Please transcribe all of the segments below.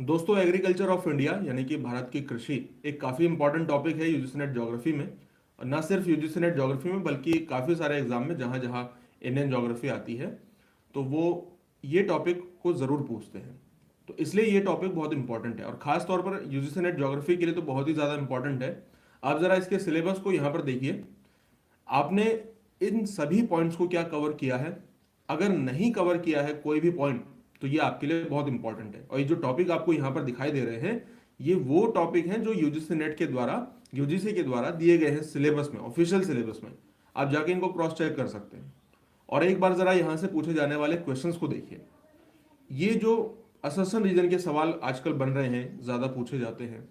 दोस्तों, agriculture of India यानी कि भारत की कृषि एक काफ़ी इंपॉर्टेंट टॉपिक है यूजीसी नेट ज्योग्राफी में। और ना सिर्फ यूजीसी नेट ज्योग्राफी में बल्कि काफ़ी सारे एग्जाम में जहाँ जहाँ इंडियन ज्योग्राफी आती है तो वो ये टॉपिक को ज़रूर पूछते हैं। तो इसलिए ये टॉपिक बहुत इंपॉर्टेंट है और ख़ास तौर पर यूजीसी नेट ज्योग्राफी के लिए तो बहुत ही ज़्यादा इंपॉर्टेंट है। आप ज़रा इसके सिलेबस को यहाँ पर देखिए। आपने इन सभी पॉइंट्स को क्या कवर किया है? अगर नहीं कवर किया है कोई भी पॉइंट तो ये आपके लिए बहुत इंपॉर्टेंट है। और ये जो टॉपिक आपको यहाँ पर दिखाई दे रहे हैं ये वो टॉपिक हैं जो यूजीसी नेट के द्वारा यूजीसी के द्वारा दिए गए हैं सिलेबस में, ऑफिशियल सिलेबस में। आप जाके इनको क्रॉस चेक कर सकते हैं। और एक बार जरा यहाँ से पूछे जाने वाले क्वेश्चंस को देखिए। ये जो अससन रीजन के सवाल आजकल बन रहे हैं, ज़्यादा पूछे जाते हैं,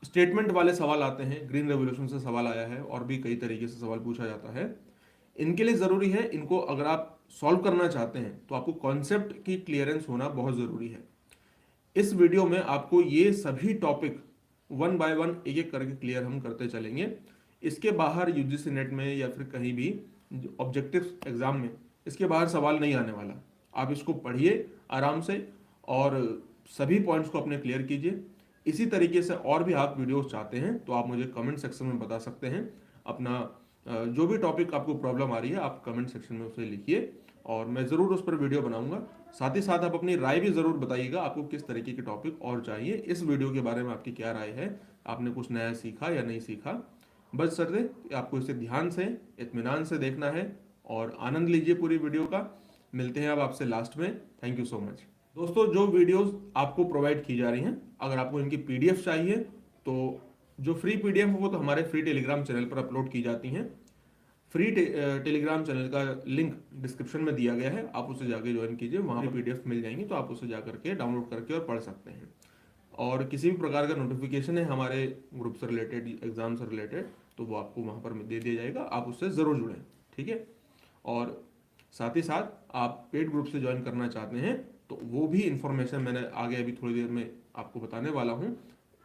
स्टेटमेंट वाले सवाल आते हैं, ग्रीन रेवोल्यूशन से सवाल आया है और भी कई तरीके से सवाल पूछा जाता है। इनके लिए ज़रूरी है, इनको अगर आप सॉल्व करना चाहते हैं तो आपको कॉन्सेप्ट की क्लियरेंस होना बहुत ज़रूरी है। इस वीडियो में आपको ये सभी टॉपिक वन बाय वन एक एक करके क्लियर हम करते चलेंगे। इसके बाहर यूजीसी नेट में या फिर कहीं भी ऑब्जेक्टिव एग्जाम में इसके बाहर सवाल नहीं आने वाला। आप इसको पढ़िए आराम से और सभी पॉइंट्स को अपने क्लियर कीजिए। इसी तरीके से और भी आप वीडियोस चाहते हैं तो आप मुझे कमेंट सेक्शन में बता सकते हैं। अपना जो भी टॉपिक आपको प्रॉब्लम आ रही है आप कमेंट सेक्शन में उसे लिखिए और मैं ज़रूर उस पर वीडियो बनाऊंगा। साथ ही साथ आप अपनी राय भी ज़रूर बताइएगा, आपको किस तरीके के टॉपिक और चाहिए। इस वीडियो के बारे में आपकी क्या राय है? आपने कुछ नया सीखा या नहीं सीखा? बस सर आपको इसे ध्यान से, इत्मीनान से देखना है और आनंद लीजिए पूरी वीडियो का। मिलते हैं अब आपसे लास्ट में। Thank you so much. दोस्तों, जो वीडियोस आपको प्रोवाइड की जा रही हैं, अगर आपको इनकी पीडीएफ चाहिए तो जो फ्री पीडीएफ है वो तो हमारे फ्री टेलीग्राम चैनल पर अपलोड की जाती हैं। फ्री टेलीग्राम चैनल का लिंक डिस्क्रिप्शन में दिया गया है, आप उसे जाके ज्वाइन कीजिए, वहाँ पर पीडीएफ मिल जाएंगी तो आप उसे जा करके डाउनलोड करके और पढ़ सकते हैं। और किसी भी प्रकार का नोटिफिकेशन है हमारे ग्रुप से रिलेटेड, एग्जाम से रिलेटेड, तो वो आपको वहाँ पर दे दिया जाएगा, आप उससे ज़रूर जुड़ें। ठीक है। और साथ ही साथ आप पेड ग्रुप से ज्वाइन करना चाहते हैं तो वो भी इंफॉर्मेशन मैंने आगे अभी थोड़ी देर में आपको बताने वाला हूँ,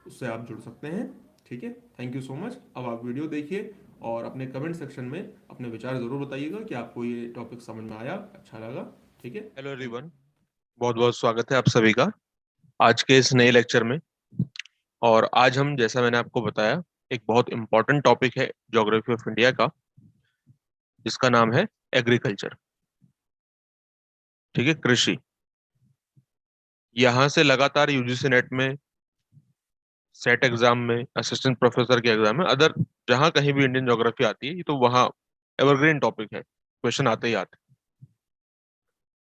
उससे आप जुड़ सकते हैं। ठीक है। Thank you so much. अब आप वीडियो देखिए और अपने कमेंट सेक्शन में अपने विचार ज़रूर बताइएगा कि आपको ये टॉपिक समझ में आया, अच्छा लगा। ठीक है। हेलो एवरीवन, बहुत बहुत स्वागत है आप सभी का आज के इस नए लेक्चर में। और आज हम, जैसा मैंने आपको बताया, एक बहुत इंपॉर्टेंट टॉपिक है ज्योग्राफी ऑफ इंडिया का, जिसका नाम है एग्रीकल्चर। ठीक है, कृषि। यहाँ से लगातार यूजीसी नेट में, सेट एग्जाम में, असिस्टेंट प्रोफेसर के एग्जाम में, अदर जहाँ कहीं भी इंडियन ज्योग्राफी आती है तो वहाँ एवरग्रीन टॉपिक है, क्वेश्चन आते ही आते हैं।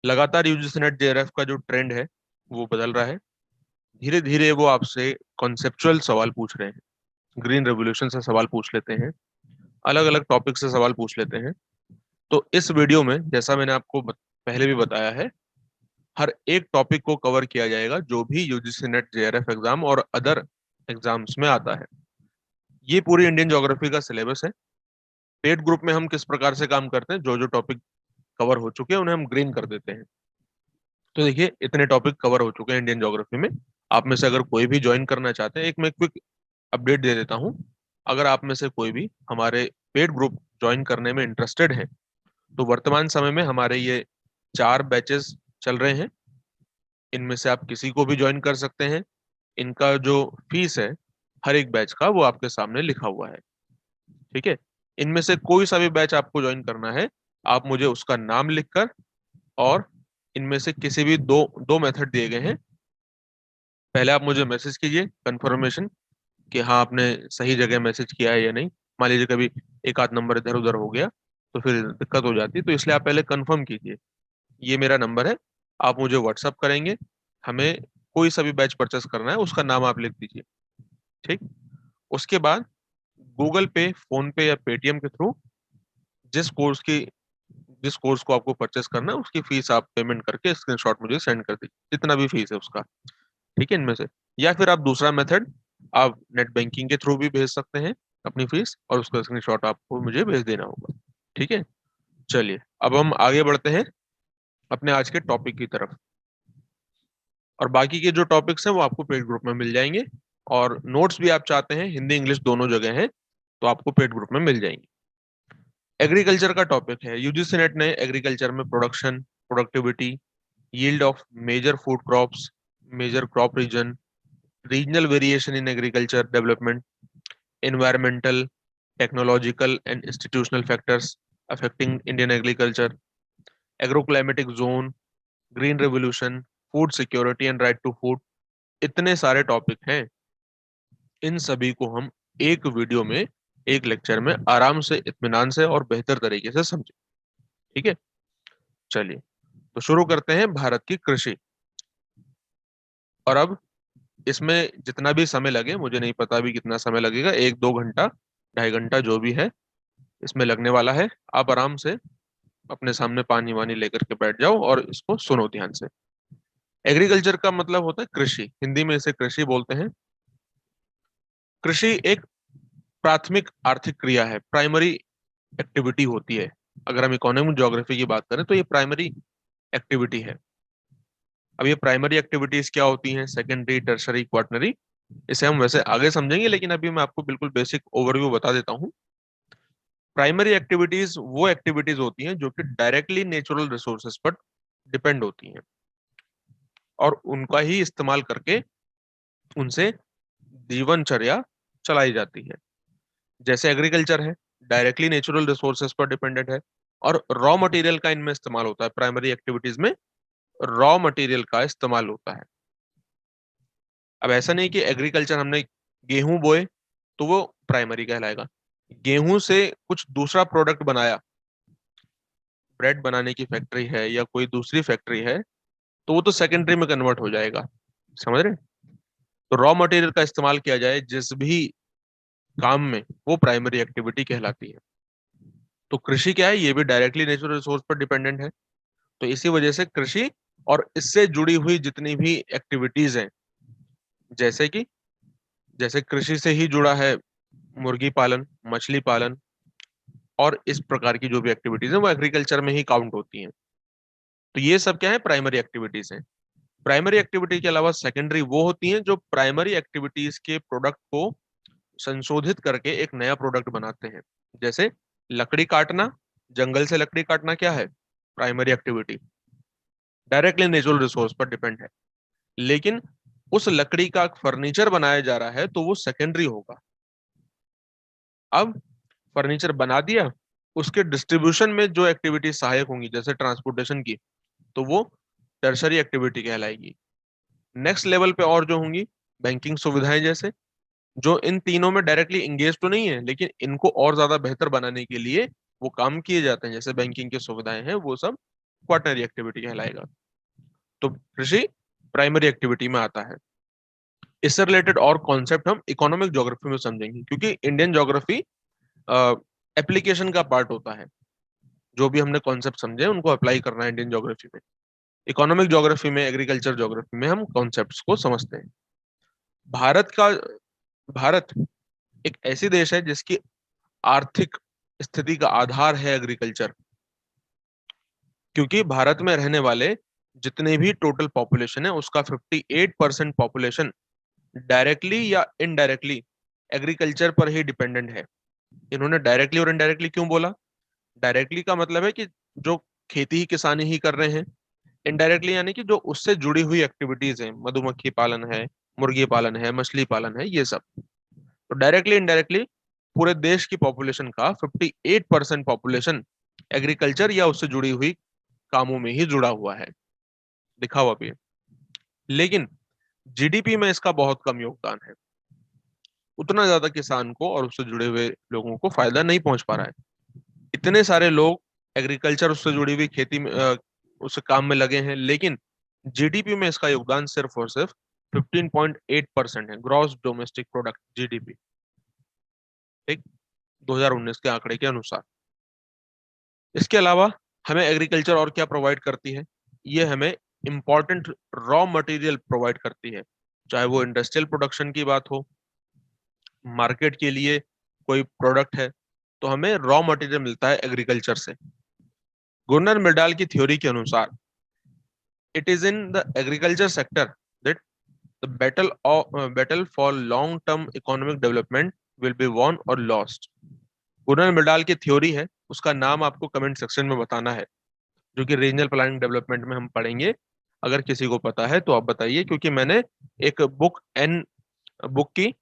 लगातार यूजीसी नेट जेआरएफ का जो ट्रेंड है वो बदल रहा है। धीरे धीरे वो आपसे कॉन्सेप्चुअल सवाल पूछ रहे हैं, ग्रीन रेवोल्यूशन से सवाल पूछ लेते हैं, अलग अलग टॉपिक से सवाल पूछ लेते हैं। तो इस वीडियो में, जैसा मैंने आपको पहले भी बताया है, हर एक टॉपिक को कवर किया जाएगा जो भी यूजीसी नेट जेआरएफ एग्जाम और अदर एग्जाम्स में आता है। ये पूरी इंडियन ज्योग्राफी का सिलेबस है। पेड ग्रुप में हम किस प्रकार से काम करते हैं, जो जो टॉपिक कवर हो चुके हैं उन्हें हम ग्रीन कर देते हैं। तो देखिए, इतने टॉपिक कवर हो चुके हैं इंडियन ज्योग्राफी में। आप में से अगर कोई भी ज्वाइन करना चाहते हैं, एक मैं क्विक अपडेट दे देता हूँ। अगर आप में से कोई भी हमारे पेड ग्रुप ज्वाइन करने में इंटरेस्टेड है तो वर्तमान समय में हमारे ये 4 बैचेस चल रहे हैं। इनमें से आप किसी को भी ज्वाइन कर सकते हैं। इनका जो फीस है हर एक बैच का, वो आपके सामने लिखा हुआ है। ठीक है। इनमें से कोई सा भी बैच आपको ज्वाइन करना है, आप मुझे उसका नाम लिखकर, और इनमें से किसी भी दो दो मेथड दिए गए हैं। पहले आप मुझे मैसेज कीजिए कंफर्मेशन कि हाँ, आपने सही जगह मैसेज किया है या नहीं। मान लीजिए कभी एक आध नंबर इधर उधर हो गया तो फिर दिक्कत हो जाती है, तो इसलिए आप पहले कंफर्म कीजिए। ये मेरा नंबर है, आप मुझे व्हाट्सअप करेंगे। हमें कोई सा भी बैच परचेस करना है, उसका नाम आप लिख दीजिए। ठीक। उसके बाद गूगल पे, फोन पे या पेटीएम के थ्रू जिस कोर्स की जिस कोर्स को आपको परचेस करना है उसकी फीस आप पेमेंट करके स्क्रीनशॉट मुझे सेंड कर दीजिए, जितना भी फीस है उसका। ठीक है, इनमें से। या फिर आप दूसरा मेथड, आप नेट बैंकिंग के थ्रू भी भेज सकते हैं अपनी फीस, और उसका स्क्रीनशॉट आपको मुझे भेज देना होगा। ठीक है। चलिए, अब हम आगे बढ़ते हैं अपने आज के टॉपिक की तरफ। और बाकी के जो टॉपिक्स हैं वो आपको पेड ग्रुप में मिल जाएंगे। और नोट्स भी आप चाहते हैं, हिंदी इंग्लिश दोनों जगह हैं, तो आपको पेड ग्रुप में मिल जाएंगे। एग्रीकल्चर का टॉपिक है। यूजीसी नेट ने एग्रीकल्चर में production, productivity, yield of major food crops, major crop region, regional variation in agriculture development, environmental, technological and institutional factors affecting Indian agriculture, agroclimatic zone, green revolution, food security and right to food. इतने सारे topic हैं, इन सभी को हम एक video में, एक lecture में आराम से, इत्मीनान से और बेहतर तरीके से समझें। ठीक है, चलिए तो शुरू करते हैं भारत की कृषि। और अब इसमें जितना भी समय लगे, मुझे नहीं पता अभी कितना समय लगेगा, 1-2 घंटा, 2.5 घंटा जो भी है इसमें लगने वाला है। आप आराम से अपने सामने पानी वानी लेकर के बैठ जाओ और इसको सुनो ध्यान से। एग्रीकल्चर का मतलब होता है कृषि, हिंदी में इसे कृषि बोलते हैं। कृषि एक प्राथमिक आर्थिक क्रिया है, प्राइमरी एक्टिविटी होती है। अगर हम इकोनॉमिक ज्योग्राफी की बात करें तो ये प्राइमरी एक्टिविटी है। अब ये प्राइमरी एक्टिविटीज क्या होती हैं, सेकेंडरी, टर्शरी, क्वार्टनरी, इसे हम वैसे आगे समझेंगे, लेकिन अभी मैं आपको बिल्कुल बेसिक ओवरव्यू बता देता हूँ। प्राइमरी एक्टिविटीज वो एक्टिविटीज होती हैं जो कि डायरेक्टली नेचुरल रिसोर्सेज पर डिपेंड होती हैं और उनका ही इस्तेमाल करके उनसे जीवनचर्या चलाई जाती है। जैसे एग्रीकल्चर है, डायरेक्टली नेचुरल रिसोर्सेज पर डिपेंडेंट है और रॉ मटेरियल का इनमें इस्तेमाल होता है। प्राइमरी एक्टिविटीज में रॉ मटेरियल का इस्तेमाल होता है। अब ऐसा नहीं कि एग्रीकल्चर हमने गेहूं बोए तो वो प्राइमरी कहलाएगा, गेहूं से कुछ दूसरा प्रोडक्ट बनाया, ब्रेड बनाने की फैक्ट्री है या कोई दूसरी फैक्ट्री है, तो वो तो सेकेंडरी में कन्वर्ट हो जाएगा। समझ रहे हैं? तो रॉ मटेरियल का इस्तेमाल किया जाए जिस भी काम में, वो प्राइमरी एक्टिविटी कहलाती है। तो कृषि क्या है, ये भी डायरेक्टली नेचुरल रिसोर्स पर डिपेंडेंट है। तो इसी वजह से कृषि और इससे जुड़ी हुई जितनी भी एक्टिविटीज हैं, जैसे कि जैसे कृषि से ही जुड़ा है मुर्गी पालन, मछली पालन और इस प्रकार की जो भी एक्टिविटीज है वो एग्रीकल्चर में ही काउंट होती हैं। तो ये सब क्या है, प्राइमरी एक्टिविटीज हैं। प्राइमरी एक्टिविटी के अलावा सेकेंडरी वो होती हैं जो प्राइमरी एक्टिविटीज के प्रोडक्ट को संशोधित करके एक नया प्रोडक्ट बनाते हैं। जैसे लकड़ी काटना, जंगल से लकड़ी काटना क्या है, primary activity, directly natural resource पर डिपेंड है। लेकिन उस लकड़ी का फर्नीचर बनाया जा रहा है तो वो सेकेंडरी होगा। अब फर्नीचर बना दिया, उसके डिस्ट्रीब्यूशन में जो एक्टिविटी सहायक होंगी जैसे ट्रांसपोर्टेशन की, तो वो टर्शरी एक्टिविटी कहलाएगी। नेक्स्ट लेवल पे और जो होंगी बैंकिंग सुविधाएं, जैसे जो इन तीनों में डायरेक्टली इंगेज तो नहीं है, लेकिन इनको और ज्यादा बेहतर बनाने के लिए वो काम किए जाते हैं, जैसे बैंकिंग की सुविधाएं हैं, वो सब क्वार्टनरी एक्टिविटी कहलाएगा। तो कृषि प्राइमरी एक्टिविटी में आता है। इससे रिलेटेड और कॉन्सेप्ट हम इकोनॉमिक ज्योग्राफी में समझेंगे, क्योंकि इंडियन ज्योग्राफी एप्लीकेशन का पार्ट होता है। जो भी हमने कॉन्सेप्ट समझे उनको अप्लाई करना है इंडियन ज्योग्राफी में। इकोनॉमिक ज्योग्राफी में, एग्रीकल्चर ज्योग्राफी में हम कॉन्सेप्ट्स को समझते हैं। भारत का भारत एक ऐसी देश है जिसकी आर्थिक स्थिति का आधार है एग्रीकल्चर, क्योंकि भारत में रहने वाले जितने भी टोटल पॉपुलेशन है उसका 58% पॉपुलेशन डायरेक्टली या इनडायरेक्टली एग्रीकल्चर पर ही डिपेंडेंट है। इन्होंने डायरेक्टली और इनडायरेक्टली क्यों बोला? डायरेक्टली का मतलब है कि जो खेती ही किसानी ही कर रहे हैं, इनडायरेक्टली यानी कि जो उससे जुड़ी हुई एक्टिविटीज हैं, मधुमक्खी पालन है, मुर्गी पालन है, मछली पालन है, ये सब। तो डायरेक्टली इनडायरेक्टली पूरे देश की पॉपुलेशन का 58% पॉपुलेशन एग्रीकल्चर या उससे जुड़ी हुई कामों में ही जुड़ा हुआ है, लिखा हुआ भी है। लेकिन जीडीपी में इसका बहुत कम योगदान है, उतना ज्यादा किसान को और उससे जुड़े हुए लोगों को फायदा नहीं पहुंच पा रहा है। इतने सारे लोग एग्रीकल्चर उससे जुड़ी हुई खेती में उस काम में लगे हैं, लेकिन जीडीपी में इसका योगदान सिर्फ और सिर्फ 15.8% है, ग्रॉस डोमेस्टिक प्रोडक्ट, जीडीपी, ठीक, 2019 के आंकड़े के अनुसार। इसके अलावा हमें एग्रीकल्चर और क्या प्रोवाइड करती है? ये हमें इंपॉर्टेंट रॉ मटेरियल प्रोवाइड करती है, चाहे वो इंडस्ट्रियल प्रोडक्शन की बात हो, मार्केट के लिए कोई प्रोडक्ट है, तो हमें रॉ मटेरियल मिलता है एग्रीकल्चर से। गुरनर मिर्डाल की थ्योरी के अनुसार it is in the agriculture sector that the battle for long term economic development will be won और लॉस्ट। गुरनर मिर्डाल की थ्योरी है, उसका नाम आपको कमेंट सेक्शन में बताना है, जो कि रीजनल प्लानिंग डेवलपमेंट में हम पढ़ेंगे। अगर किसी को पता है तो आप बताइए, क्योंकि मैंने एक बुक की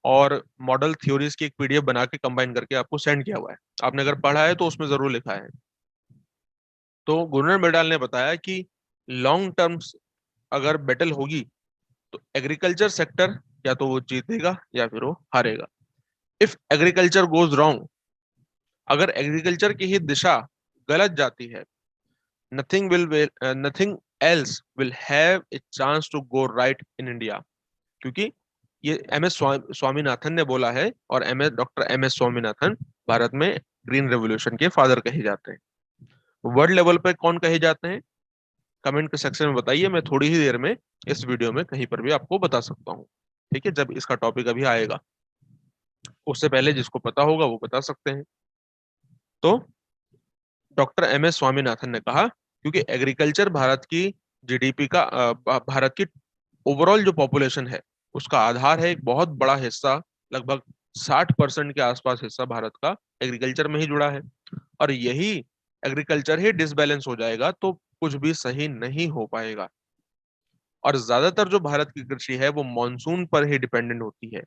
और मॉडल थ्योरीज की एक पीडीएफ बना के कंबाइन करके आपको सेंड किया हुआ है। आपने अगर पढ़ा है तो उसमें जरूर लिखा है। तो गुरनर मेडाल ने बताया कि लॉन्ग टर्म्स अगर बैटल होगी तो एग्रीकल्चर सेक्टर या तो वो जीतेगा या फिर वो हारेगा। इफ एग्रीकल्चर गोज रॉन्ग, अगर एग्रीकल्चर की ही दिशा गलत जाती है, nothing else will have a chance to go right in India. क्योंकि ये एम एस स्वामीनाथन ने बोला है, और doctor M S Swaminathan Bharat में ग्रीन रेवोल्यूशन के फादर कहे जाते हैं। वर्ल्ड लेवल पे कौन कहे जाते हैं, कमेंट के सेक्शन में बताइए। मैं थोड़ी ही देर में इस वीडियो में कहीं पर भी आपको बता सकता हूँ, ठीक है, जब इसका टॉपिक अभी आएगा। उससे पहले जिसको पता होगा वो बता सकते हैं। तो डॉक्टर एम एस स्वामीनाथन ने कहा, क्योंकि एग्रीकल्चर भारत की जीडीपी का भारत की ओवरऑल जो पॉपुलेशन है उसका आधार है। एक बहुत बड़ा हिस्सा, लगभग 60% के आसपास हिस्सा भारत का एग्रीकल्चर में ही जुड़ा है। और यही एग्रीकल्चर ही डिसबैलेंस हो जाएगा तो कुछ भी सही नहीं हो पाएगा। और ज्यादातर जो भारत की कृषि है वो मॉनसून पर ही डिपेंडेंट होती है।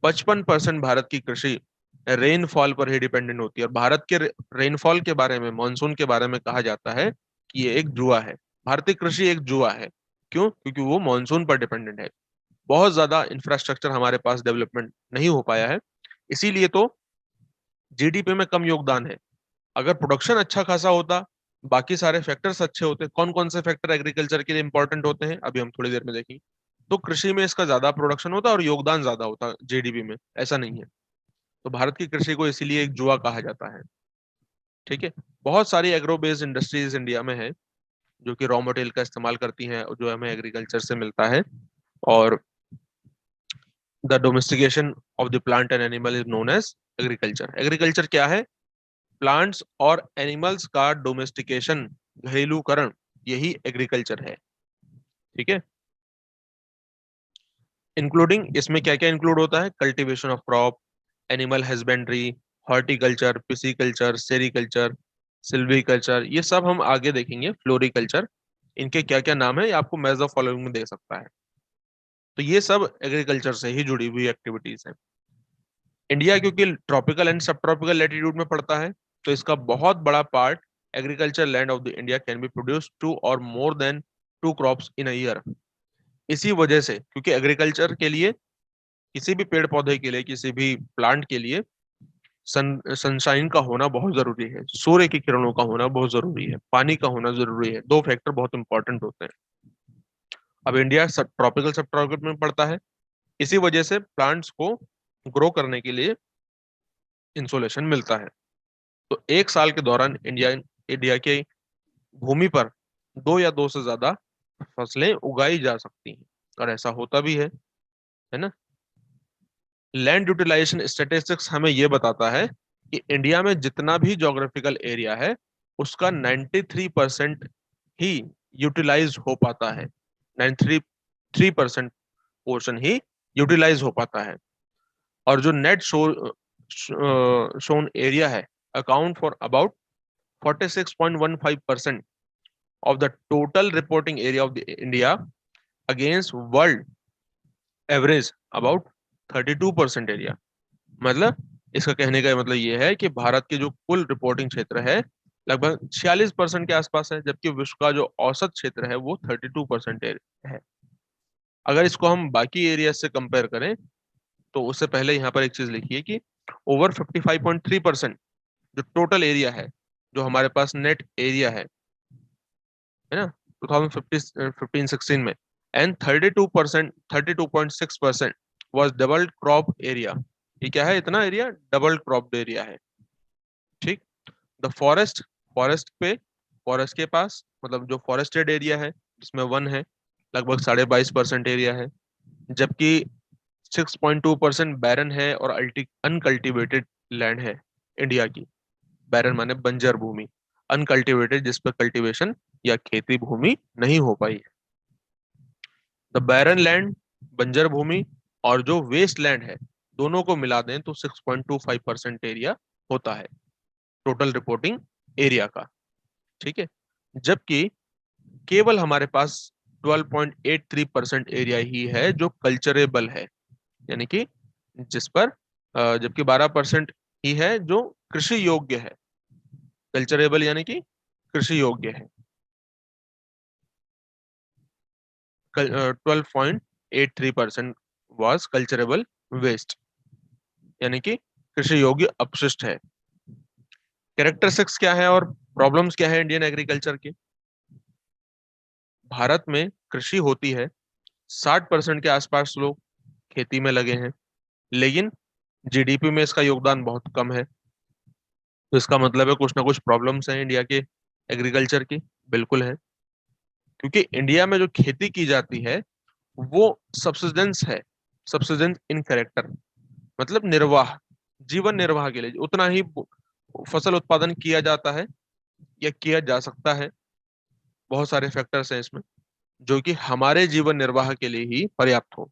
55% भारत की कृषि रेनफॉल पर ही डिपेंडेंट होती है। और भारत के रेनफॉल के बारे में, मानसून के बारे में कहा जाता है कि ये एक जुआ है। भारतीय कृषि एक जुआ है। क्यों? क्योंकि वो मानसून पर डिपेंडेंट है। बहुत ज्यादा इंफ्रास्ट्रक्चर हमारे पास डेवलपमेंट नहीं हो पाया है, इसीलिए तो जीडीपी में कम योगदान है। अगर प्रोडक्शन अच्छा खासा होता, बाकी सारे फैक्टर्स अच्छे होते। कौन कौन से फैक्टर एग्रीकल्चर के लिए इंपॉर्टेंट होते हैं अभी हम थोड़ी देर में देखेंगे। तो कृषि में इसका ज्यादा प्रोडक्शन होता और योगदान ज्यादा होता जीडीपी में, ऐसा नहीं है। तो भारत की कृषि को इसीलिए एक जुआ कहा जाता है, ठीक है। बहुत सारी एग्रो बेस्ड इंडस्ट्रीज इंडिया में है जो कि रॉ मटेरियल का इस्तेमाल करती हैं, जो हमें एग्रीकल्चर से मिलता है। और the domestication of the plant and animal is known as agriculture. Agriculture क्या है? प्लांट्स और एनिमल्स का डोमेस्टिकेशन, घरेलूकरण, यही एग्रीकल्चर है, ठीक है। इंक्लूडिंग, इसमें क्या क्या इंक्लूड होता है? Cultivation of crop, animal husbandry, horticulture, pisciculture, sericulture, silviculture, ये सब हम आगे देखेंगे। फ्लोरिकल्चर, इनके क्या क्या नाम है ये आपको मैच ऑफ फॉलोइंग में दे सकता है। तो ये सब एग्रीकल्चर से ही जुड़ी हुई एक्टिविटीज हैं। इंडिया क्योंकि tropical and subtropical latitude में पड़ता है, तो इसका बहुत बड़ा part agriculture land of the India can be produce two और more than two crops in a year. इसी वजह से, क्योंकि एग्रीकल्चर के लिए, किसी भी पेड़ पौधे के लिए, किसी भी प्लांट के लिए सनशाइन का होना बहुत जरूरी है, सूर्य की किरणों का होना बहुत जरूरी है, पानी का होना जरूरी है। दो फैक्टर बहुत इंपॉर्टेंट होते हैं। अब इंडिया सब ट्रॉपिकल सब ट्रॉपिकल में पड़ता है, इसी वजह से प्लांट्स को ग्रो करने के लिए इंसोलेशन मिलता है। तो एक साल के दौरान इंडिया इंडिया की भूमि पर दो या दो से ज्यादा फसलें उगाई जा सकती हैं, और ऐसा होता भी है ना। लैंड यूटिलाइजेशन स्टैटिस्टिक्स हमें यह बताता है कि इंडिया में जितना भी ज्योग्राफिकल एरिया है उसका 93% ही यूटिलाइज हो पाता है। 93% पोर्शन ही यूटिलाइज हो पाता है। और जो नेट शोन एरिया है account for about 46.15% of the total reporting area of the India against world average about 32% area. मतलब इसका कहने का मतलब ये है कि भारत के जो कुल रिपोर्टिंग क्षेत्र है लगभग 46% के आसपास है, जबकि विश्व का जो औसत क्षेत्र है वो 32% है। अगर इसको हम बाकी एरिया से कंपेयर करें तो उससे पहले यहाँ पर एक चीज लिखिए कि ओवर 55.3% जो टोटल एरिया है, जो हमारे पास नेट एरिया है ना 2015-16 में, and 32% was double crop area. ये क्या है? इतना एरिया डबल क्रॉप एरिया है, ठीक। द फॉरेस्ट के पास, मतलब जो फॉरेस्टेड एरिया है जिसमें वन है, लगभग 22.5% एरिया है। जबकि 6.2% बैरन है और अनकल्टिवेटेड लैंड है इंडिया की। बैरन माने बंजर भूमि, अनकल्टिवेटेड जिस पर कल्टीवेशन या खेती भूमि नहीं हो पाई है। द बैरन लैंड, बंजर भूमि, और जो वेस्ट लैंड है, दोनों को मिला दें तो 6.25% एरिया होता है टोटल रिपोर्टिंग एरिया का, ठीक है। जबकि केवल हमारे पास 12.83% एरिया ही है जो कल्चरेबल है, यानी कि जिस पर जबकि 12% ही है जो कृषि योग्य है। कल्चरेबल यानी कि कृषि योग्य है। 12.83% वॉज कल्चरेबल वेस्ट, यानी कि कृषि योग्य अपशिष्ट है। कैरेक्टरिस्टिक्स क्या है और प्रॉब्लम्स क्या है इंडियन एग्रीकल्चर के? भारत में कृषि होती है, 60% के आसपास लोग खेती में लगे हैं, लेकिन जीडीपी में इसका योगदान बहुत कम है। तो इसका मतलब है कुछ ना कुछ प्रॉब्लम्स हैं इंडिया के एग्रीकल्चर की। बिल्कुल है, क्योंकि इंडिया में जो खेती की जाती है वो सब्सिस्टेंस है, सब्सिस्टेंस इन कैरेक्टर, मतलब निर्वाह, जीवन निर्वाह के लिए उतना ही फसल उत्पादन किया जाता है या किया जा सकता है। बहुत सारे फैक्टर्स हैं इसमें जो कि हमारे जीवन निर्वाह के लिए ही पर्याप्त हो।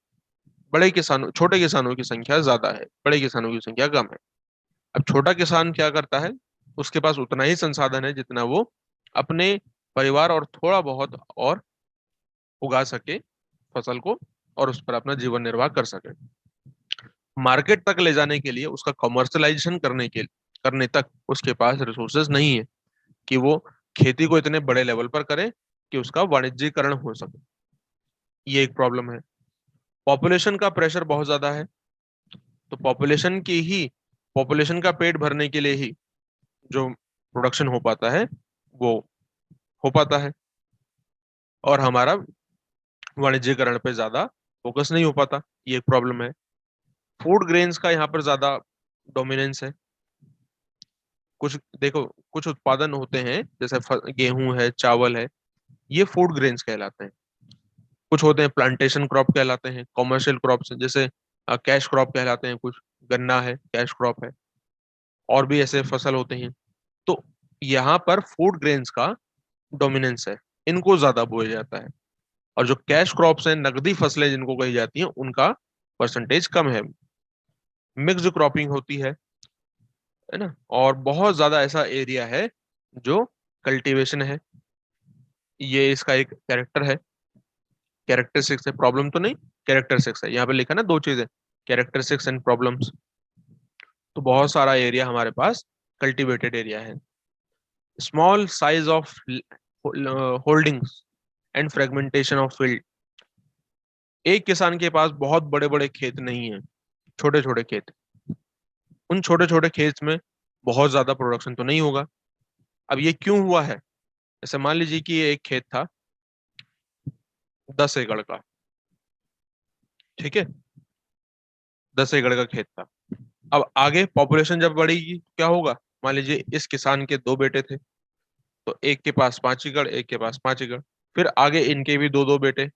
बड़े किसानों, छोटे किसानों की संख्या ज्यादा है, बड़े किसानों की संख्या कम है। अब छोटा किसान क्या करता है, उसके पास उतना ही संसाधन है जितना वो अपने परिवार और थोड़ा बहुत और उगा सके फसल को, और उस पर अपना जीवन निर्वाह कर सके। मार्केट तक ले जाने के लिए, उसका कमर्शलाइजेशन करने तक उसके पास रिसोर्सेज नहीं है कि वो खेती को इतने बड़े लेवल पर करे कि उसका वाणिज्यीकरण हो सके। ये एक प्रॉब्लम है। पॉपुलेशन का प्रेशर बहुत ज्यादा है, तो पॉपुलेशन का पेट भरने के लिए ही जो प्रोडक्शन हो पाता है वो हो पाता है, और हमारा वाणिज्यीकरण पे ज्यादा फोकस नहीं हो पाता। ये एक प्रॉब्लम है। फूड ग्रेन्स का यहाँ पर ज्यादा डोमिनेंस है। कुछ देखो, कुछ उत्पादन होते हैं जैसे गेहूं है, चावल है, ये फूड ग्रेन्स कहलाते हैं। कुछ होते हैं प्लांटेशन क्रॉप कहलाते हैं, कॉमर्शियल क्रॉप्स जैसे कैश क्रॉप कहलाते हैं। कुछ गन्ना है, कैश क्रॉप है, और भी ऐसे फसल होते हैं। तो यहाँ पर फूड ग्रेन्स का डोमिनेंस है, इनको ज्यादा बोया जाता है। और जो कैश क्रॉप्स हैं, नकदी फसलें जिनको कही जाती हैं, उनका परसेंटेज कम है। मिक्स्ड क्रॉपिंग होती है ना। और बहुत ज्यादा ऐसा एरिया है जो कल्टीवेशन है। ये इसका एक कैरेक्टर है, कैरेक्टरिस्टिक्स है, प्रॉब्लम तो नहीं, कैरेक्टरिस्टिक्स है। यहाँ पे लिखा ना दो चीजें, कैरेक्टरिस्टिक्स एंड प्रॉब्लम्स। तो बहुत सारा एरिया हमारे पास कल्टीवेटेड एरिया है। Small size of holdings and fragmentation of field. एक किसान के पास बहुत बड़े बड़े खेत नहीं है, छोटे छोटे खेत। उन छोटे छोटे खेत में बहुत ज्यादा प्रोडक्शन तो नहीं होगा। अब ये क्यों हुआ है? जैसे मान लीजिए कि ये एक खेत था 10 एकड़ का, ठीक है, 10 एकड़ का खेत था। अब आगे पॉपुलेशन जब बढ़ेगी तो क्या होगा? मान लीजिए इस किसान के दो बेटे थे, तो एक के पास 5 एकड़, एक के पास 5 एकड़, फिर आगे इनके भी दो दो बेटे,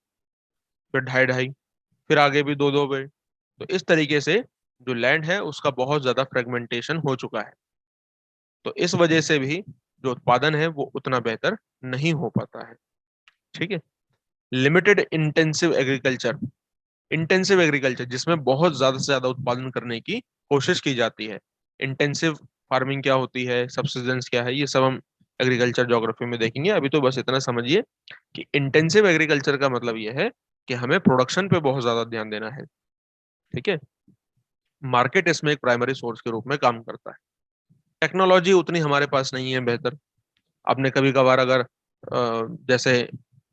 फिर ढाई ढाई, फिर आगे भी दो दो बेटे। तो इस तरीके से जो लैंड है उसका बहुत ज्यादा फ्रेगमेंटेशन हो चुका है। तो इस वजह से भी जो उत्पादन है वो उतना बेहतर नहीं हो पाता है। ठीक है। Limited intensive agriculture, intensive agriculture जिसमें बहुत ज्यादा से ज्यादा उत्पादन करने की कोशिश की जाती है। इंटेंसिव फार्मिंग क्या होती है, सब्सिस्टेंस क्या है, ये सब हम एग्रीकल्चर ज्योग्राफी में देखेंगे। अभी तो बस इतना समझिए कि इंटेंसिव एग्रीकल्चर का मतलब यह है कि हमें प्रोडक्शन पे बहुत ज्यादा ध्यान देना है। ठीक है। मार्केट इसमें एक प्राइमरी सोर्स के रूप में काम करता है। टेक्नोलॉजी उतनी हमारे पास नहीं है बेहतर। आपने कभी कभार अगर जैसे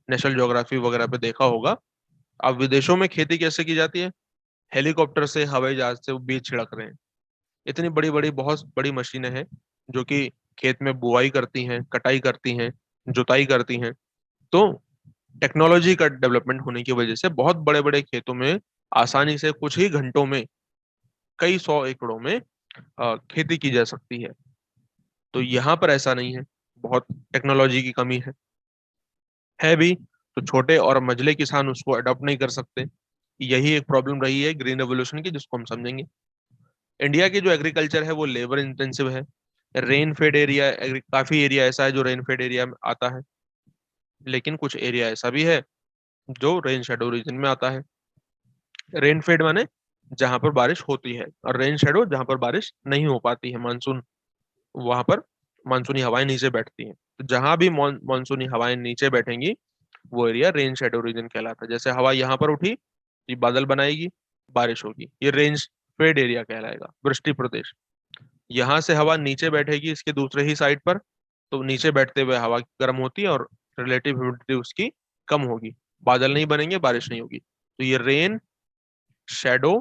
नेशनल ज्योग्राफी वगैरह पे देखा होगा, अब विदेशों में खेती कैसे की जाती है? हेलीकॉप्टर से, हवाई जहाज से वो बीज छिड़क रहे हैं। इतनी बड़ी बड़ी बहुत बड़ी मशीनें हैं जो कि खेत में बुआई करती हैं, कटाई करती हैं, जुताई करती हैं। तो टेक्नोलॉजी का डेवलपमेंट होने की वजह से बहुत बड़े बड़े खेतों में आसानी से कुछ ही घंटों में कई सौ एकड़ों में खेती की जा सकती है। तो यहाँ पर ऐसा नहीं है, बहुत टेक्नोलॉजी की कमी है भी। तो छोटे और मझले किसान उसको अडॉप्ट नहीं कर सकते। यही एक प्रॉब्लम रही है ग्रीन रेवोल्यूशन की, जिसको हम समझेंगे। इंडिया की जो एग्रीकल्चर है वो लेबर इंटेंसिव है। रेन फेड एरिया, काफी एरिया ऐसा है जो रेन फेड एरिया में आता है, लेकिन कुछ एरिया ऐसा भी है जो रेन शेडो रीजन में आता है। रेन फेड माने जहां पर बारिश होती है, और रेन शेडो जहां पर बारिश नहीं हो पाती है, मानसून, वहां पर मानसूनी हवाएं नीचे बैठती हैं। तो जहां भी मानसूनी हवाएं नीचे बैठेंगी वो एरिया रेन शेडो रीजन कहलाता है। जैसे हवा यहाँ पर उठी, ये बादल बनाएगी, बारिश होगी, ये रेंज फेड एरिया कहलाएगा, वृष्टि प्रदेश। यहाँ से हवा नीचे बैठेगी इसके दूसरे ही साइड पर, तो नीचे बैठते हुए हवा गर्म होती है और रिलेटिव ह्यूमिडिटी उसकी कम होगी, बादल नहीं बनेंगे, बारिश नहीं होगी, तो ये रेन शेडो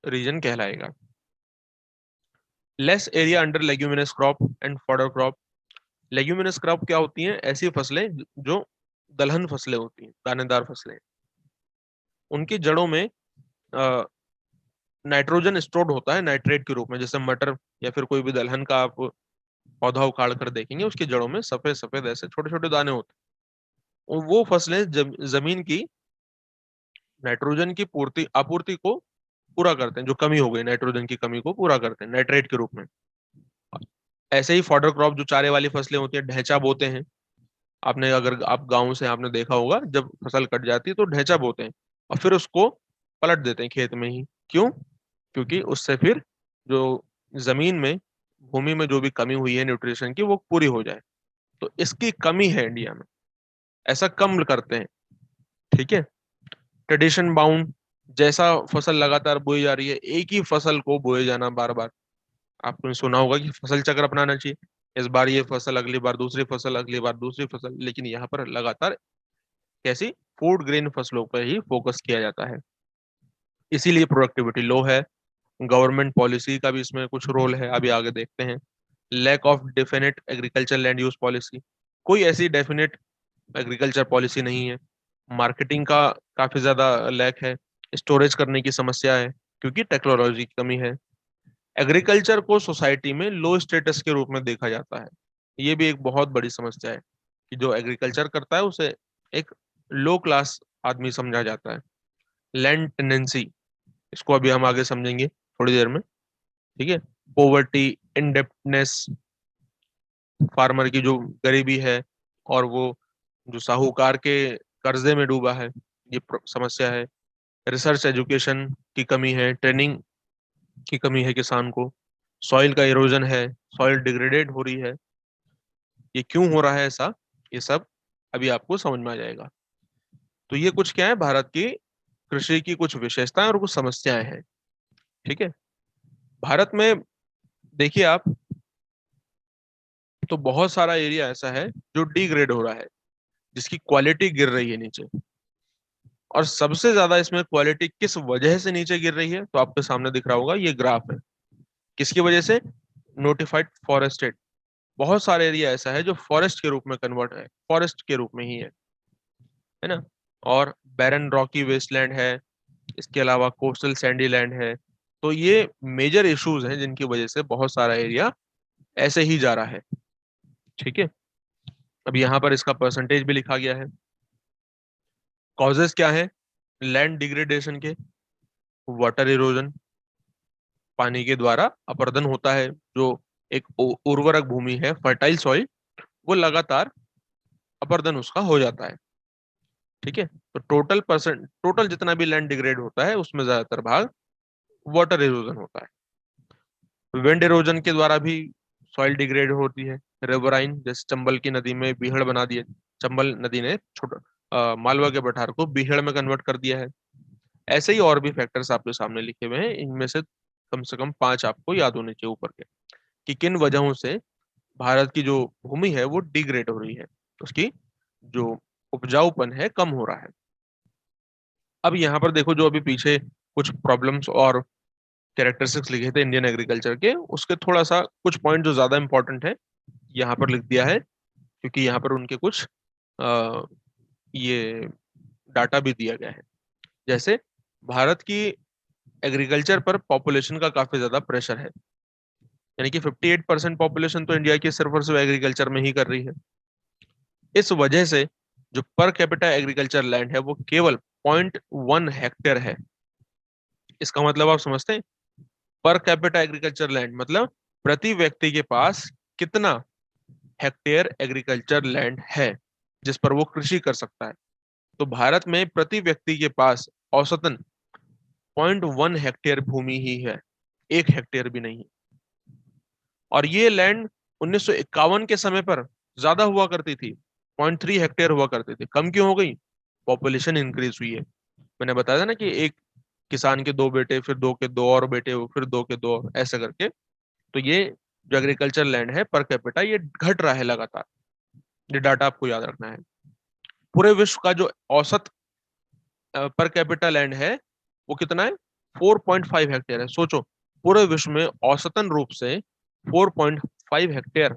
रीजन कहलाएगा। Less area under leguminous crop and fodder crop. Leguminous crop क्या होती हैं? ऐसी फसलें जो दलहन फसलें होती हैं, दानेदार फसलें। उनकी जड़ों में नाइट्रोजन स्टोर्ड होता है नाइट्रेट के रूप में। जैसे मटर या फिर कोई भी दलहन का आप पौधा उखाड़ कर देखेंगे, उसकी जड़ों में सफेद सफेद ऐसे छोटे छोटे दाने होते हैं। और वो फसलें जमीन की नाइट्रोजन की पूर्ति आपूर्ति को पूरा करते हैं, जो कमी हो गई नाइट्रोजन की कमी को पूरा करते हैं नाइट्रेट के रूप में। ऐसे ही फॉडर क्रॉप जो चारे वाली फसलें होती है, ढैंचा बोते हैं। आपने, अगर आप गांव से आपने देखा होगा, जब फसल कट जाती है तो ढैंचा बोते हैं और फिर उसको पलट देते हैं खेत में ही। क्यों? क्योंकि उससे फिर जो जमीन में, भूमि में जो भी कमी हुई है न्यूट्रिशन की, वो पूरी हो जाए। तो इसकी कमी है इंडिया में, ऐसा कम करते हैं। ठीक है। ट्रेडिशन बाउंड, जैसा फसल लगातार बोई जा रही है, एक ही फसल को बोए जाना बार बार। आपने सुना होगा कि फसल चक्र अपनाना चाहिए, इस बार ये फसल, अगली बार दूसरी फसल, अगली बार दूसरी फसल, लेकिन यहाँ पर लगातार कैसी फूड ग्रेन फसलों पर ही फोकस किया जाता है, इसीलिए प्रोडक्टिविटी लो है। गवर्नमेंट पॉलिसी का भी इसमें कुछ रोल है, अभी आगे देखते हैं। Lack of definite agriculture land use policy, कोई ऐसी डेफिनेट एग्रीकल्चर पॉलिसी नहीं है। मार्केटिंग का काफी ज्यादा लैक है। स्टोरेज करने की समस्या है, क्योंकि टेक्नोलॉजी की कमी है। एग्रीकल्चर को सोसाइटी में लो स्टेटस के रूप में देखा जाता है। ये भी एक बहुत बड़ी समस्या है कि जो एग्रीकल्चर करता है उसे एक लो क्लास आदमी समझा जाता है। लैंड टेनेंसी, इसको अभी हम आगे समझेंगे थोड़ी देर में। ठीक है। पोवर्टी, इंडेप्टनेस, फार्मर की जो गरीबी है और वो जो साहूकार के कर्जे में डूबा है, ये समस्या है। रिसर्च एजुकेशन की कमी है, ट्रेनिंग की कमी है किसान को। सॉइल का इरोजन है, सॉइल डिग्रेडेड हो रही है। ये क्यों हो रहा है ऐसा, ये सब अभी आपको समझ में आ जाएगा। तो ये कुछ क्या है, भारत की कृषि की कुछ विशेषताएं और कुछ समस्याएं हैं। ठीक है। भारत में देखिए आप, तो बहुत सारा एरिया ऐसा है जो डिग्रेड हो रहा है, जिसकी क्वालिटी गिर रही है नीचे। और सबसे ज्यादा इसमें क्वालिटी किस वजह से नीचे गिर रही है, तो आपके सामने दिख रहा होगा, ये ग्राफ है। किसकी वजह से? Notified forested. बहुत सारे एरिया ऐसा है जो फॉरेस्ट के रूप में कन्वर्ट है, फॉरेस्ट के रूप में ही है ना। और बैरन रॉकी वेस्टलैंड है, इसके अलावा कोस्टल सैंडी लैंड है। तो ये मेजर इश्यूज हैं जिनकी वजह से बहुत सारा एरिया ऐसे ही जा रहा है। ठीक है। अब यहाँ पर इसका परसेंटेज भी लिखा गया है। कॉजेस क्या है लैंड डिग्रेडेशन के? वाटर इरोजन, पानी के द्वारा अपरदन होता है। जो एक उर्वरक भूमि है, फर्टाइल सॉइल, वो लगातार अपरदन उसका हो जाता है। ठीक है। तो टोटल जितना भी लैंड डिग्रेड होता है उसमें ज्यादातर भाग वाटर इरोजन होता है। विंड इरोजन के द्वारा भी सॉइल डिग्रेड होती है। रिवराइन, जैसे चंबल की नदी में बीहड़ बना दिए, चंबल नदी ने छोटा मालवा के पठार को बीहड़ में कन्वर्ट कर दिया है। ऐसे ही और भी फैक्टर्स आपके सामने लिखे हुए हैं, इनमें से कम 5 आपको याद होने चाहिए ऊपर के, कि किन वजहों से भारत की जो भूमि है वो डिग्रेड हो रही है, उसकी जो उपजाऊपन है कम हो रहा है। अब यहाँ पर देखो, जो अभी पीछे कुछ प्रॉब्लम्स और कैरेक्टरिस्टिक्स लिखे थे इंडियन एग्रीकल्चर के, उसके थोड़ा सा कुछ पॉइंट जो ज्यादा इंपॉर्टेंट है यहाँ पर लिख दिया है, क्योंकि यहाँ पर उनके कुछ आ, ये डाटा भी दिया गया है। जैसे भारत की एग्रीकल्चर पर पॉपुलेशन का काफी ज्यादा प्रेशर है, यानी कि 58% पॉपुलेशन तो इंडिया की सिर्फ और सिर्फ एग्रीकल्चर में ही कर रही है। इस वजह से जो पर कैपिटा एग्रीकल्चर लैंड है वो केवल 0.1 हेक्टेयर है। इसका मतलब आप समझते हैं? पर कैपिटा एग्रीकल्चर लैंड मतलब प्रति व्यक्ति के पास कितना हेक्टेयर एग्रीकल्चर लैंड है जिस पर वो कृषि कर सकता है। तो भारत में प्रति व्यक्ति के पास औसतन 0.1 हेक्टेयर भूमि ही है, 1 हेक्टेयर भी नहीं। और ये लैंड 1951 के समय पर ज्यादा हुआ करती थी, 0.3 हेक्टेयर हुआ करती थी। कम क्यों हो गई? पॉपुलेशन इंक्रीज हुई है। मैंने बताया था ना कि एक किसान के 2 बेटे, फिर 2 के 2 और बेटे, फिर 2 के 2 और, ऐसे करके। तो ये जो एग्रीकल्चर लैंड है पर कैपिटा, ये घट रहा है लगातार। ये डाटा आपको याद रखना है। पूरे विश्व का जो औसत पर कैपिटा लैंड है वो कितना है? 4.5 हेक्टेयर है। सोचो, पूरे विश्व में औसतन रूप से 4.5 hectare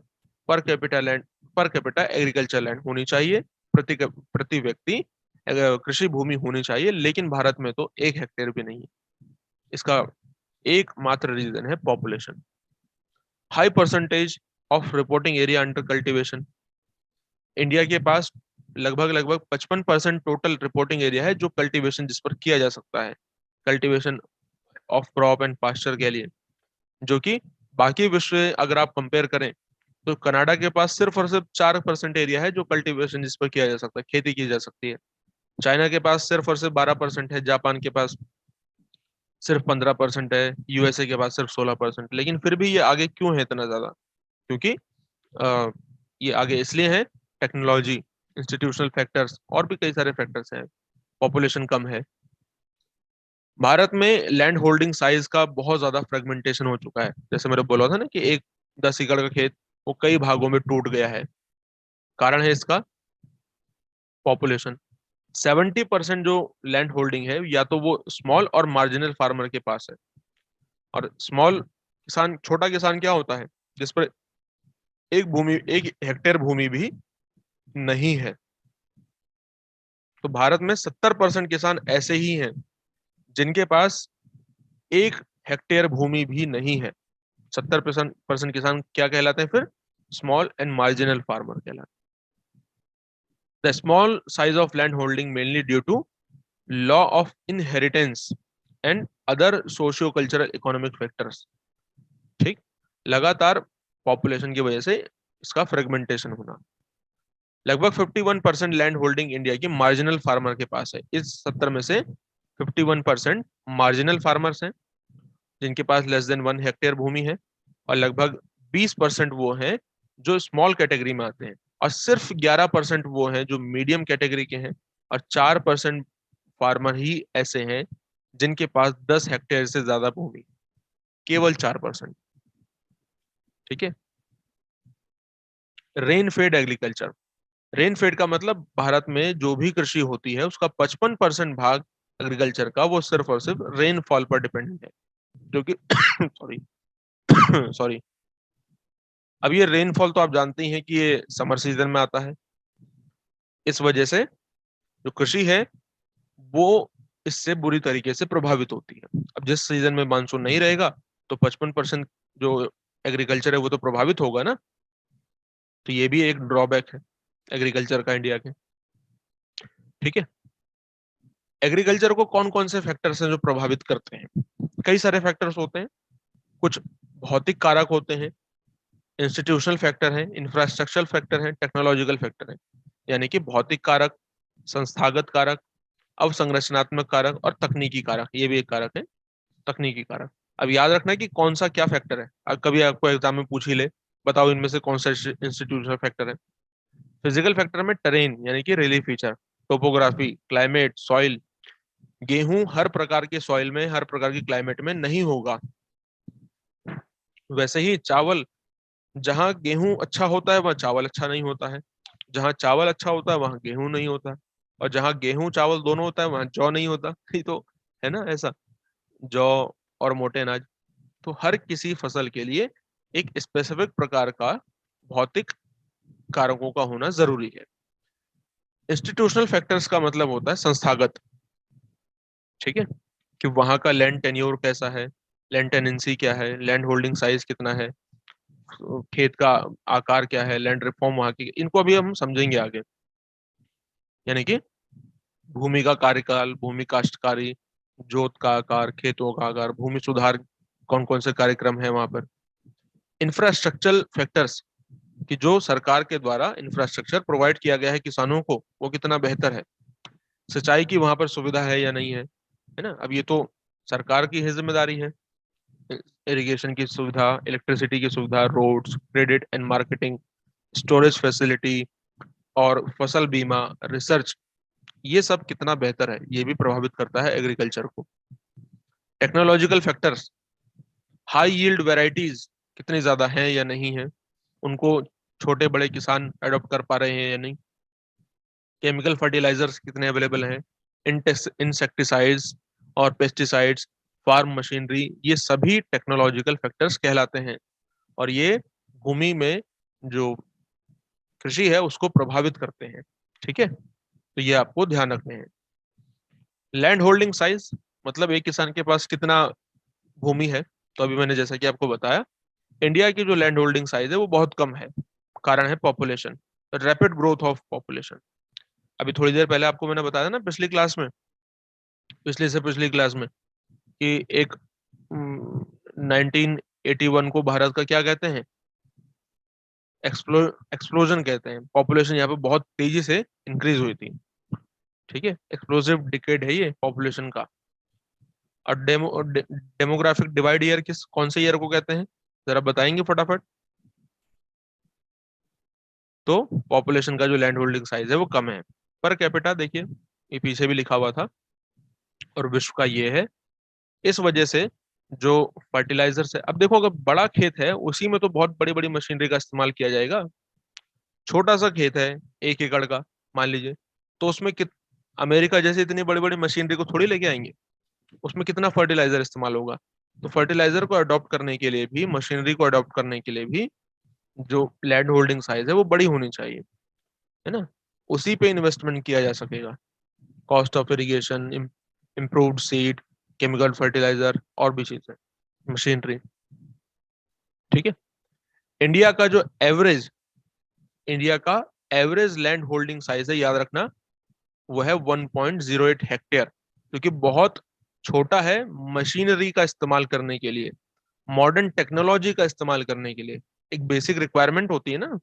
per capita land, per capita agriculture land होनी चाहिए, प्रति व्यक्ति कृषि भूमि होनी चाहिए, लेकिन भारत में तो 1 हेक्टेयर भी नहीं है। इसका एकमात्र रीजन है population. High percentage of reporting area under cultivation. India के पास लगभग लगभग 55% टोटल रिपोर्टिंग एरिया है जो कल्टीवेशन, जिस पर किया जा सकता है, cultivation of crop and pasture के लिए। जो कि बाकी विश्व से अगर आप कंपेयर करें तो कनाडा के पास सिर्फ और सिर्फ 4% एरिया है जो कल्टीवेशन, जिस पर किया जा सकता है, खेती की जा सकती है। चाइना के पास सिर्फ और सिर्फ 12% है, जापान के पास सिर्फ 15% है, यूएसए के पास सिर्फ 16%। लेकिन फिर भी ये आगे क्यों है इतना ज्यादा? क्योंकि अ, ये आगे इसलिए है, टेक्नोलॉजी, इंस्टीट्यूशनल फैक्टर्स और भी कई सारे फैक्टर्स हैं। पॉपुलेशन कम है। भारत में लैंड होल्डिंग साइज का बहुत ज्यादा फ्रेगमेंटेशन हो चुका है। जैसे मैंने बोला था ना कि एक 10 एकड़ का खेत वो कई भागों में टूट गया है। कारण है इसका पॉपुलेशन। 70% जो लैंड होल्डिंग है या तो वो स्मॉल और मार्जिनल फार्मर के पास है। और स्मॉल किसान, छोटा किसान क्या होता है? जिस पर एक हेक्टेयर भूमि भी नहीं है। तो भारत में 70% किसान ऐसे ही हैं जिनके पास 1 हेक्टेयर भूमि भी नहीं है। 70% किसान क्या कहलाते हैं फिर? स्मॉल एंड मार्जिनल फार्मर कहलाते हैं। The small size of land holding mainly due to law of inheritance and other socio cultural economic factors. ठीक, लगातार पॉपुलेशन की वजह से इसका फ्रेगमेंटेशन होना। लगभग 51% लैंड होल्डिंग इंडिया की मार्जिनल फार्मर के पास है। इस 70 में से 51% मार्जिनल फार्मर्स हैं जिनके पास लेस देन 1 हेक्टेयर भूमि है, और लगभग 20% वो हैं जो स्मॉल कैटेगरी में आते हैं, और सिर्फ 11% वो हैं जो मीडियम कैटेगरी के हैं, और 4% फार्मर ही ऐसे हैं जिनके पास 10 हेक्टेयर से ज्यादा भूमि। केवल 4%। ठीक है। Rain fade agriculture. Rain fade का मतलब भारत में जो भी कृषि होती है उसका 55% भाग एग्रीकल्चर का वो सिर्फ और सिर्फ रेनफॉल पर डिपेंडेंट है। जो कि सॉरी सॉरी, अब ये रेनफॉल तो आप जानते ही हैं कि ये समर सीजन में आता है। इस वजह से जो कृषि है वो इससे बुरी तरीके से प्रभावित होती है। अब जिस सीजन में मानसून नहीं रहेगा तो 55% जो एग्रीकल्चर है वो तो प्रभावित होगा ना। तो ये भी एक ड्रॉबैक है एग्रीकल्चर का इंडिया के। ठीक है। एग्रीकल्चर को कौन कौन से फैक्टर्स हैं जो प्रभावित करते हैं? कई सारे फैक्टर्स होते हैं। कुछ भौतिक कारक होते हैं, इंस्टीट्यूशनल फैक्टर हैं, इंफ्रास्ट्रक्चरल फैक्टर हैं, टेक्नोलॉजिकल फैक्टर हैं। यानी कि भौतिक कारक, संस्थागत कारक, अवसंरचनात्मक कारक और तकनीकी कारक। ये भी एक कारक है, तकनीकी कारक। अब याद रखना है कि कौन सा क्या फैक्टर है। अब कभी आपको एग्जाम में पूछ ही ले, बताओ इनमें से कौन सा इंस्टीट्यूशनल फैक्टर है। फिजिकल फैक्टर में टेरेन यानी कि relief feature, topography, climate, soil. गेहूं हर प्रकार के सॉइल में, हर प्रकार की क्लाइमेट में नहीं होगा। वैसे ही चावल, जहां गेहूं अच्छा होता है वहां चावल अच्छा नहीं होता है, जहां चावल अच्छा होता है वहां गेहूं नहीं होता है, और जहां गेहूं चावल दोनों होता है वहां जौ नहीं होता। ये तो है ना ऐसा, जौ और मोटे अनाज। तो हर किसी फसल के लिए एक स्पेसिफिक प्रकार का भौतिक कारकों का होना जरूरी है। इंस्टीट्यूशनल फैक्टर्स का मतलब होता है संस्थागत। ठीक है, कि वहां का लैंड टेन्योर कैसा है, लैंड टेनेंसी क्या है, लैंड होल्डिंग साइज कितना है, खेत का आकार क्या है, लैंड रिफॉर्म वहां की, इनको अभी हम समझेंगे आगे। यानी कि भूमि का कार्यकाल, भूमि काश्तकारी, जोत का आकार, खेतों का आकार, भूमि सुधार, कौन कौन से कार्यक्रम है वहां पर। इंफ्रास्ट्रक्चरल फैक्टर्स, कि जो सरकार के द्वारा इंफ्रास्ट्रक्चर प्रोवाइड किया गया है किसानों को वो कितना बेहतर है, सिंचाई की वहां पर सुविधा है या नहीं है ना। अब ये तो सरकार की है जिम्मेदारी है। इरिगेशन की सुविधा, इलेक्ट्रिसिटी की सुविधा, roads, credit and marketing, storage facility, और फसल बीमा, रिसर्च, ये सब कितना बेहतर है ये भी प्रभावित करता है एग्रीकल्चर को। Technological factors, high yield varieties कितनी ज्यादा हैं या नहीं है, उनको छोटे बड़े किसान अडॉप्ट कर पा रहे हैं या नहीं। केमिकल फर्टिलाइजर्स कितने अवेलेबल हैं, इंसेक्टिसाइड्स और पेस्टिसाइड्स, फार्म मशीनरी, ये सभी टेक्नोलॉजिकल फैक्टर्स कहलाते हैं। और ये भूमि में जो कृषि है उसको प्रभावित करते हैं। ठीक है, तो ये आपको ध्यान रखने हैं। लैंड होल्डिंग साइज, मतलब एक किसान के पास कितना भूमि है। तो अभी मैंने जैसा कि आपको बताया, इंडिया की जो लैंड होल्डिंग साइज है वो बहुत कम है। कारण है population, rapid growth of population. अभी थोड़ी देर पहले आपको मैंने बताया ना, पिछली क्लास में, पिछली से पिछली क्लास में, कि एक 1981 को भारत का क्या कहते हैं, एक्सप्लोजन कहते हैं। पॉपुलेशन यहाँ पे बहुत तेजी से इंक्रीज हुई थी। ठीक है, एक्सप्लोसिव डिकेड है ये पॉपुलेशन का। और डेमोग्राफिक डिवाइड ईयर किस कौन से ईयर को कहते हैं, जरा बताएंगे फटाफट। तो पॉपुलेशन का जो लैंड होल्डिंग साइज है वो कम है। पर कैपिटा देखिए, ये पीछे भी लिखा हुआ था, और विश्व का ये है। इस वजह से जो फर्टिलाइजर है, अब देखो, अगर बड़ा खेत है उसी में तो बहुत बड़ी बड़ी मशीनरी का इस्तेमाल किया जाएगा। छोटा सा खेत है 1 एकड़ का, मान लीजिए, तो उसमें अमेरिका जैसे इतनी बड़ी बड़ी मशीनरी को थोड़ी लेके आएंगे, उसमें कितना फर्टिलाइजर इस्तेमाल होगा। तो फर्टिलाइजर को अडॉप्ट करने के लिए भी, मशीनरी को अडॉप्ट करने के लिए भी जो लैंड होल्डिंग साइज है वो बड़ी होनी चाहिए, है ना। उसी पे इन्वेस्टमेंट किया जा सकेगा। Cost of irrigation, improved seed, chemical fertiliser और भी चीजें, मशीनरी। ठीक है, इंडिया का जो एवरेज इंडिया का एवरेज लैंड होल्डिंग साइज है, याद रखना, वो है 1.08 हेक्टेयर, क्योंकि बहुत छोटा है मशीनरी का इस्तेमाल करने के लिए, मॉडर्न टेक्नोलॉजी का इस्तेमाल करने के लिए। एक बेसिक रिक्वायरमेंट होती है ना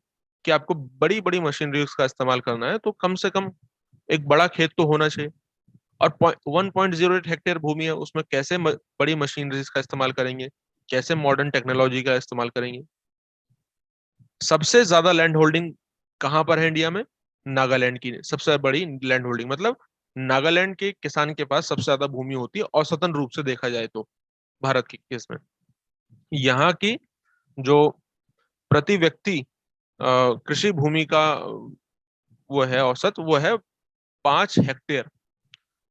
कि आपको बड़ी बड़ी मशीनरी का इस्तेमाल करना है, तो कम से कम एक बड़ा खेत तो होना चाहिए। और 1.08 हेक्टेयर भूमि है, उसमें कैसे बड़ी मशीनरीज का इस्तेमाल करेंगे, कैसे मॉडर्न टेक्नोलॉजी का इस्तेमाल करेंगे। सबसे ज्यादा लैंड होल्डिंग कहाँ पर है इंडिया में, नागालैंड की सबसे बड़ी लैंड होल्डिंग, मतलब नागालैंड के किसान के पास सबसे ज्यादा भूमि होती है औसतन रूप से देखा जाए तो, भारत के केस में। यहाँ की जो प्रति व्यक्ति कृषि भूमि का वो है औसत, वो है 5 हेक्टेयर।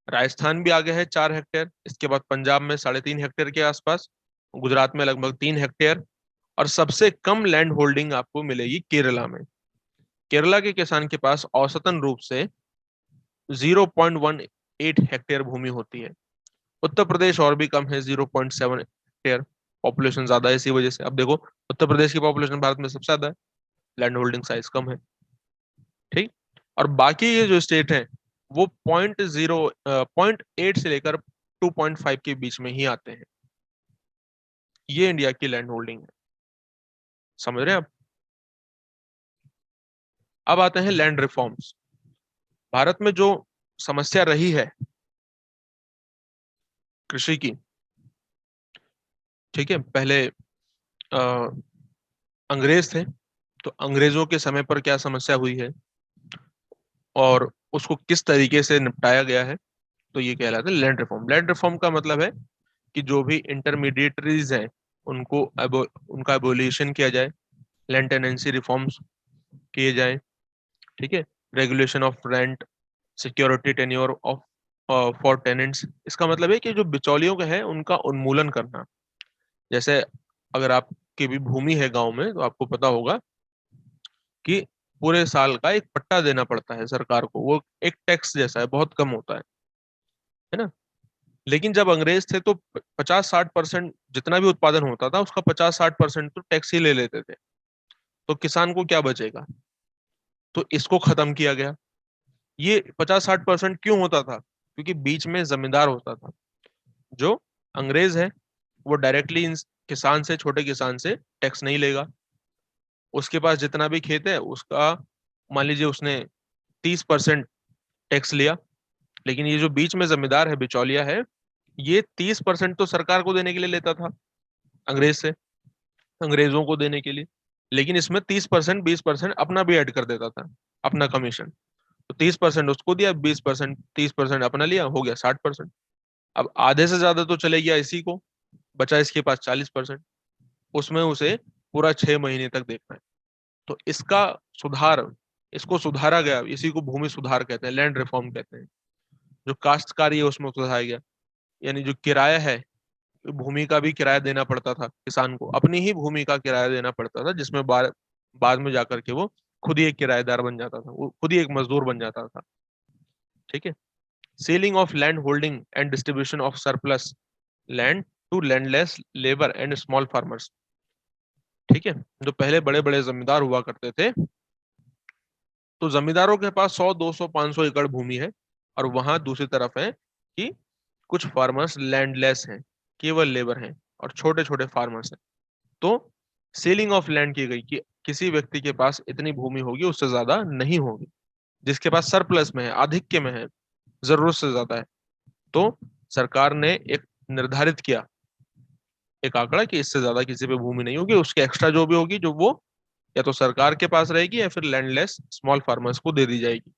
राजस्थान भी आगे है 4 हेक्टेयर, इसके बाद पंजाब में 3.5 हेक्टेयर के आसपास, गुजरात में लगभग 3 हेक्टेयर। और सबसे कम लैंड होल्डिंग आपको मिलेगी केरला में। केरला के किसान के पास औसतन रूप से 0.18 हेक्टेयर भूमि होती है। उत्तर प्रदेश और भी कम है, 0.7 हेक्टेयर। पॉपुलेशन ज्यादा है इसी वजह से। अब देखो, उत्तर प्रदेश की पॉपुलेशन भारत में सबसे ज्यादा है, लैंड होल्डिंग साइज कम है। ठीक। और बाकी ये जो स्टेट हैं वो 0.8 से लेकर 2.5 के बीच में ही आते हैं। ये इंडिया की लैंड होल्डिंग है, समझ रहे हैं आप। अब आते हैं लैंड रिफॉर्म्स। भारत में जो समस्या रही है कृषि की, ठीक है, पहले अंग्रेज थे, तो अंग्रेजों के समय पर क्या समस्या हुई है और उसको किस तरीके से निपटाया गया है, तो ये कहलाता है लैंड रिफॉर्म। लैंड रिफॉर्म का मतलब है कि जो भी इंटरमीडिएटरीज हैं उनको उनका एबोलिशन किया जाए, लैंड टेनेंसी रिफॉर्म्स किए जाए। ठीक है, regulation of rent, security tenure of for tenants. इसका मतलब है कि जो बिचौलियों का है उनका उन्मूलन करना। जैसे अगर आपकी भी भूमि है गांव में, तो आपको पता होगा कि पूरे साल का एक पट्टा देना पड़ता है सरकार को, वो एक टैक्स जैसा है, बहुत कम होता है ना। लेकिन जब अंग्रेज थे तो 50-60% जितना भी उत्पादन होता था उसका 50-60% तो टैक्स ही ले लेते थे। तो किसान को क्या बचेगा, तो इसको खत्म किया गया। ये 50-60% क्यों होता था, क्योंकि बीच में जमींदार होता था। जो अंग्रेज है वो डायरेक्टली किसान से, छोटे किसान से टैक्स नहीं लेगा। उसके पास जितना भी खेत है उसका, मान लीजिए उसने 30% टैक्स लिया, लेकिन ये जो बीच में जमींदार है, बिचौलिया है, ये 30% तो सरकार को देने के लिए लेता था, अंग्रेज से, अंग्रेजों को देने के लिए। लेकिन इसमें 30%, 20% अपना भी ऐड कर देता था, अपना कमीशन। तो 30% उसको दिया, 20%, 30% अपना लिया, हो गया 60%। अब आधे से ज्यादा तो चले गया इसी को, बचा इसके पास 40%। उसमें उसे पूरा 6 महीने तक देखना है। तो इसका सुधार, इसको सुधारा गया, इसी को भूमि सुधार कहते हैं, लैंड रिफॉर्म कहते हैं। जो काश्तकारी है उसमें सुधारा गया, यानी जो किराया है, भूमि का भी किराया देना पड़ता था किसान को, अपनी ही भूमि का किराया देना पड़ता था, जिसमें बाद में जाकर के वो खुद ही एक किराएदार बन जाता था, वो खुद ही एक मजदूर बन जाता था। ठीक है। Ceiling of land holding and distribution of surplus land to landless labour and small farmers. ठीक है। जो पहले बड़े बड़े जमींदार हुआ करते थे, तो जमींदारों के पास 100, 200, 500 एकड़ भूमि है, और वहां दूसरी तरफ है कि कुछ फार्मर्स लैंडलेस हैं, केवल लेबर हैं, और छोटे छोटे फार्मर्स हैं। तो सेलिंग ऑफ लैंड की गई कि किसी व्यक्ति के पास इतनी भूमि होगी, उससे ज्यादा नहीं होगी। जिसके पास सरप्लस में है, आधिक्य में है, जरूरत से ज्यादा है, तो सरकार ने एक निर्धारित किया एक आंकड़ा कि इससे ज्यादा किसी पे भूमि नहीं होगी, उसके एक्स्ट्रा जो भी होगी, जो वो या तो सरकार के पास रहेगी या फिर लैंडलेस स्मॉल फार्मर्स को दे दी जाएगी।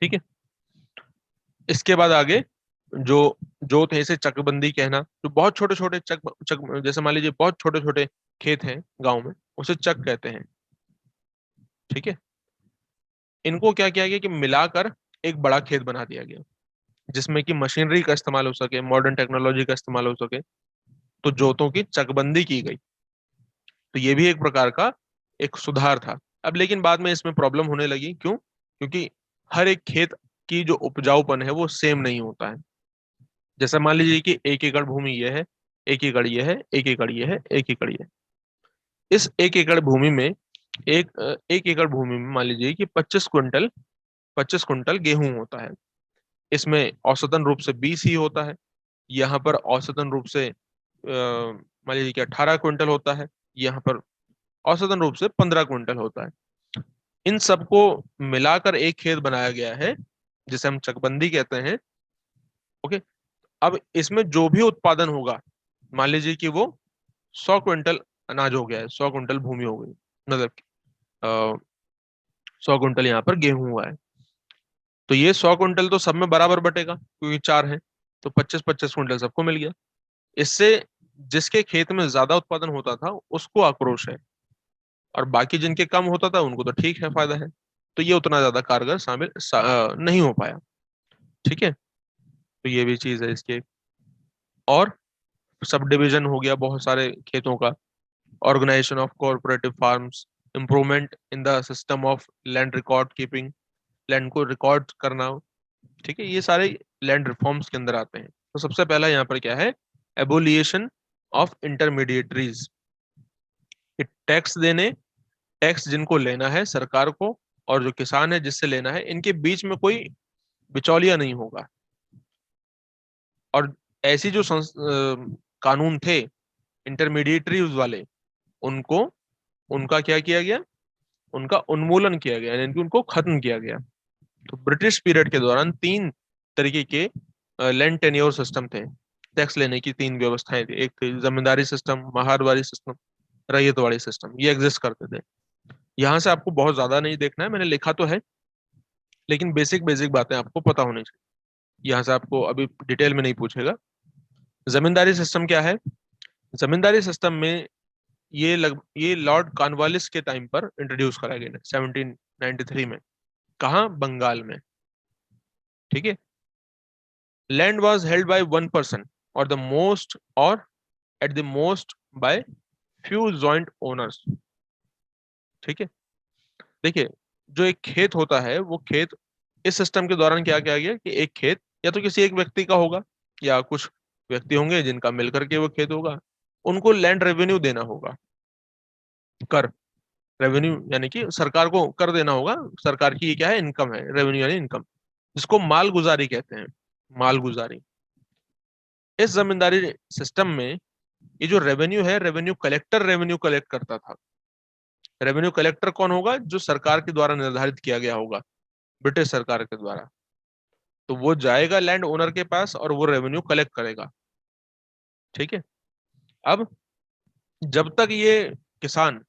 ठीक है। इसके बाद आगे जो जो थे, इसे चकबंदी कहना, जो बहुत छोटे छोटे चक जैसे मान लीजिए बहुत छोटे छोटे खेत हैं गांव में, उसे चक कहते हैं। ठीक है। इनको क्या किया गया कि मिलाकर एक बड़ा खेत बना दिया गया, जिसमें कि मशीनरी का इस्तेमाल हो सके, मॉडर्न टेक्नोलॉजी का इस्तेमाल हो सके। तो जोतों की चकबंदी की गई। तो ये भी एक प्रकार का एक सुधार था। अब लेकिन बाद में इसमें प्रॉब्लम होने लगी, क्यों? क्योंकि हर एक खेत की जो उपजाऊपन है वो सेम नहीं होता है। जैसे मान लीजिए कि 1 एकड़ भूमि ये है, 1 एकड़ ये है, 1 एकड़ ये है, 1 एकड़ ये है। इस 1 एकड़ भूमि में 1 एकड़ भूमि में मान लीजिए कि 25 कुंटल गेहूं होता है। इसमें औसतन रूप से 20 ही होता है। यहाँ पर औसतन रूप से मान लीजिए कि 18 कुंटल होता है। यहाँ पर औसतन रूप से 15 कुंटल होता है। इन सबको मिलाकर एक खेत बनाया गया है, जिसे हम चकबंदी कहते हैं। ओके। अब इसमें जो भी उत्पादन होगा, मान लीजिए कि वो 100 कुंटल अनाज हो गया है, 100 कुंटल भूमि हो गई, मतलब 100 कुंटल यहाँ पर गेहूं हुआ है, तो ये 100 कुंटल तो सब में बराबर बटेगा क्योंकि चार है। तो 25-25 कुंटल सबको मिल गया। इससे जिसके खेत में ज्यादा उत्पादन होता था उसको आक्रोश है, और बाकी जिनके कम होता था उनको तो ठीक है, फायदा है। तो ये उतना ज्यादा कारगर नहीं हो पाया। ठीक है। तो ये भी चीज है इसके। और सब डिवीजन हो गया बहुत सारे खेतों का, organisation of cooperative farms, improvement in the system of land record keeping, land को रिकॉर्ड करना। ठीक है। ये सारे लैंड रिफॉर्म्स के अंदर आते हैं। तो सबसे पहला यहाँ पर क्या है? एबोलिएशन ऑफ इंटरमीडिएटरीज। टैक्स देने, टैक्स जिनको लेना है सरकार को, और जो किसान है जिससे लेना है, इनके बीच में कोई बिचौलिया नहीं होगा। और ऐसी जो कानून थे इंटरमीडिएटरीज वाले, उनको उनका क्या किया गया? उनका उन्मूलन किया गया, यानी कि उनको खत्म किया गया। तो ब्रिटिश पीरियड के दौरान 3 तरीके के लैंड टेन्योर सिस्टम थे। टैक्स लेने की 3 व्यवस्थाएं थी। एक थी जमींदारी सिस्टम, महारवारी सिस्टम, रैयतवाड़ी सिस्टम। ये एग्जिस्ट करते थे। यहाँ से आपको बहुत ज्यादा नहीं देखना है, मैंने लिखा तो है, लेकिन बेसिक बेसिक बातें आपको पता होनी चाहिए। यहाँ से आपको अभी डिटेल में नहीं पूछेगा। जमींदारी सिस्टम क्या है? जमींदारी सिस्टम में ये लॉर्ड कॉर्नवालिस के टाइम पर इंट्रोड्यूस करा गया 1793 में। कहाँ? बंगाल में। ठीक है। Land was held by one person, और द मोस्ट, और at the most by few joint owners. ठीक है। देखिए, जो एक खेत होता है, वो खेत इस सिस्टम के दौरान क्या किया गया कि एक खेत या तो किसी एक व्यक्ति का होगा, या कुछ व्यक्ति होंगे जिनका मिलकर के वो खेत होगा। उनको लैंड रेवेन्यू देना होगा, कर, रेवेन्यू यानी कि सरकार को कर देना होगा। सरकार की ये क्या है? इनकम है, रेवेन्यू यानी इनकम, जिसको मालगुजारी कहते हैं। मालगुजारी। इस जमींदारी सिस्टम में ये जो रेवेन्यू है, रेवेन्यू कलेक्टर रेवेन्यू कलेक्ट करता था। रेवेन्यू कलेक्टर कौन होगा? जो सरकार के द्वारा निर्धारित किया गया होगा, ब्रिटिश सरकार के द्वारा। तो वो जाएगा लैंड ओनर के पास और वो रेवेन्यू कलेक्ट करेगा। ठीक है। अब जब तक ये किसान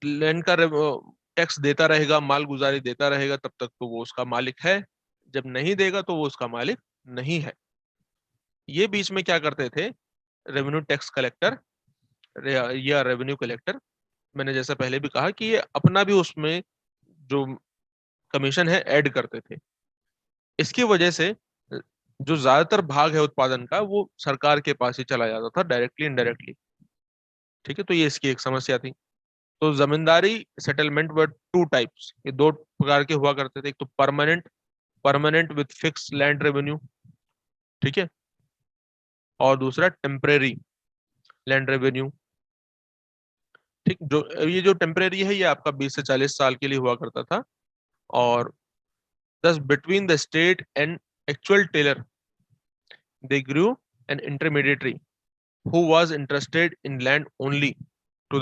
लैंड का टैक्स देता रहेगा, माल गुजारी देता रहेगा, तब तक तो वो उसका मालिक है, जब नहीं देगा तो वो उसका मालिक नहीं है। ये बीच में क्या करते थे रेवेन्यू टैक्स कलेक्टर या रेवेन्यू कलेक्टर, मैंने जैसा पहले भी कहा कि ये अपना भी उसमें जो कमीशन है ऐड करते थे। इसकी वजह से जो ज्यादातर भाग है उत्पादन का वो सरकार के पास ही चला जाता था, डायरेक्टली इनडायरेक्टली। ठीक है, तो ये इसकी एक समस्या थी। तो जमींदारी सेटलमेंट वर टू टाइप्स, ये दो प्रकार के हुआ करते थे। एक तो permanent, permanent with fix land revenue, ठीक है, और दूसरा टेम्परेरी लैंड रेवेन्यू। ठीक, जो ये जो टेम्परेरी है ये आपका 20 से 40 साल के लिए हुआ करता था। और thus between the state and actual tailor they grew an intermediary who was interested in land only to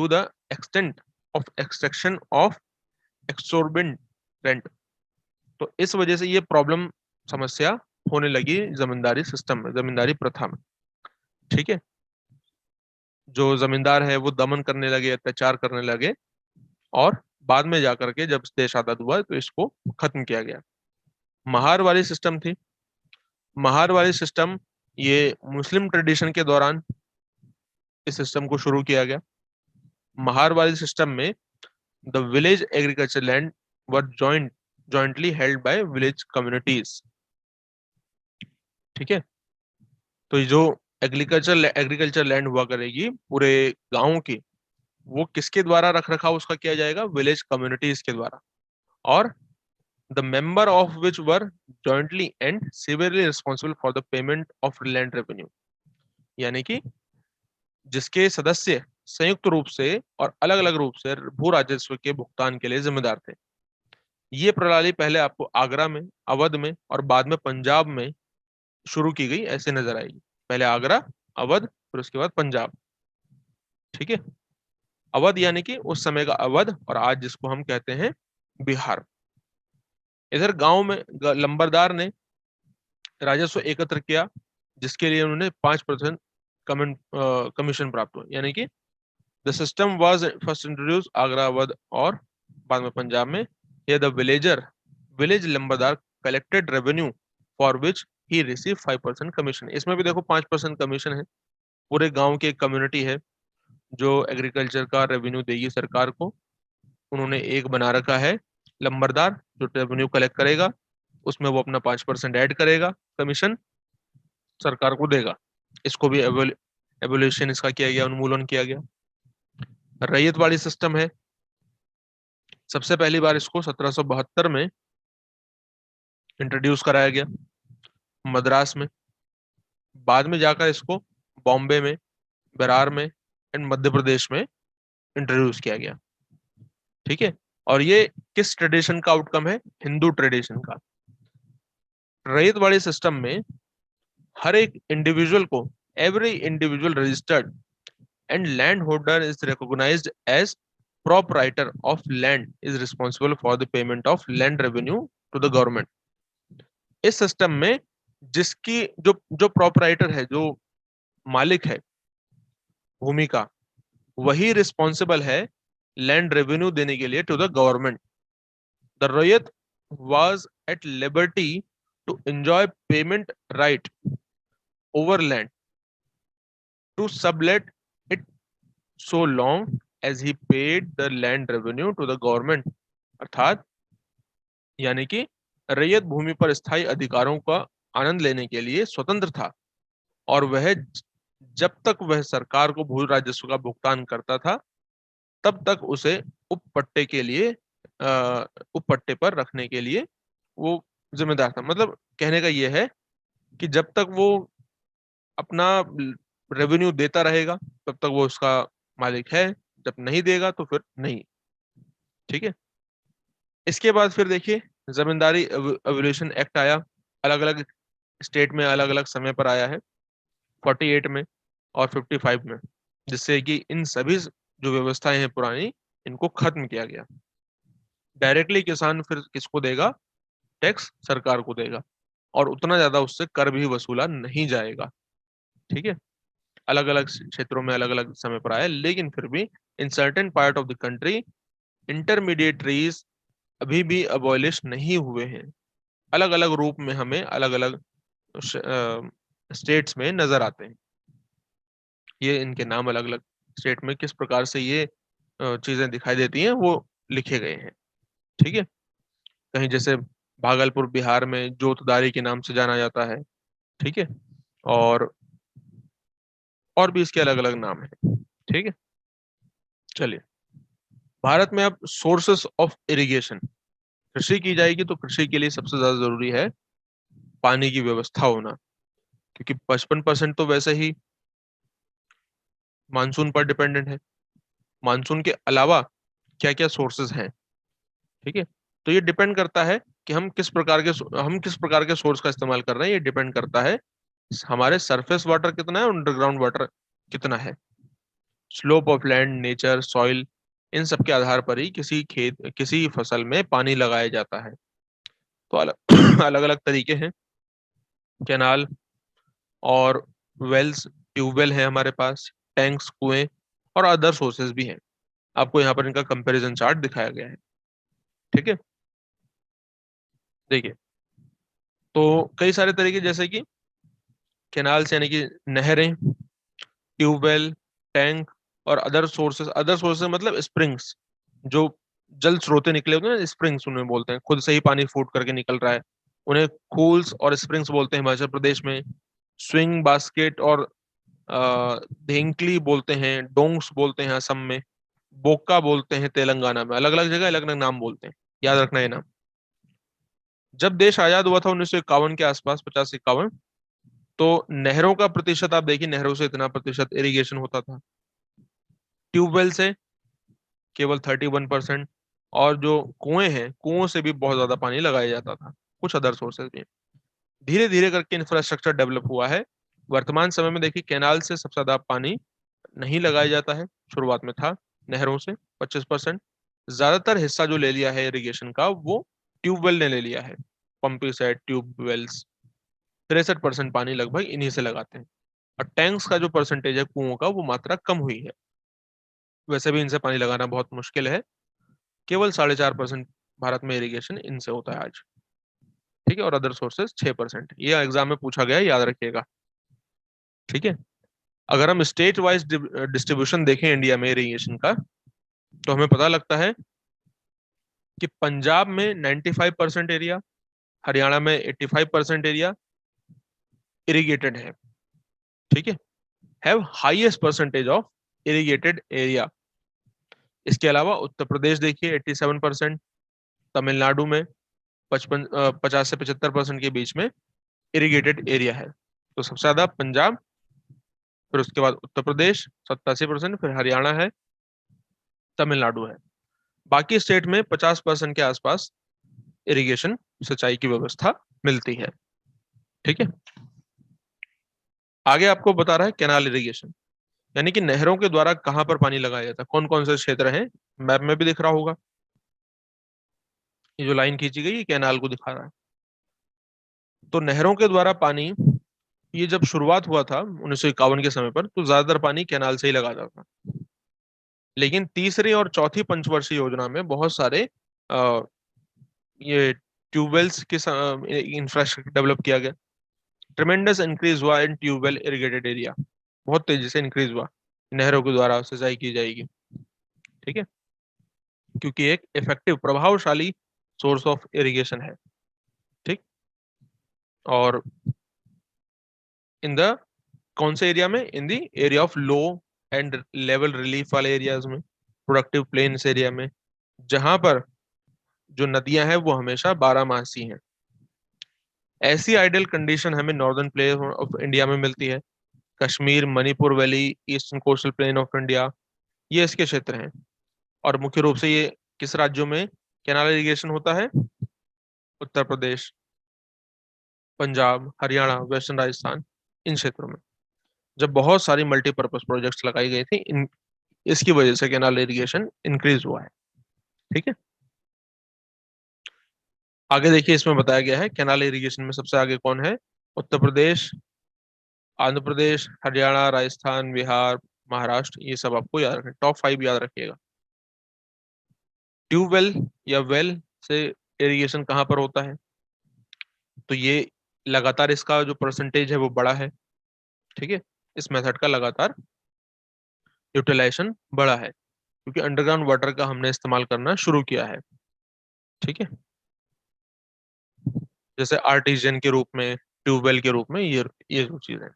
the extent of extraction of exorbitant rent। तो इस वजह से ये प्रॉब्लम, समस्या होने लगी जमींदारी सिस्टम में, जमींदारी प्रथा में। ठीक है, जो जमींदार है वो दमन करने लगे, अत्याचार करने लगे, और बाद में जाकर के जब देश आजाद हुआ तो इसको खत्म किया गया। महार वाली सिस्टम थी। महार वाली सिस्टम ये मुस्लिम ट्रेडिशन के दौरान इस सिस्टम को शुरू किया गया। महार वाली सिस्टम में the village agriculture land were jointly held by village communities. ठीक है, तो ये जो एग्रीकल्चर लैंड हुआ करेगी पूरे गांव की, वो किसके द्वारा रख रखाव उसका किया जाएगा, विलेज कम्युनिटीज के द्वारा। और the member of which were jointly and severely responsible for the payment of land revenue, यानी कि जिसके सदस्य संयुक्त रूप से और अलग अलग रूप से भू राजस्व के भुगतान के लिए जिम्मेदार थे। ये प्रणाली पहले आपको आगरा में, अवध में और बाद में पंजाब में शुरू की गई ऐसे नजर आएगी। पहले आगरा, अवध, फिर उसके बाद पंजाब। ठीक है, अवध यानी कि उस समय का अवध, और आज जिसको हम कहते हैं बिहार। इधर गांव में लंबरदार ने राजस्व एकत्र किया, जिसके लिए उन्होंने 5% कमीशन प्राप्त हुआ। यानी कि the system was first introduce Agra, Awadh और बाद में पंजाब में। ये the village lambardar collected revenue for which he receive 5% commission. इसमें भी देखो 5% कमीशन है। पूरे गांव की एक कम्युनिटी है जो एग्रीकल्चर का रेवेन्यू देगी सरकार को। उन्होंने एक बना रखा है लंबरदार, जो रेवेन्यू कलेक्ट करेगा, उसमें वो अपना 5% ऐड करेगा, कमीशन सरकार को देगा। इसको भी एवोल्यूशन इसका किया गया, उन्मूलन किया गया। रैयतवाड़ी सिस्टम है। सबसे पहली बार इसको 1772 में इंट्रोड्यूस कराया गया मद्रास में। बाद में जाकर इसको बॉम्बे में, बिहार में एंड मध्य प्रदेश में इंट्रोड्यूस किया गया। ठीक है, और ये किस ट्रेडिशन का आउटकम है, हिंदू ट्रेडिशन का। रैयतवाड़ी सिस्टम में हर एक इंडिविजुअल को, every individual registered and landholder is recognized as proprietor of land is responsible for the payment of land revenue to the government। इस सिस्टम में जिसकी जो जो proprietor है, जो मालिक है भूमि का, वही रिस्पॉन्सिबल है लैंड रेवेन्यू देने के लिए to the government. The ryot was at liberty to enjoy payment right over land to sublet it so long as he paid the land revenue to the government। अर्थात यानी कि रैयत भूमि पर स्थायी अधिकारों का आनंद लेने के लिए स्वतंत्र था, और वह जब तक वह सरकार को भू राजस्व का भुगतान करता था तब तक उसे उपपट्टे के लिए उपपट्टे पर रखने के लिए वो जिम्मेदार था। मतलब कहने का यह है कि जब तक वो अपना रेवेन्यू देता रहेगा तब तक वो उसका मालिक है, जब नहीं देगा तो फिर नहीं। ठीक है, इसके बाद फिर देखिए जमींदारी एवोल्यूशन एक्ट आया। अलग अलग स्टेट में अलग अलग समय पर आया है, 48 में और 55 में, जिससे कि इन सभी जो व्यवस्थाएं हैं पुरानी, इनको खत्म किया गया। डायरेक्टली किसान फिर किसको देगा, टैक्स सरकार को देगा, और उतना ज्यादा उससे कर भी वसूला नहीं जाएगा। ठीक है, अलग अलग क्षेत्रों में अलग अलग समय पर आया, लेकिन फिर भी in certain part of the country intermediaries अभी भी अबॉलिश नहीं हुए हैं, अलग अलग रूप में हमें अलग अलग स्टेट्स में नजर आते हैं। ये इनके नाम अलग अलग स्टेट में किस प्रकार से ये चीजें दिखाई देती हैं वो लिखे गए हैं। ठीक है, कहीं जैसे भागलपुर बिहार में जोतदारी के नाम से जाना जाता है। ठीक है, और और भी इसके अलग अलग नाम हैं। ठीक है, चलिए, भारत में अब सोर्सेस ऑफ इरिगेशन, कृषि की जाएगी तो कृषि के लिए सबसे ज्यादा जरूरी है पानी की व्यवस्था होना, क्योंकि 55% तो वैसे ही मानसून पर डिपेंडेंट है। मानसून के अलावा क्या क्या सोर्सेज हैं। ठीक है, तो ये डिपेंड करता है कि हम किस प्रकार के सोर्स का इस्तेमाल कर रहे हैं। ये डिपेंड करता है हमारे सरफेस वाटर कितना है, अंडरग्राउंड वाटर कितना है, slope of land, nature, soil, इन सब के आधार पर ही किसी फसल में पानी लगाया जाता है। तो अलग अलग अलग तरीके हैं, कैनाल और वेल्स, ट्यूबवेल है हमारे पास, टैंक्स, कुएं और अदर सोर्सेज भी हैं। आपको यहाँ पर इनका कंपैरिजन चार्ट दिखाया गया है। ठीक है, देखिए, तो कई सारे तरीके जैसे कि कैनाल्स यानी कि नहरें, ट्यूबवेल, टैंक और अदर सोर्सेज मतलब स्प्रिंग्स, जो जल स्रोते निकले होते हैं ना, स्प्रिंग्स उन्हें बोलते हैं, खुद से ही पानी फूट करके निकल रहा है, उन्हें कूल्स और स्प्रिंग्स बोलते हैं हिमाचल प्रदेश में। स्विंग बास्केट और धेंकली बोलते हैं, डोंग्स बोलते हैं असम में, बोका बोलते हैं तेलंगाना में। अलग अलग जगह अलग अलग नाम बोलते हैं, याद रखना ये नाम। जब देश आजाद हुआ था 1951 के आसपास, 50-51, तो नहरों का प्रतिशत आप देखिए, नहरों से इतना प्रतिशत इरिगेशन होता था, ट्यूबवेल से केवल 31%, और जो कुएं हैं, कुओं से भी बहुत ज्यादा पानी लगाया जाता था, कुछ अदर सोर्सेज भी। धीरे धीरे करके इंफ्रास्ट्रक्चर डेवलप हुआ है। वर्तमान समय में देखिए, कैनाल से सबसे ज्यादा पानी नहीं लगाया जाता है, शुरुआत में था नहरों से 25%। ज्यादातर हिस्सा जो ले लिया है इरिगेशन का वो ट्यूबवेल ने ले लिया है, पंपिंग सेट, ट्यूबवेल्स, 63% पानी लगभग इन्हीं से लगाते हैं। और टैंक्स का जो परसेंटेज है कुओं का, वो मात्रा कम हुई है। वैसे भी इनसे पानी लगाना बहुत मुश्किल है, केवल 4.5% भारत में इरिगेशन इनसे होता है आज। ठीक है, और अदर सोर्सेज 6%। ये एग्जाम में पूछा गया है, याद रखिएगा। ठीक है, अगर हम स्टेट वाइज डिस्ट्रीब्यूशन देखें इंडिया में इरिगेशन का, तो हमें पता लगता है कि पंजाब में 95% एरिया, हरियाणा में 85% एरिया इरिगेटेड है। ठीक है, have highest percentage of irrigated area. इसके अलावा उत्तर प्रदेश देखिए 87%, तमिलनाडु में 50 से 75% के बीच में इरिगेटेड एरिया है। तो सबसे ज्यादा पंजाब, फिर उसके बाद उत्तर प्रदेश 87%, फिर हरियाणा है, तमिलनाडु है। बाकी स्टेट में 50% के आसपास इरिगेशन, सिंचाई की व्यवस्था मिलती है। ठीक है, आगे आपको बता रहा है कैनाल इरिगेशन, यानी कि नहरों के द्वारा कहां पर पानी लगाया जाता है, कौन कौन से क्षेत्र हैं। मैप में भी दिख रहा होगा, ये जो लाइन खींची गई, ये कैनाल को दिखा रहा है। तो नहरों के द्वारा पानी, ये जब शुरुआत हुआ था 1951 के समय पर, तो ज्यादातर पानी कैनाल से ही लगा जाता था। लेकिन तीसरी और चौथी पंचवर्षीय योजना में बहुत सारे अ, ये ट्यूबवेल्स के इंफ्रास्ट्रक्चर डेवलप किया गया। ट्रिमेंडस इंक्रीज हुआ इन ट्यूबवेल इरिगेटेड एरिया, बहुत तेजी से इंक्रीज हुआ, नहरों के द्वारा सिंचाई की जाएगी। ठीक है, क्योंकि एक इफेक्टिव, प्रभावशाली सोर्स ऑफ इरिगेशन है। ठीक, और इन द कौन से एरिया में, in the area of low and level relief वाले एरियाज में, प्रोडक्टिव प्लेन्स एरिया में, जहां पर जो नदियां हैं वो हमेशा 12 मासी हैं। ऐसी आइडियल कंडीशन हमें नॉर्दर्न प्लेन ऑफ इंडिया में मिलती है, Kashmir, Manipur valley, eastern coastal plane of India, ये इसके क्षेत्र हैं। और मुख्य रूप से ये किस राज्यों में कैनाल इरिगेशन होता है, उत्तर प्रदेश, पंजाब, हरियाणा, वेस्टर्न राजस्थान, इन क्षेत्रों में, जब बहुत सारी मल्टीपर्पज प्रोजेक्ट्स लगाई गई थी, इन इसकी वजह से कैनाल इरिगेशन इंक्रीज हुआ है। ठीक है, आगे देखिए, इसमें बताया गया है कैनाल इरिगेशन में सबसे आगे कौन है। उत्तर प्रदेश, आंध्र प्रदेश, हरियाणा, राजस्थान, बिहार, महाराष्ट्र, ये सब आपको याद रखना, टॉप 5 याद रखिएगा। ट्यूबवेल या वेल से इरिगेशन कहाँ पर होता है, तो ये लगातार इसका जो परसेंटेज है वो बड़ा है। ठीक है, इस मेथड का लगातार यूटिलाइजेशन बड़ा है क्योंकि अंडरग्राउंड वाटर का हमने इस्तेमाल करना शुरू किया है। ठीक है, जैसे आर्टिजियन के रूप में, ट्यूबवेल के रूप में, ये जो चीज है।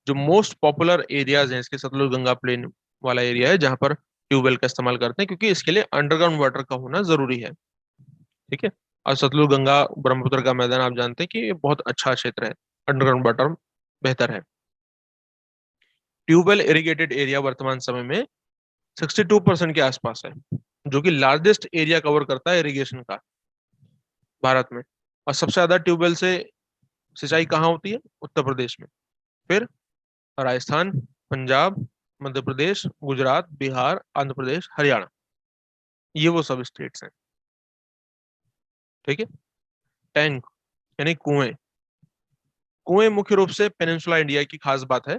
जो मोस्ट पॉपुलर एरियाज हैं इसके, सतलुज गंगा प्लेन वाला एरिया है जहां पर ट्यूबवेल का इस्तेमाल करते हैं क्योंकि इसके लिए अंडरग्राउंड वाटर का होना जरूरी है। ठीक है, और सतलुज गंगा ब्रह्मपुत्र का मैदान आप जानते हैं कि ये बहुत अच्छा क्षेत्र है, अंडरग्राउंड वाटर बेहतर है। ट्यूबवेल इरिगेटेड एरिया वर्तमान समय में 62% के आसपास है, जो कि लार्जेस्ट एरिया कवर करता है इरिगेशन का भारत में। और सबसे ज्यादा ट्यूबवेल से सिंचाई कहाँ होती है? उत्तर प्रदेश में, फिर राजस्थान, पंजाब, मध्य प्रदेश, गुजरात, बिहार, आंध्र प्रदेश, हरियाणा, ये वो सब स्टेट्स हैं। ठीक है, टैंक यानी कुएं। कुएं मुख्य रूप से पेनिनसुला इंडिया की खास बात है,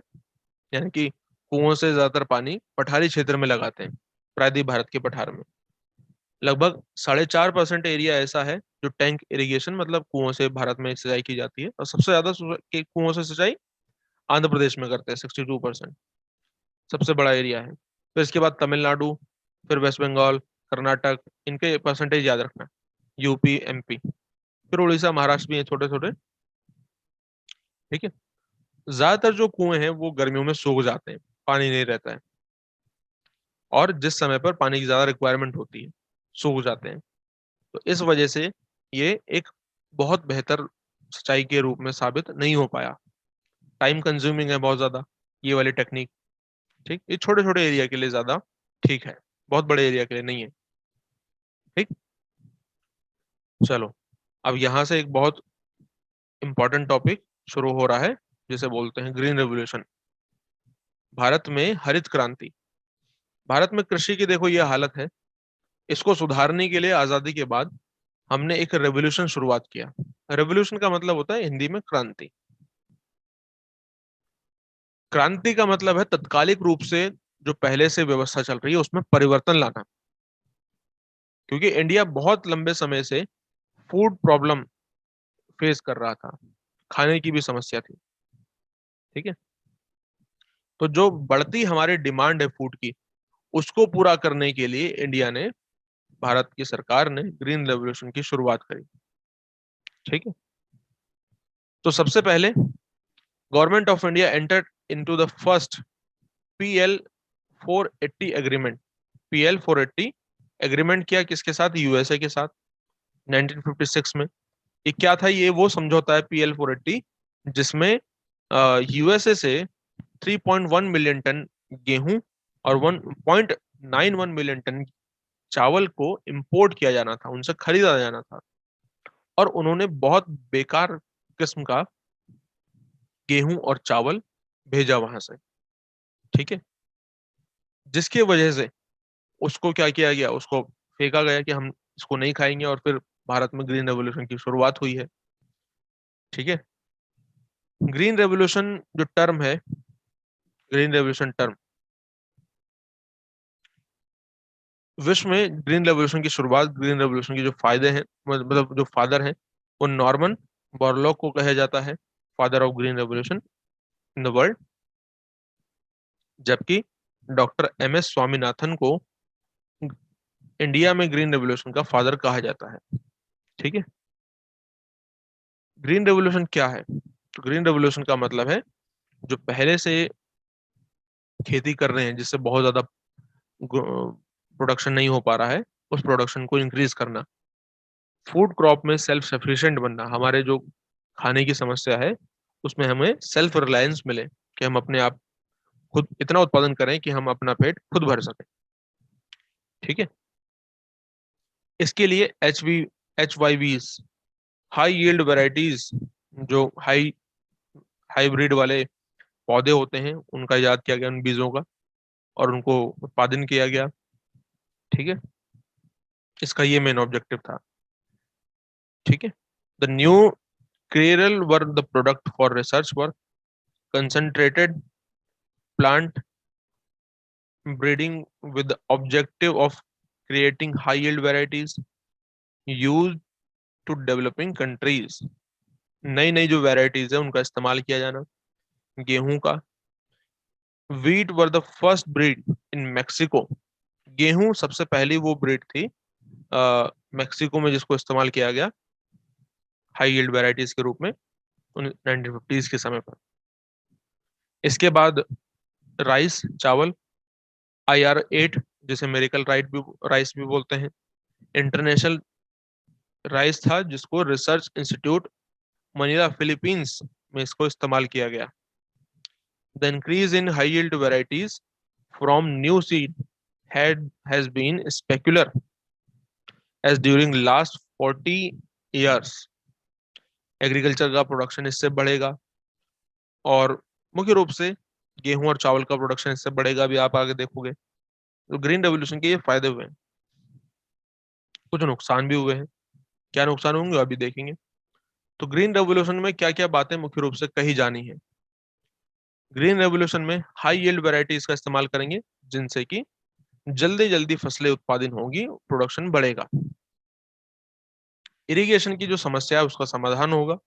यानी कि कुओं से ज्यादातर पानी पठारी क्षेत्र में लगाते हैं, प्रायद्वीप भारत के पठार में। लगभग 4.5% एरिया ऐसा है जो टैंक इरिगेशन मतलब कुओं से भारत में सिंचाई की जाती है, और सबसे ज्यादा के कुओं से सिंचाई आंध्र प्रदेश में करते हैं, 62%, सबसे बड़ा एरिया है। फिर इसके बाद तमिलनाडु, फिर वेस्ट बंगाल, कर्नाटक, इनके परसेंटेज याद रखना, यूपी, एमपी, फिर उड़ीसा, महाराष्ट्र भी है छोटे छोटे। ठीक है, ज्यादातर जो कुएं हैं वो गर्मियों में सूख जाते हैं, पानी नहीं रहता है, और जिस समय पर पानी की ज्यादा रिक्वायरमेंट होती है सूख जाते हैं। तो इस वजह से ये एक बहुत बेहतर सिंचाई के रूप में साबित नहीं हो पाया, टाइम कंज्यूमिंग है बहुत ज्यादा ये वाली टेक्निक। ठीक, ये छोटे छोटे एरिया के लिए ज्यादा ठीक है, बहुत बड़े एरिया के लिए नहीं है। ठीक, चलो, अब यहाँ से एक बहुत इंपॉर्टेंट टॉपिक शुरू हो रहा है जिसे बोलते हैं ग्रीन रेवोल्यूशन। भारत में हरित क्रांति। भारत में कृषि की देखो ये हालत है, इसको सुधारने के लिए आजादी के बाद हमने एक रेवोल्यूशन शुरुआत किया। रेवोल्यूशन का मतलब होता है हिंदी में क्रांति। क्रांति का मतलब है तत्कालिक रूप से जो पहले से व्यवस्था चल रही है उसमें परिवर्तन लाना, क्योंकि इंडिया बहुत लंबे समय से फूड प्रॉब्लम फेस कर रहा था, खाने की भी समस्या थी। ठीक है, तो जो बढ़ती हमारी डिमांड है फूड की, उसको पूरा करने के लिए इंडिया ने, भारत की सरकार ने ग्रीन रेवोल्यूशन की शुरुआत करी। ठीक है, तो सबसे पहले government of India entered into the first PL 480 agreement. PL 480 agreement किया किसके साथ? यूएसए के साथ, 1956 में। ये क्या था? ये वो समझौता है पीएल 480 जिसमें यूएसए से 3.1 मिलियन टन गेहूं और 1.91 मिलियन टन चावल को इंपोर्ट किया जाना था, उनसे खरीदा जाना था। और उन्होंने बहुत बेकार किस्म का गेहूं और चावल भेजा वहां से। ठीक है, जिसकी वजह से उसको क्या किया गया, उसको फेंका गया कि हम इसको नहीं खाएंगे, और फिर भारत में ग्रीन रेवोल्यूशन की शुरुआत हुई है। ठीक है, ग्रीन रेवोल्यूशन जो टर्म है, ग्रीन रेवोल्यूशन टर्म, विश्व में ग्रीन रेवोल्यूशन की शुरुआत, ग्रीन रेवोल्यूशन के जो फायदे हैं, मतलब जो फादर हैं, वो नॉर्मन बोरलॉग को कहा जाता है, father of green revolution in the world. जबकि डॉक्टर एम एस स्वामीनाथन को इंडिया में ग्रीन रेवोल्यूशन का फादर कहा जाता है। ठीक है, ग्रीन रेवोल्यूशन क्या है? तो ग्रीन रेवोल्यूशन का मतलब है जो पहले से खेती कर रहे हैं जिससे बहुत ज्यादा प्रोडक्शन नहीं हो पा रहा है, उस प्रोडक्शन को इंक्रीज करना, फूड क्रॉप में सेल्फ सफिशिएंट बनना, हमारे जो खाने की समस्या है उसमें हमें सेल्फ रिलायंस मिले, कि हम अपने आप खुद इतना उत्पादन करें कि हम अपना पेट खुद भर सकें। ठीक है, इसके लिए HYVs, हाई यील्ड वेराइटीज, जो हाइब्रिड वाले पौधे होते हैं उनका इजाद किया गया, उन बीजों का, और उनको उत्पादन किया गया। ठीक है, इसका ये मेन ऑब्जेक्टिव था। ठीक है, the new cereal were the product for research were concentrated plant breeding with the objective of creating high yield varieties used to developing countries। नई नई जो वेराइटीज है उनका इस्तेमाल किया जाना। गेहूं का, wheat were the first breed in Mexico। गेहूं सबसे पहली वो ब्रीड थी मेक्सिको में जिसको इस्तेमाल किया गया हाई यील्ड वेराइटीज के रूप में 1950s के समय पर। इसके बाद राइस, चावल, IR8 जिसे मेरिकल राइस भी बोलते हैं, इंटरनेशनल राइस था जिसको रिसर्च इंस्टीट्यूट मनीला फिलीपींस में इसको इस्तेमाल किया गया। The increase in high yield varieties from new seed has been specular as during last 40 years। Agriculture का प्रोडक्शन इससे बढ़ेगा और मुख्य रूप से गेहूं और चावल का प्रोडक्शन इससे बढ़ेगा भी, आप आगे देखोगे। तो ग्रीन रेवोल्यूशन के ये फायदे हुए हैं, कुछ नुकसान भी हुए हैं। क्या नुकसान होंगे अभी देखेंगे। तो ग्रीन रेवोल्यूशन में क्या क्या बातें मुख्य रूप से कही जानी है। ग्रीन रेवोल्यूशन में हाई यील्ड वेराइटीज का इस्तेमाल करेंगे जिनसे कि जल्दी जल्दी फसलें उत्पादन होगी, प्रोडक्शन बढ़ेगा। इरिगेशन की जो समस्या है उसका समाधान होगा।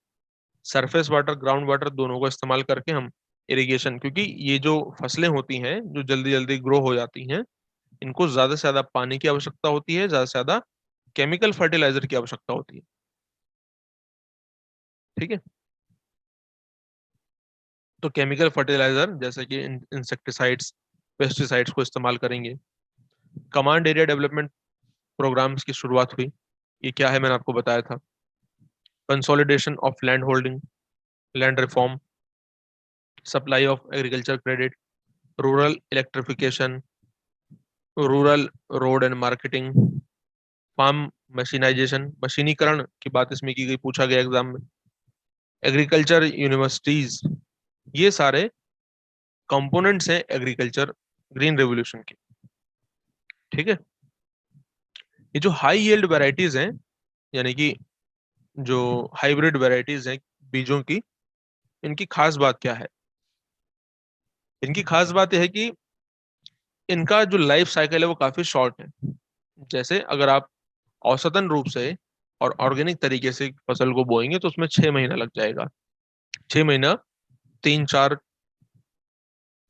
सरफेस वाटर, ग्राउंड वाटर दोनों का इस्तेमाल करके हम इरिगेशन, क्योंकि ये जो फसलें होती हैं जो जल्दी जल्दी ग्रो हो जाती हैं, इनको ज्यादा से ज्यादा पानी की आवश्यकता होती है, ज्यादा से ज्यादा केमिकल फर्टिलाइजर की आवश्यकता होती है। ठीक है, तो केमिकल फर्टिलाइजर जैसे कि इंसेक्टिसाइड्स, पेस्टिसाइड्स को इस्तेमाल करेंगे। कमांड एरिया डेवलपमेंट प्रोग्राम्स की शुरुआत हुई। ये क्या है मैंने आपको बताया था। Consolidation of land holding, land reform, supply of agriculture credit, rural electrification, rural road and marketing, farm mechanisation, मशीनीकरण की बात इसमें की गई, पूछा गया एग्जाम में। एग्रीकल्चर यूनिवर्सिटीज, ये सारे कंपोनेंट्स हैं एग्रीकल्चर ग्रीन रेवोल्यूशन के। ठीक है, ये जो हाई यील्ड वेराइटीज हैं, यानी कि जो हाइब्रिड वेराइटीज हैं बीजों की, इनकी खास बात क्या है। इनकी खास बात यह है कि इनका जो लाइफ साइकिल है वो काफी शॉर्ट है। जैसे अगर आप औसतन रूप से और ऑर्गेनिक तरीके से फसल को बोएंगे तो उसमें 6 महीना लग जाएगा। 6 महीना, 3 4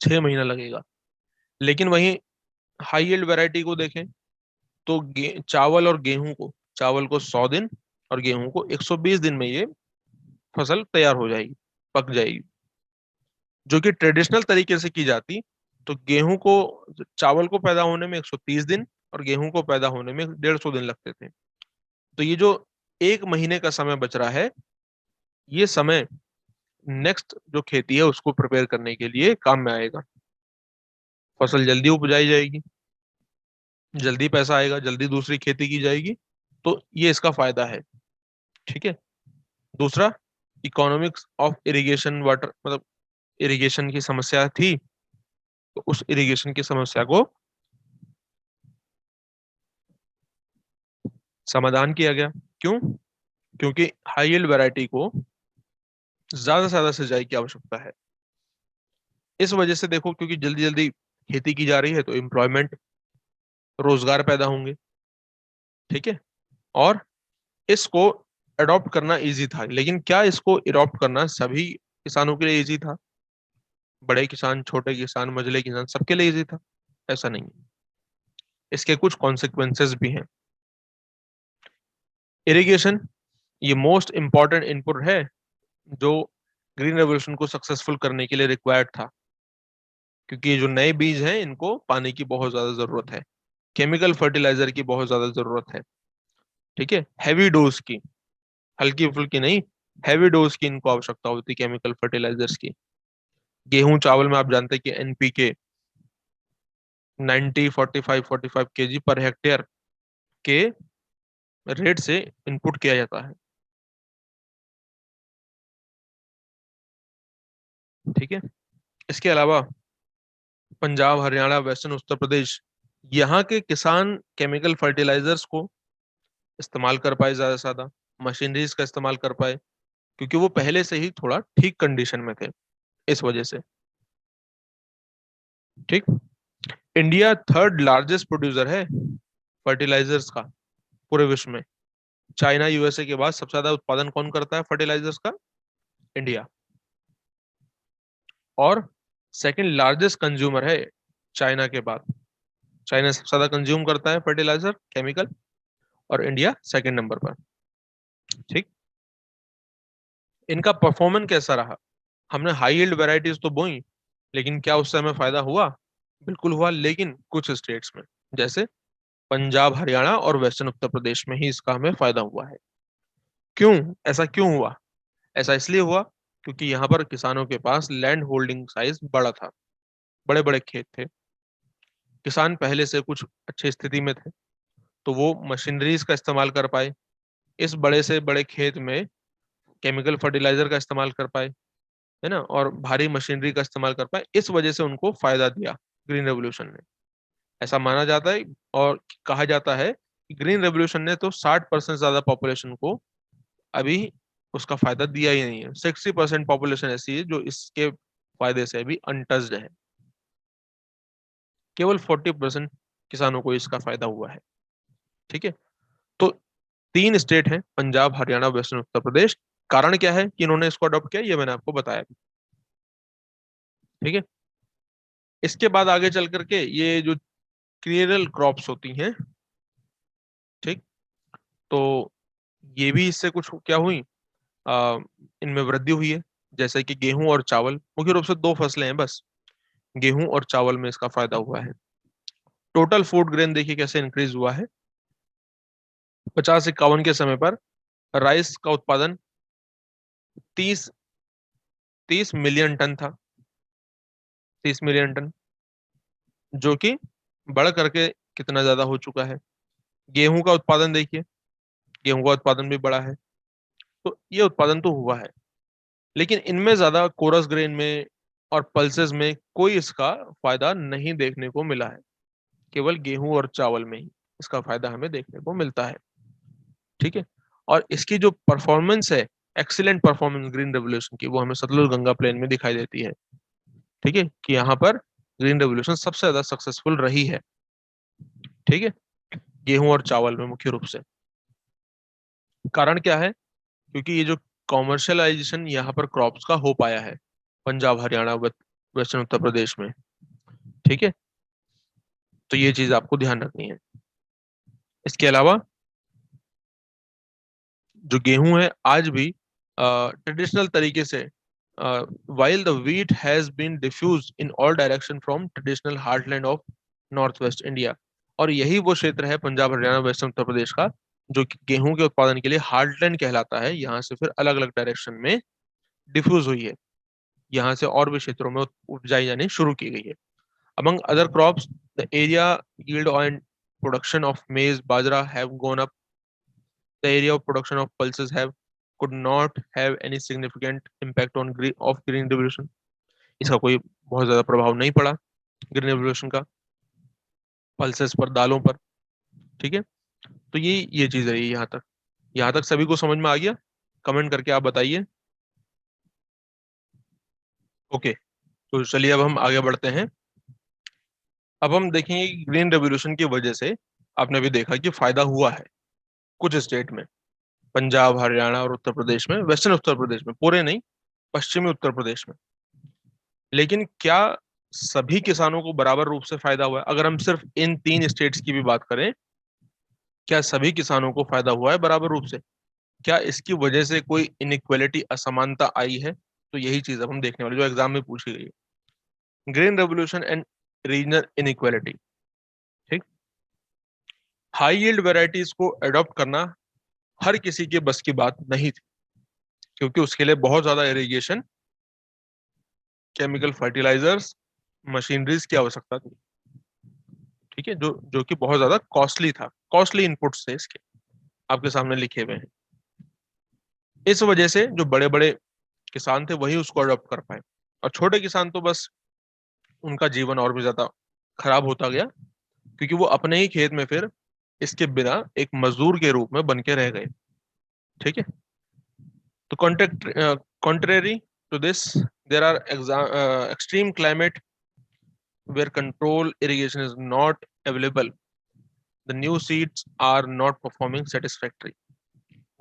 6 महीना लगेगा। लेकिन वहीं हाई यील्ड वैरायटी को देखें तो चावल और गेहूं को, चावल को 100 दिन और गेहूं को 120 दिन में ये फसल तैयार हो जाएगी, पक जाएगी। जो कि ट्रेडिशनल तरीके से की जाती तो गेहूं को, चावल को पैदा होने में 130 दिन और गेहूं को पैदा होने में 150 दिन लगते थे। तो ये जो 1 महीने का समय बच रहा है, ये समय नेक्स्ट जो खेती है उसको प्रिपेयर करने के लिए काम में आएगा। फसल जल्दी उपजाई जाएगी, जल्दी पैसा आएगा, जल्दी दूसरी खेती की जाएगी। तो ये इसका फायदा है। ठीक है, दूसरा, इकोनॉमिक्स ऑफ इरिगेशन वाटर, मतलब इरिगेशन की समस्या थी तो उस इरिगेशन की समस्या को समाधान किया गया। क्यों? क्योंकि हाई यील्ड वैरायटी को ज्यादा से ज्यादा सिंचाई की आवश्यकता है। इस वजह से देखो, क्योंकि जल्दी जल्दी खेती की जा रही है तो एम्प्लॉयमेंट, रोजगार पैदा होंगे। ठीक है, और इसको अडॉप्ट करना इजी था। लेकिन क्या इसको अडॉप्ट करना सभी किसानों के लिए इजी था? बड़े किसान, छोटे किसान, मझले किसान, सबके लिए इजी था? ऐसा नहीं है, इसके कुछ कॉन्सिक्वेंसेस भी हैं। इरिगेशन ये मोस्ट इंपॉर्टेंट इनपुट है जो ग्रीन रेवोल्यूशन को सक्सेसफुल करने के लिए रिक्वायर्ड था, क्योंकि ये जो नए बीज हैं इनको पानी की बहुत ज्यादा जरूरत है, केमिकल फर्टिलाइजर की बहुत ज्यादा जरूरत है। ठीक है, हैवी डोज की, हल्की फुल्की नहीं, हैवी डोज की इनको आवश्यकता होती है केमिकल फर्टिलाइजर्स की। गेहूं चावल में आप जानते हैं कि NPK 90 45 kg पर हेक्टेयर के रेट से इनपुट किया जाता है। ठीक है, इसके अलावा पंजाब, हरियाणा, वेस्टर्न उत्तर प्रदेश, यहाँ के किसान केमिकल फर्टिलाइजर्स को इस्तेमाल कर पाए, ज्यादा से ज्यादा मशीनरीज का इस्तेमाल कर पाए, क्योंकि वो पहले से ही थोड़ा ठीक कंडीशन में थे, इस वजह से। ठीक, इंडिया थर्ड लार्जेस्ट प्रोड्यूसर है फर्टिलाइजर्स का पूरे विश्व में, चाइना यूएसए के बाद सबसे ज्यादा उत्पादन कौन करता है फर्टिलाइजर्स का? इंडिया। और सेकंड लार्जेस्ट कंज्यूमर है चाइना के बाद। चाइना सबसे ज्यादा कंज्यूम करता है फर्टिलाइजर केमिकल, और इंडिया सेकंड नंबर पर। ठीक। इनका परफॉर्मेंस कैसा रहा? हमने हाई यील्ड वेराइटीज तो बोई, लेकिन क्या उससे हमें फायदा हुआ? बिल्कुल हुआ, लेकिन कुछ स्टेट्स में, जैसे पंजाब, हरियाणा और वेस्टर्न उत्तर प्रदेश में ही इसका हमें फायदा हुआ है। क्यों? ऐसा क्यों हुआ? ऐसा इसलिए हुआ क्योंकि यहाँ पर किसानों के पास लैंड होल्डिंग साइज बड़ा था, बड़े बड़े खेत थे, किसान पहले से कुछ अच्छी स्थिति में थे, तो वो मशीनरीज का इस्तेमाल कर पाए, इस बड़े से बड़े खेत में केमिकल फर्टिलाइजर का इस्तेमाल कर पाए, है ना, और भारी मशीनरी का इस्तेमाल कर पाए। इस वजह से उनको फायदा दिया ग्रीन रेवोल्यूशन ने, ऐसा माना जाता है। और कहा जाता है कि ग्रीन रेवोल्यूशन ने तो 60% ज्यादा पॉपुलेशन को अभी उसका फायदा दिया ही नहीं है। 60% पॉपुलेशन ऐसी है जो इसके फायदे से अभी अनटच्ड है। केवल 40% किसानों को इसका फायदा हुआ है। ठीक है। तो 3 स्टेट हैं, पंजाब, हरियाणा, वेस्टर्न उत्तर प्रदेश। कारण क्या है कि इन्होंने इसको अडॉप्ट किया, ये मैंने आपको बताया। ठीक है। इसके बाद आगे चल करके ये जो क्रिएरल क्रॉप्स होती हैं, ठीक, तो ये भी इससे कुछ क्या हुई, आ, इनमें वृद्धि हुई है। जैसे कि गेहूं और चावल, मुख्य रूप से 2 फसलें हैं बस, गेहूं और चावल में इसका फायदा हुआ है। टोटल फूड ग्रेन देखिए कैसे इंक्रीज हुआ है। 50-51 के समय पर राइस का उत्पादन 30 30 मिलियन टन था, 30 मिलियन टन, जो कि बढ़ करके कितना ज्यादा हो चुका है। गेहूं का उत्पादन देखिए, गेहूं का उत्पादन भी बढ़ा है। तो ये उत्पादन तो हुआ है, लेकिन इनमें ज्यादा कोरस ग्रेन में और पल्सेस में कोई इसका फायदा नहीं देखने को मिला है। केवल गेहूं और चावल में ही इसका फायदा हमें देखने को मिलता है। ठीक है। और इसकी जो परफॉर्मेंस है, एक्सीलेंट परफॉर्मेंस ग्रीन रेवोल्यूशन की, वो हमें सतलुज गंगा प्लेन में दिखाई देती है। ठीक है, कि यहाँ पर ग्रीन रेवोल्यूशन सबसे ज्यादा सक्सेसफुल रही है। ठीक है, गेहूं और चावल में मुख्य रूप से। कारण क्या है? क्योंकि ये जो कॉमर्शियलाइजेशन यहाँ पर क्रॉप्स का हो पाया है पंजाब, हरियाणा, वेस्टर्न उत्तर प्रदेश में। ठीक है, तो ये चीज आपको ध्यान रखनी है। इसके अलावा जो गेहूं है आज भी ट्रेडिशनल तरीके से, while the wheat has been diffused in all direction from traditional heartland of northwest India, और यही वो क्षेत्र है पंजाब, हरियाणा, वेस्टर्न उत्तर प्रदेश का जो कि गेहूं के उत्पादन के लिए हार्टलैंड कहलाता है। यहाँ से फिर अलग अलग डायरेक्शन में डिफ्यूज हुई है, यहाँ से और भी क्षेत्रों में उपजाई जानी शुरू की गई है। Among other crops, the area yield and production of maize, bajra have gone up. The area of production of pulses have could not have any significant impact on green revolution. इसका कोई बहुत ज्यादा प्रभाव नहीं पड़ा ग्रीन रेवोल्यूशन का pulses पर, दालों पर। ठीक है, तो ये चीज रही। यहाँ तक सभी को समझ में आ गया? कमेंट करके आप बताइए। ओके, तो चलिए अब हम आगे बढ़ते हैं। अब हम देखेंगे कि ग्रीन रेवोल्यूशन की वजह से आपने भी देखा कि फायदा हुआ है कुछ स्टेट में, पंजाब, हरियाणा और उत्तर प्रदेश में, वेस्टर्न उत्तर प्रदेश में, पूरे नहीं, पश्चिमी उत्तर प्रदेश में। लेकिन क्या सभी किसानों को बराबर रूप से फायदा हुआ है? अगर हम सिर्फ इन 3 स्टेट्स की भी बात करें, क्या सभी किसानों को फायदा हुआ है बराबर रूप से? क्या इसकी वजह से कोई इनइक्वालिटी, असमानता आई है? तो यही चीज अब हम देखने वाले, जो एग्जाम में पूछी गई है, green revolution and regional inequality. ठीक। हाई यील्ड वेराइटीज को अडॉप्ट करना हर किसी के बस की बात नहीं थी, क्योंकि उसके लिए बहुत ज्यादा इरिगेशन, केमिकल फर्टिलाइजर्स, मशीनरीज की आवश्यकता थी। ठीक है, जो कि बहुत ज्यादा कॉस्टली था, कॉस्टली इनपुट्स थे इसके, आपके सामने लिखे हुए हैं। इस वजह से जो बड़े बड़े किसान थे वही उसको अडॉप्ट कर पाए, और छोटे किसान तो बस उनका जीवन और भी ज्यादा खराब होता गया, क्योंकि वो अपने ही खेत में फिर इसके बिना एक मजदूर के रूप में बन के रह गए। ठीक है, तो contrary to this, there are extreme climate where control irrigation is not available. The new seeds are not performing satisfactory.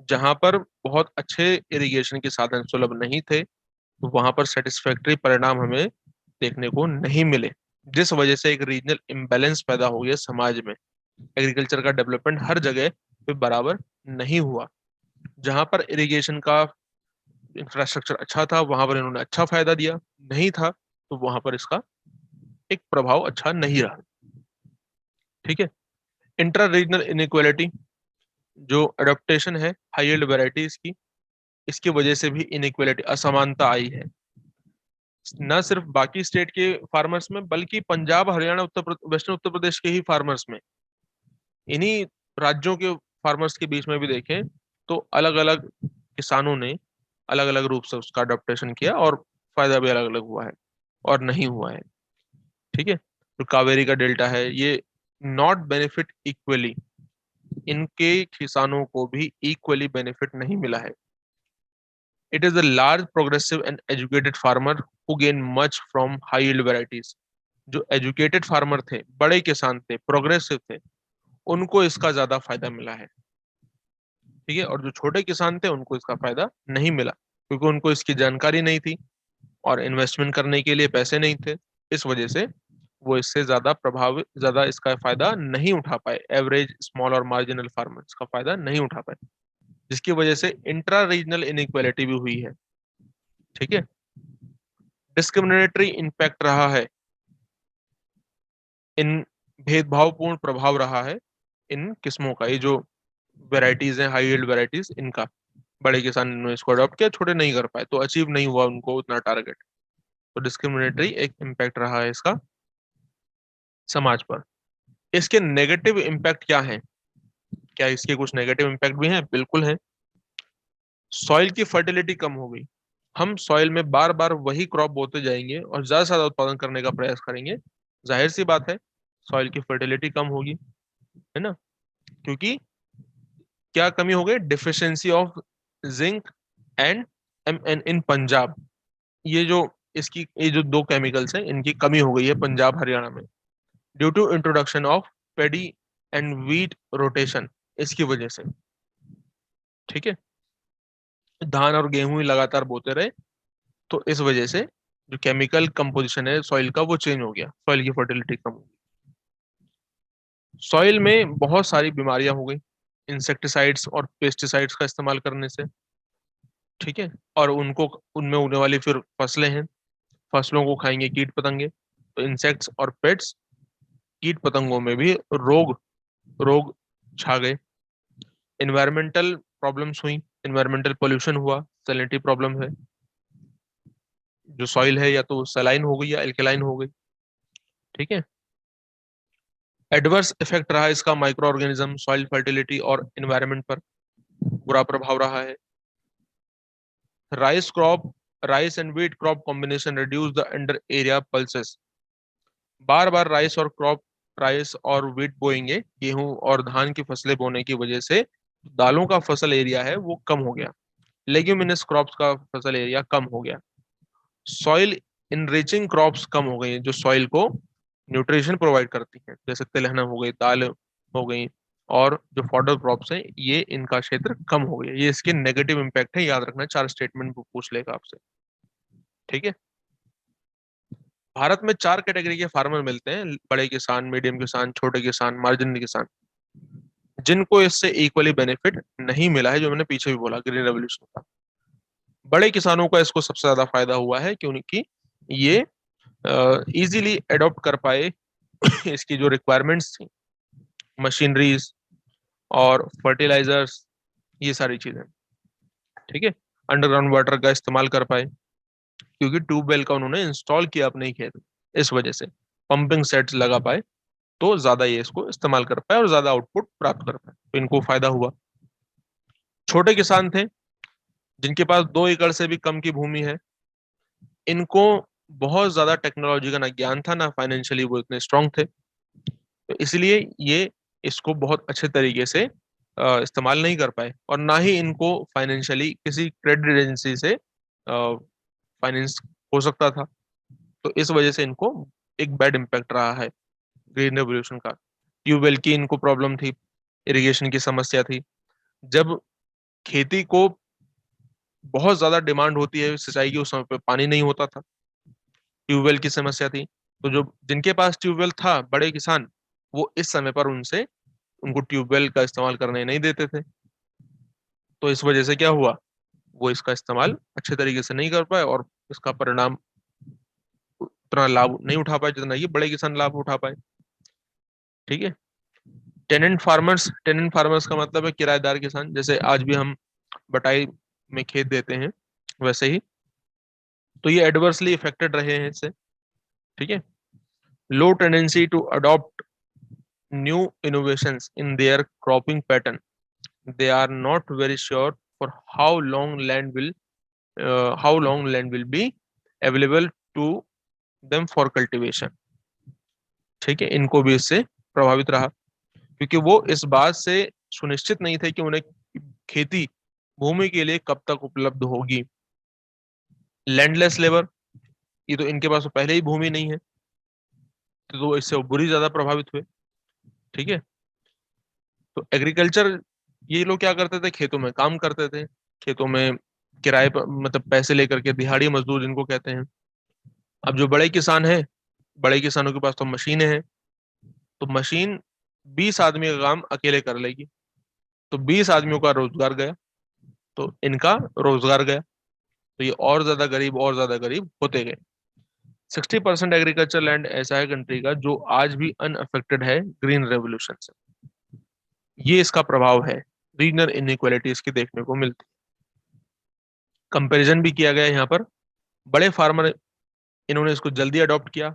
जहां पर बहुत अच्छे इरिगेशन के साधन सुलभ नहीं थे, तो वहां पर सेटिस्फैक्ट्री परिणाम हमें देखने को नहीं मिले, जिस वजह से एक रीजनल इम्बैलेंस पैदा हो गया समाज में। एग्रीकल्चर का डेवलपमेंट हर जगह पे बराबर नहीं हुआ। जहां पर इरिगेशन का इंफ्रास्ट्रक्चर अच्छा था वहां पर इन्होंने अच्छा फायदा दिया, नहीं था तो वहां पर इसका एक प्रभाव अच्छा नहीं रहा। ठीक है। इंट्रा रीजनल इनइक्वालिटी, जो अडेप्टेशन है हाई यील्ड वेराइटीज की, इसकी वजह से भी इनइक्वालिटी असमानता आई है, न सिर्फ बाकी स्टेट के फार्मर्स में बल्कि पंजाब, हरियाणा, वेस्टर्न उत्तर प्रदेश के ही फार्मर्स में, इन्हीं राज्यों के फार्मर्स के बीच में भी देखें तो अलग अलग किसानों ने अलग अलग रूप से उसका अडॉप्टेशन किया और फायदा भी अलग अलग हुआ है और नहीं हुआ है। ठीक है। जो कावेरी का डेल्टा है ये नॉट बेनिफिट इक्वली, इनके किसानों को भी इक्वली बेनिफिट नहीं मिला है। It is a large progressive and educated farmer who gain much from high yield varieties. जो एजुकेटेड फार्मर थे, बड़े किसान थे, प्रोग्रेसिव थे, उनको इसका ज्यादा फायदा मिला है। ठीक है। और जो छोटे किसान थे उनको इसका फायदा नहीं मिला, क्योंकि उनको इसकी जानकारी नहीं थी और इन्वेस्टमेंट करने के लिए पैसे नहीं थे। इस वजह से वो इससे ज्यादा इसका फायदा नहीं उठा पाए। एवरेज, स्मॉल और मार्जिनल फार्मर इसका फायदा नहीं उठा पाए, जिसकी वजह से इंट्रा रीजनल इनइक्वालिटी भी हुई है। ठीक है। डिस्क्रिमिनेटरी इम्पैक्ट रहा है, इन भेदभावपूर्ण प्रभाव रहा है इन किस्मों का। ये जो वेराइटीज हैं हाई यील्ड वेराइटीज, इनका बड़े किसान ने इसको अडॉप्ट किया, छोटे नहीं कर पाए, तो अचीव नहीं हुआ उनको उतना टारगेट। तो डिस्क्रिमिनेटरी एक इम्पैक्ट रहा है इसका समाज पर। इसके नेगेटिव इम्पैक्ट क्या है? क्या इसके कुछ नेगेटिव इम्पैक्ट भी हैं? बिल्कुल है। सॉइल की फर्टिलिटी कम हो गई। हम सॉइल में बार बार वही क्रॉप बोते जाएंगे और ज्यादा से ज्यादा उत्पादन करने का प्रयास करेंगे, जाहिर सी बात है सॉइल की फर्टिलिटी कम होगी, है ना। क्योंकि क्या कमी हो गई? Deficiency of zinc and M in Punjab. ये जो ये जो दो केमिकल्स हैं इनकी कमी हो गई है पंजाब हरियाणा में, due to introduction of paddy and wheat rotation, इसकी वजह से। ठीक है। धान और गेहूं ही लगातार बोते रहे, तो इस वजह से जो केमिकल कंपोजिशन है सॉइल का वो चेंज हो गया, सॉइल की फर्टिलिटी कम हो गई। सॉइल में बहुत सारी बीमारियां हो गई इंसेक्टिसाइड्स और पेस्टिसाइड्स का इस्तेमाल करने से। ठीक है। और उनको, उनमें उगने वाली फिर फसलें हैं, फसलों को खाएंगे कीट पतंगे, तो इंसेक्ट्स और पेट्स, कीट पतंगों में भी रोग रोग छा गए। इन्वायरमेंटल प्रॉब्लम्स हुई, इन्वायरमेंटल पोल्यूशन हुआ, सैलिनिटी प्रॉब्लम है, जो सॉइल है या तो सलाइन हो गई या एल्कलाइन हो गई। ठीक है। एडवर्स इफेक्ट रहा इसका माइक्रो ऑर्गेनिज्म, सॉइल फर्टिलिटी और इन्वायरमेंट पर बुरा प्रभाव रहा है। Rice crop, rice and wheat crop combination reduce the under area pulses. Bar bar rice और व्हीट बोएंगे, गेहूं और धान की फसलें बोने की वजह से दालों का फसल एरिया है वो कम हो गया, लेग्यूमिनस क्रॉप्स का फसल एरिया कम हो गया। सॉइल इनरिचिंग क्रॉप्स कम हो गई, जो सॉइल को न्यूट्रिशन प्रोवाइड करती हैं, जैसे तिलहन हो गई, दाल हो गई, और जो फॉडर क्रॉप्स हैं ये इनका क्षेत्र कम हो गया। ये इसके नेगेटिव इम्पैक्ट है, याद रखना, चार स्टेटमेंट पूछ लेगा आपसे। ठीक है। भारत में चार कैटेगरी के फार्मर मिलते हैं: बड़े किसान, मीडियम किसान, छोटे किसान, मार्जिनल किसान, जिनको इससे इक्वली बेनिफिट नहीं मिला है, जो मैंने पीछे भी बोला ग्रीन रेवोल्यूशन का। बड़े किसानों का इसको सबसे ज्यादा फायदा हुआ है क्योंकि ये इजीली अडॉप्ट कर पाए इसकी जो रिक्वायरमेंट्स थी, मशीनरीज और फर्टिलाइजर्स, ये सारी चीजें। ठीक है। अंडरग्राउंड वाटर का इस्तेमाल कर पाए, क्योंकि ट्यूबवेल का उन्होंने इंस्टॉल किया अपने ही खेत में, इस वजह से पंपिंग सेट्स लगा पाए, तो ज्यादा ये इसको इस्तेमाल कर पाए और ज्यादा आउटपुट प्राप्त कर पाए, तो इनको फायदा हुआ। छोटे किसान थे जिनके पास 2 एकड़ से भी कम की भूमि है, इनको बहुत ज्यादा टेक्नोलॉजी का ना ज्ञान था, ना फाइनेंशियली वो इतने स्ट्रांग थे, तो इसलिए ये इसको बहुत अच्छे तरीके से इस्तेमाल नहीं कर पाए, और ना ही इनको फाइनेंशियली किसी क्रेडिट एजेंसी से फाइनेंस हो सकता था। तो इस वजह से इनको एक बैड इम्पैक्ट रहा है ग्रीन रेवोल्यूशन का। ट्यूबवेल की इनको प्रॉब्लम थी, इरिगेशन की समस्या थी। जब खेती को बहुत ज्यादा डिमांड होती है सिंचाई की, उस समय पे पानी नहीं होता था, ट्यूबवेल की समस्या थी। तो जो जिनके पास ट्यूबवेल था, बड़े किसान, वो इस समय पर उनसे उनको ट्यूबवेल का इस्तेमाल करने नहीं देते थे। तो इस वजह से क्या हुआ, वो इसका इस्तेमाल अच्छे तरीके से नहीं कर पाए और इसका परिणाम उतना लाभ नहीं उठा पाए जितना ये बड़े किसान लाभ उठा पाए। ठीक है। टेनेंट फार्मर्स का मतलब है किराएदार किसान। जैसे आज भी हम बटाई में खेत देते हैं, वैसे ही तो ये एडवर्सली इफेक्टेड रहे हैं इससे। ठीक है। Low tendency to adopt new innovations in their cropping pattern, they are not very sure for how long land will be available to them for cultivation। ठीक है, इनको भी इससे प्रभावित रहा, क्योंकि वो इस बात से सुनिश्चित नहीं थे कि उन्हें खेती भूमि के लिए कब तक उपलब्ध होगी। लैंडलेस लेबर, ये तो इनके पास तो पहले ही भूमि नहीं है, तो इससे वो बुरी ज्यादा प्रभावित हुए। ठीक है। तो एग्रीकल्चर, ये लोग क्या करते थे, खेतों में काम करते थे, खेतों में किराए पर, मतलब पैसे लेकर के, दिहाड़ी मजदूर जिनको कहते हैं। अब जो बड़े किसान हैं, बड़े किसानों के पास तो मशीनें हैं, तो मशीन 20 आदमी का काम अकेले कर लेगी, तो 20 आदमियों का रोजगार गया, तो इनका रोजगार गया, तो ये और ज्यादा गरीब होते गए। 60% एग्रीकल्चर लैंड ऐसा है कंट्री का जो आज भी अनअफेक्टेड है ग्रीन रेवोल्यूशन से। ये इसका प्रभाव है, रीजनल इनइक्वालिटीज की देखने को मिलती। कंपैरिजन भी किया गया यहाँ पर। बड़े फार्मर, इन्होंने इसको जल्दी अडॉप्ट किया,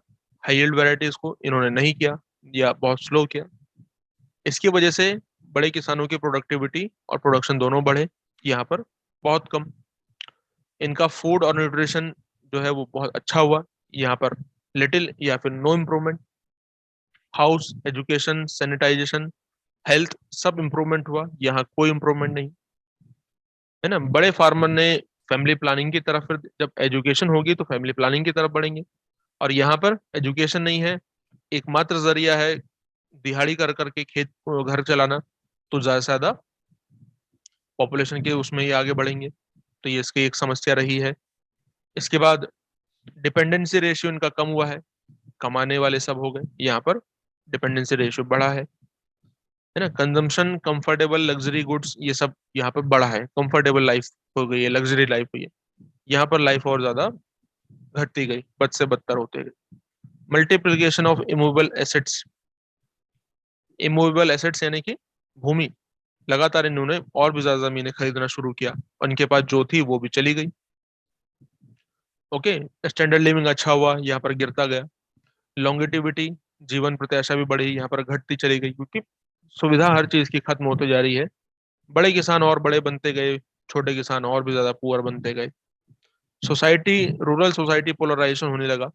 हाई यील्ड वेराइटीज को इन्होंने नहीं किया या बहुत स्लो किया। इसकी वजह से बड़े किसानों की प्रोडक्टिविटी और प्रोडक्शन दोनों बढ़े, यहाँ पर बहुत कम। इनका फूड और न्यूट्रिशन जो है वो बहुत अच्छा हुआ, यहाँ पर लिटिल या फिर no improvement. House, education, sanitisation, health, सब इम्प्रूवमेंट हुआ, यहाँ कोई इम्प्रूवमेंट नहीं है ना। बड़े फार्मर ने फैमिली प्लानिंग की तरफ, फिर जब एजुकेशन होगी तो फैमिली प्लानिंग की तरफ बढ़ेंगे, और यहाँ पर एजुकेशन नहीं है, एकमात्र जरिया है दिहाड़ी कर करके खेत घर चलाना, तो ज्यादा से ज्यादा पॉपुलेशन के उसमें ही आगे बढ़ेंगे। तो ये इसकी एक समस्या रही है। इसके बाद डिपेंडेंसी रेशियो इनका कम हुआ है, कमाने वाले सब हो गए, यहाँ पर डिपेंडेंसी रेशियो बढ़ा है ना। कंजम्पशन, कंफर्टेबल, लग्जरी गुड्स, ये सब यहाँ पर बढ़ा है, कंफर्टेबल लाइफ हो गई है, लग्जरी लाइफ हुई है, यहाँ पर लाइफ और ज्यादा घटती गई, बद से बदतर होते गए। Multiplication of immovable assets, immovable assets यानी कि भूमि, लगातार इन्होंने और भी ज्यादा जमीनें खरीदना शुरू किया, उनके पास जो थी वो भी चली गई। ओके। स्टैंडर्ड लिविंग अच्छा हुआ, यहाँ पर गिरता गया। लॉन्गेटिविटी, जीवन प्रत्याशा भी बढ़ी, यहाँ पर घटती चली गई, क्योंकि सुविधा हर चीज की खत्म होती जा रही है। बड़े किसान और बड़े बनते गए, छोटे किसान और भी ज्यादा पुअर बनते गए। सोसाइटी, रूरल सोसाइटी पोलराइजेशन होने लगा।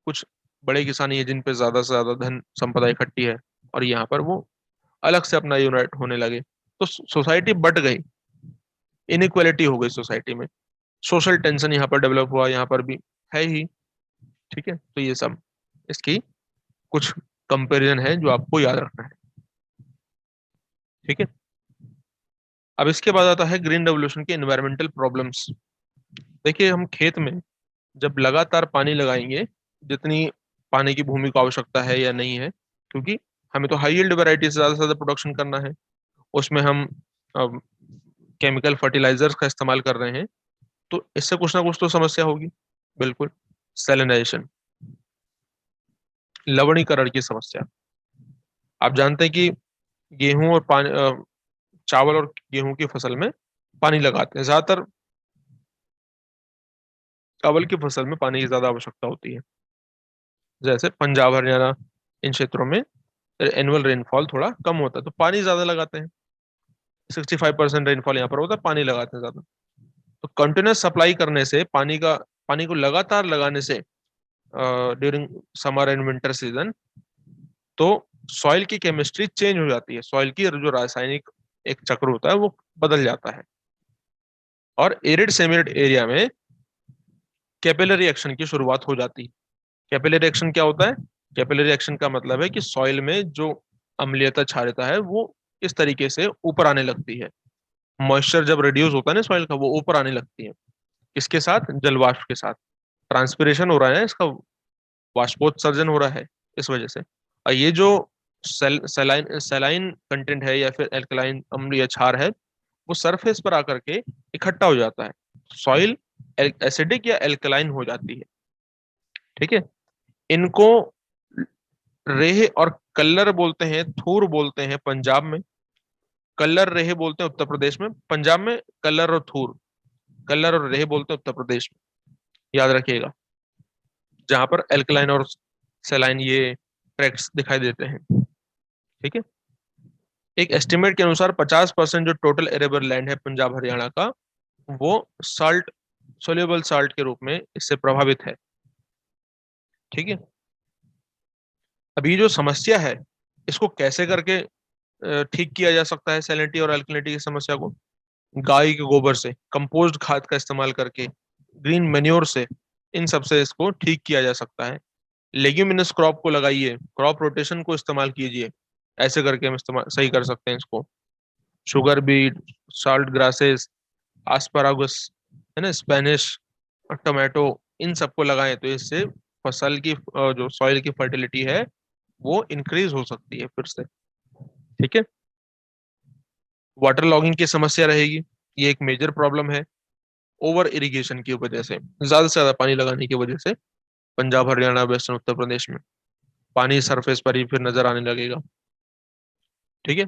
कुछ बड़े किसान ये जिन पे ज्यादा से ज्यादा धन संपदा इकट्ठी है, और यहाँ पर वो अलग से अपना यूनाइट होने लगे, तो सोसाइटी बट गई, इनइक्वालिटी हो गई सोसाइटी में। सोशल टेंशन यहाँ पर डेवलप हुआ, यहाँ पर भी है ही। ठीक है। तो ये सब इसकी कुछ कंपैरिजन है जो आपको याद रखना है। ठीक है। अब इसके बाद आता है ग्रीन रेवोल्यूशन के एनवायरमेंटल प्रॉब्लम्स। देखिए, हम खेत में जब लगातार पानी लगाएंगे, जितनी पानी की भूमि को आवश्यकता है या नहीं है, क्योंकि हमें तो हाई यील्ड वैरायटी से ज्यादा प्रोडक्शन करना है, उसमें हम केमिकल फर्टिलाइजर्स का इस्तेमाल कर रहे हैं, तो इससे कुछ ना कुछ तो समस्या होगी। बिल्कुल। सैलिनाइजेशन, लवणीकरण की समस्या। आप जानते हैं कि गेहूं और पानी, चावल और गेहूं की फसल में पानी लगाते हैं, ज्यादातर चावल की फसल में पानी की ज्यादा आवश्यकता होती है। जैसे पंजाब, हरियाणा, इन क्षेत्रों में एनुअल रेनफॉल थोड़ा कम होता है, तो पानी ज्यादा लगाते हैं। 65% रेनफॉल यहाँ पर होता है, पानी लगाते हैं ज्यादा। तो कंटिन्यूस सप्लाई करने से, पानी को लगातार लगाने से during summer and winter season, तो सॉइल की केमिस्ट्री चेंज हो जाती है, सॉइल की जो रासायनिक एक चक्र होता है वो बदल जाता है, और एरिड सेमिड एरिया में कैपिलरी एक्शन की शुरुआत हो जाती है। कैपिलरी एक्शन क्या होता है? कैपिलरी एक्शन का मतलब है कि सॉइल में जो अम्लीयता क्षारीयता है वो इस तरीके से ऊपर आने लगती है। मॉइस्चर जब रिड्यूस होता है ना सॉइल का, वो ऊपर आने लगती है। इसके साथ जलवाष्प के साथ ट्रांसपिरेशन हो रहा है, इसका वाष्पोत्सर्जन हो रहा है इस वजह से। और ये जो सलाइन सलाइन कंटेंट है या फिर एल्कलाइन अम्ल या क्षार है, वो सरफेस पर आकर के इकट्ठा हो जाता है, सॉइल एसिडिक या एल्कलाइन हो जाती है। ठीक है, इनको रेह और कल्लर बोलते हैं, थूर बोलते हैं पंजाब में, कल्लर रेह बोलते हैं उत्तर प्रदेश में, पंजाब में कल्लर और थूर, कल्लर और रेह बोलते हैं उत्तर प्रदेश में, याद रखिएगा, जहां पर एल्कलाइन और सेलाइन ये ट्रैक्स दिखाई देते हैं। ठीक है, एक एस्टिमेट के अनुसार 50% जो टोटल एरेबल लैंड है पंजाब हरियाणा का, वो साल्ट सोल्यूबल साल्ट के रूप में इससे प्रभावित है। ठीक है, अभी जो समस्या है, इसको कैसे करके ठीक किया जा सकता है सैलिनिटी और अल्कलिनिटी की समस्या को? गाय के गोबर से, कंपोस्ट खाद का इस्तेमाल करके, ग्रीन मैन्योर से, इन सब से इसको ठीक किया जा सकता है। लेग्यूमिनस क्रॉप को लगाइए, क्रॉप रोटेशन को इस्तेमाल कीजिए, ऐसे करके हम इस्तेमाल सही कर सकते हैं इसको। शुगर बीट, साल्ट ग्रासेस, आस्पारागस, है ना, स्पेनिश, टोमेटो, इन सबको लगाएं तो इससे फसल की जो सॉइल की फर्टिलिटी है वो इंक्रीज हो सकती है फिर से। ठीक है, वाटर लॉगिंग की समस्या रहेगी, ये एक मेजर प्रॉब्लम है। ओवर इरिगेशन की वजह से ज्यादा पानी लगाने की वजह से पंजाब हरियाणा वेस्टर्न उत्तर प्रदेश में पानी सरफेस पर ही फिर नजर आने लगेगा। ठीक है,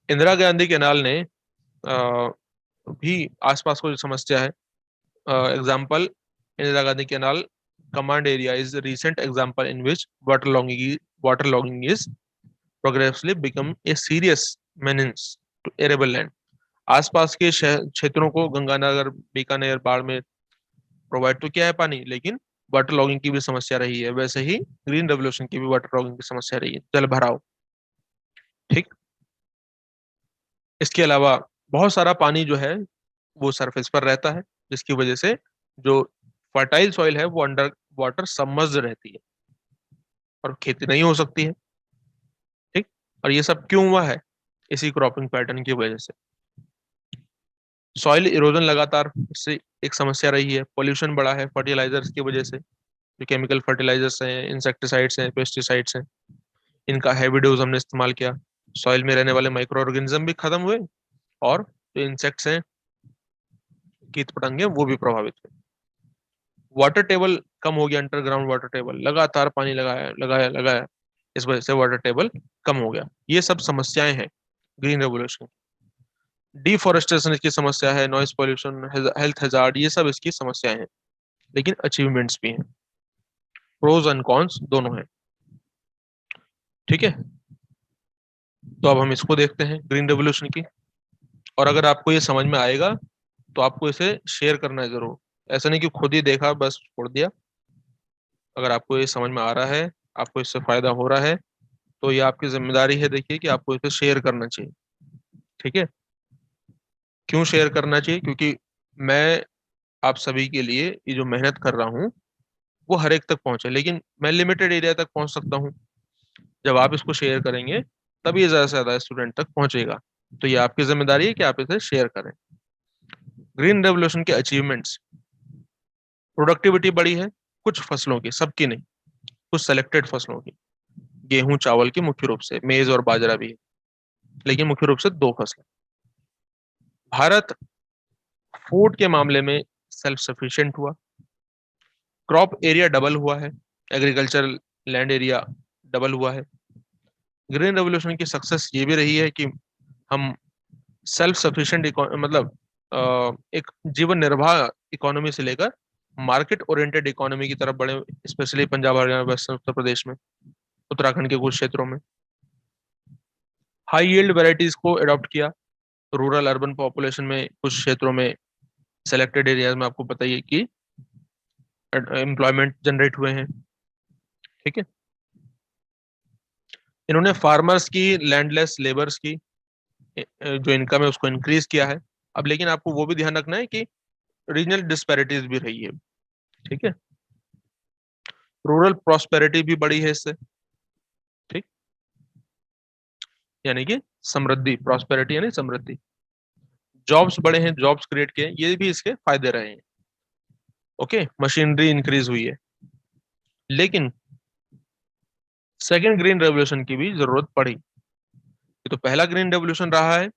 इंदिरा गांधी कैनाल ने भी आसपास को जो समस्या है, example, Indira Gandhi canal command area is recent example in which water logging is progressively become a serious menace to arable land. आसपास के क्षेत्रों को गंगानगर, बीकानेर, बाड़मेर प्रोवाइड तो किया है पानी, लेकिन वाटर लॉगिंग की भी समस्या रही है। वैसे ही ग्रीन रेवोल्यूशन की भी वाटर लॉगिंग की समस्या रही है, जल भराव। ठीक, इसके अलावा बहुत सारा पानी जो है वो सरफेस पर रहता है, जिसकी वजह से जो फर्टाइल सॉइल है वो अंडर वाटर सबमर्ज्ड रहती है और खेती नहीं हो सकती है। ठीक, और ये सब क्यों हुआ है? इसी क्रॉपिंग पैटर्न की वजह से। सॉइल इरोजन लगातार इससे एक समस्या रही है। पोल्यूशन बढ़ा है फर्टिलाइजर्स की वजह से, जो केमिकल फर्टिलाइजर्स हैं, इंसेक्टिसाइड्स हैं, पेस्टिसाइड्स हैं, इनका हैवी डोज हमने इस्तेमाल किया। सॉइल में रहने वाले माइक्रो ऑर्गेनिज्म भी खत्म हुए, और जो इंसेक्ट्स हैं, कीट पतंगे, वो भी प्रभावित हुए। वाटर टेबल कम हो गया, अंडरग्राउंड वाटर टेबल, लगातार पानी लगाया लगाया लगाया, इस वजह से वाटर टेबल कम हो गया। ये सब समस्याएं हैं ग्रीन रेवोल्यूशन। डिफोरेस्टेशन की समस्या है, नॉइस पॉल्यूशन, हेल्थ हैजार्ड, ये सब इसकी समस्याएं हैं, लेकिन अचीवमेंट्स भी हैं। प्रोज एंड कॉन्स दोनों हैं। ठीक है, तो अब हम इसको देखते हैं ग्रीन रेवोल्यूशन की। और अगर आपको ये समझ में आएगा तो आपको इसे शेयर करना है जरूर। ऐसा नहीं कि खुद ही देखा बस छोड़ दिया। अगर आपको ये समझ में आ रहा है, आपको इससे फायदा हो रहा है, तो ये आपकी जिम्मेदारी है, देखिए, कि आपको इसे शेयर करना चाहिए। ठीक है, क्यों शेयर करना चाहिए? क्योंकि मैं आप सभी के लिए ये जो मेहनत कर रहा हूँ वो हर एक तक पहुंचे, लेकिन मैं लिमिटेड एरिया तक पहुंच सकता हूँ। जब आप इसको शेयर करेंगे तब ये ज्यादा से ज्यादा स्टूडेंट तक पहुंचेगा। तो ये आपकी जिम्मेदारी है कि आप इसे शेयर करें। ग्रीन रेवोल्यूशन के अचीवमेंट्स: प्रोडक्टिविटी बढ़ी है कुछ फसलों की, सबकी नहीं, कुछ सेलेक्टेड फसलों की। गेहूं चावल की मुख्य रूप से, मेज और बाजरा भी है, लेकिन मुख्य रूप से दो फसलें। भारत फूड के मामले में सेल्फ सफिशिएंट हुआ। क्रॉप एरिया डबल हुआ है, एग्रीकल्चर लैंड एरिया डबल हुआ है। ग्रीन रेवोल्यूशन की सक्सेस ये भी रही है कि हम सेल्फ सफिशिएंट, मतलब एक जीवन निर्वाह इकोनॉमी से लेकर मार्केट ओरिएंटेड इकोनॉमी की तरफ बढ़े, स्पेशली पंजाब, हरियाणा, वेस्टर्न उत्तर प्रदेश में, उत्तराखंड के कुछ क्षेत्रों में। हाई यील्ड वेराइटीज को अडॉप्ट किया। रूरल अर्बन पॉपुलेशन में कुछ क्षेत्रों में, सेलेक्टेड एरियाज में, आपको पता ही है कि एम्प्लॉयमेंट जनरेट हुए हैं। ठीक है, इन्होंने फार्मर्स की, लैंडलेस लेबर्स की जो इनकम है उसको इंक्रीज किया है। अब लेकिन आपको वो भी ध्यान रखना है कि रीजनल डिस्पैरिटीज भी रही है। ठीक है, रूरल प्रॉस्पेरिटी भी बढ़ी है इससे। ठीक, यानी कि समृद्धि, प्रॉस्पेरिटी यानी समृद्धि। जॉब्स बढ़े हैं, जॉब्स क्रिएट किए हैं, ये भी इसके फायदे रहे हैं। ओके, मशीनरी इंक्रीज हुई है। लेकिन सेकेंड ग्रीन रेवोल्यूशन की भी जरूरत पड़ी। ये तो पहला ग्रीन रेवोल्यूशन रहा है।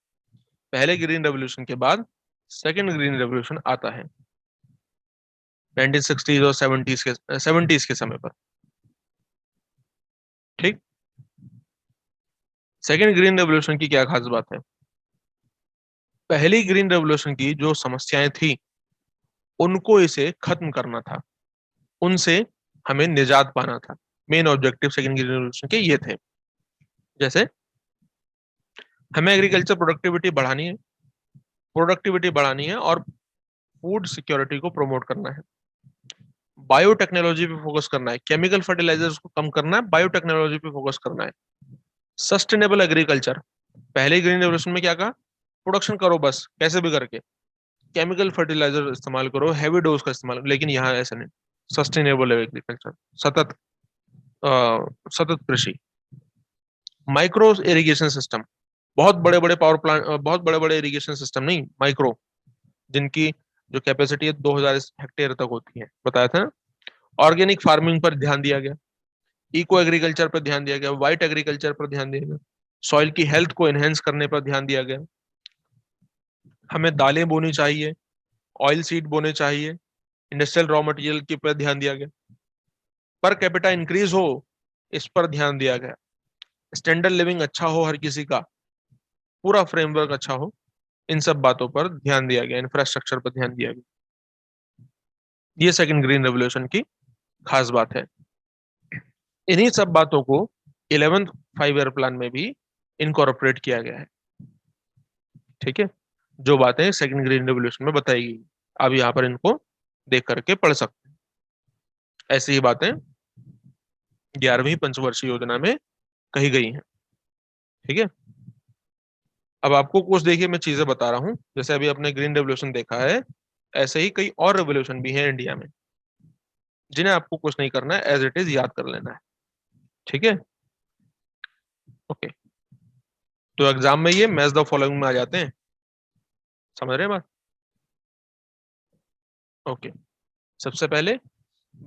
पहले ग्रीन रेवोल्यूशन के बाद सेकेंड ग्रीन रेवोल्यूशन आता है 1960s और 70s के समय पर। ठीक। सेकेंड ग्रीन रेवोल्यूशन की क्या खास बात है? पहली ग्रीन रेवोल्यूशन की जो समस्याएं थी उनको इसे खत्म करना था, उनसे हमें निजात पाना था। Main objective second green revolution के ये थे। जैसे हमें एग्रीकल्चर प्रोडक्टिविटी बढ़ानी है और फूड सिक्योरिटी को प्रमोट करना है। बायोटेक्नोलॉजी पे फोकस करना है, केमिकल फर्टिलाइजर्स को कम करना है, बायोटेक्नोलॉजी पे फोकस करना है। सस्टेनेबल एग्रीकल्चर, पहले ग्रीन रेवोल्यूशन में क्या कहा? प्रोडक्शन करो बस कैसे भी करके, केमिकल फर्टिलाइजर इस्तेमाल करो, हैवी डोज का इस्तेमाल, लेकिन यहाँ ऐसा नहीं। सस्टेनेबल एग्रीकल्चर, सतत सतत कृषि। माइक्रो इरिगेशन सिस्टम, बहुत बड़े बड़े पावर प्लांट, बहुत बड़े बड़े इरिगेशन सिस्टम नहीं, माइक्रो, जिनकी जो कैपेसिटी है 2000 हेक्टेयर तक होती है, बताया था ना। ऑर्गेनिक फार्मिंग पर ध्यान दिया गया, इको एग्रीकल्चर पर ध्यान दिया गया, व्हाइट एग्रीकल्चर पर ध्यान दिया गया, सॉइल की हेल्थ को एनहेंस करने पर ध्यान दिया गया। हमें दालें बोनी चाहिए, ऑयल सीड बोने चाहिए, इंडस्ट्रियल रॉ मटेरियल के पर ध्यान दिया गया, पर कैपिटा इंक्रीज हो इस पर ध्यान दिया गया, स्टैंडर्ड लिविंग अच्छा हो हर किसी का, पूरा फ्रेमवर्क अच्छा हो, इन सब बातों पर ध्यान दिया गया, इंफ्रास्ट्रक्चर पर ध्यान दिया गया। ये सेकंड ग्रीन रेवोल्यूशन की खास बात है। इन्हीं सब बातों को 11th 5 ईयर प्लान में भी इनकॉर्पोरेट किया गया है। ठीक है, जो बातें सेकंड ग्रीन रेवोल्यूशन में बताई गई, आप यहाँ पर इनको देख करके पढ़ सकते हैं। ऐसी ही बातें 11वीं पंचवर्षीय योजना में कही गई हैं। ठीक है, अब आपको कुछ देखिए मैं चीजें बता रहा हूं, जैसे अभी आपने ग्रीन रेवोल्यूशन देखा है, ऐसे ही कई और रेवोल्यूशन भी हैं इंडिया में, जिन्हें आपको कुछ नहीं करना है, एज इट इज याद कर लेना है। ठीक है, ओके। तो एग्जाम में ये मैच द फॉलोइंग में आ जाते हैं, समझ रहे हैं बात? ओके, सबसे पहले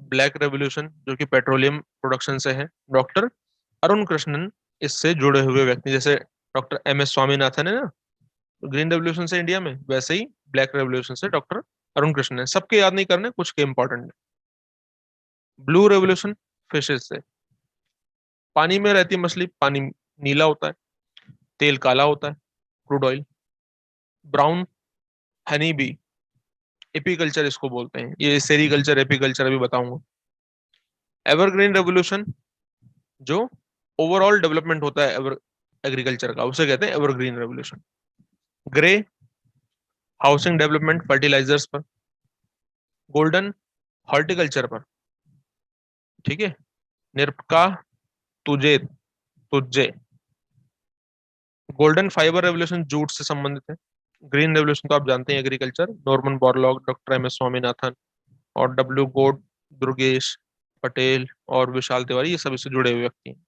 ब्लैक रेवोल्यूशन, जो कि पेट्रोलियम प्रोडक्शन से है। डॉक्टर अरुण कृष्णन इससे जुड़े हुए व्यक्ति, जैसे डॉक्टर MS स्वामीनाथन है ना ग्रीन रेवोल्यूशन से इंडिया में, वैसे ही ब्लैक रेवोल्यूशन से डॉक्टर अरुण कृष्णन है। सबके याद नहीं करने, कुछ के इंपॉर्टेंट है। ब्लू रेवोल्यूशन फिशेस से, पानी में रहती मछली, पानी नीला होता है, तेल काला होता है, crude oil. Brown honey bee, apiculture इसको बोलते हैं, ये सेरीकल्चर एपीकल्चर अभी बताऊंगा। एवरग्रीन रेवोल्यूशन, जो ओवरऑल डेवलपमेंट होता है एग्रीकल्चर का, उसे कहते हैं evergreen revolution. Grey housing development fertilisers पर। गोल्डन हॉर्टिकल्चर पर। ठीक है, निरपका तुझे तुझे। गोल्डन फाइबर रेवोल्यूशन जूट से संबंधित है। ग्रीन रेवोल्यूशन तो आप जानते हैं, agriculture, Norman Borlaug, doctor MS Swaminathan और W गोड, दुर्गेश पटेल और विशाल तिवारी, ये सब इससे जुड़े हुए व्यक्ति हैं।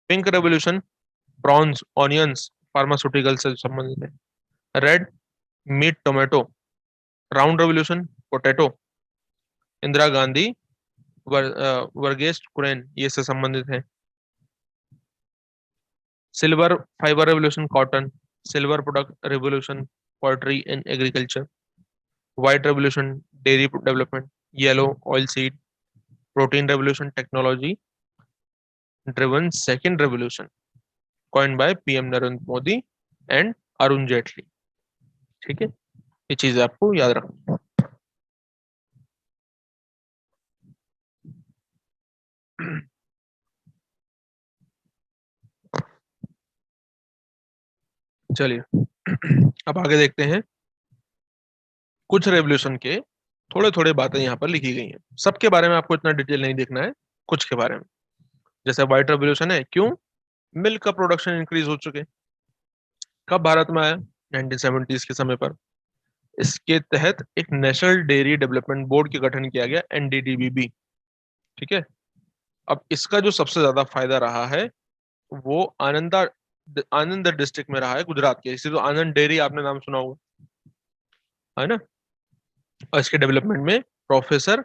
Pink revolution prawns, onions, pharmaceutical से संबंधित है। Red meat tomato. Brown revolution potato, Indira Gandhi, Verghese Kurien, ये से संबंधित है। Silver fibre revolution cotton, silver product revolution poultry and agriculture. White revolution dairy development. Yellow oil seed. Protein revolution technology driven second revolution, coined by PM Narendra Modi and Arun Jaitley. ठीक है, ये चीजें आपको याद रखनी है। चलिए अब आगे देखते हैं। कुछ रेवोल्यूशन के थोड़े थोड़े बातें यहाँ पर लिखी गई हैं, सबके बारे में आपको इतना डिटेल नहीं देखना है, कुछ के बारे में। जैसे व्हाइट रेवोल्यूशन है, क्यों? मिल्क का प्रोडक्शन इंक्रीज हो चुके, कब भारत में आया? 1970s के समय पर। इसके तहत एक नेशनल डेयरी डेवलपमेंट बोर्ड के गठन किया गया, NDDBB। ठीक है, अब इसका जो सबसे ज्यादा फायदा रहा है वो आनंद डिस्ट्रिक्ट में रहा है गुजरात के। इसी तो आनंद डेयरी आपने नाम सुना होगा, है ना। और इसके डेवलपमेंट में प्रोफेसर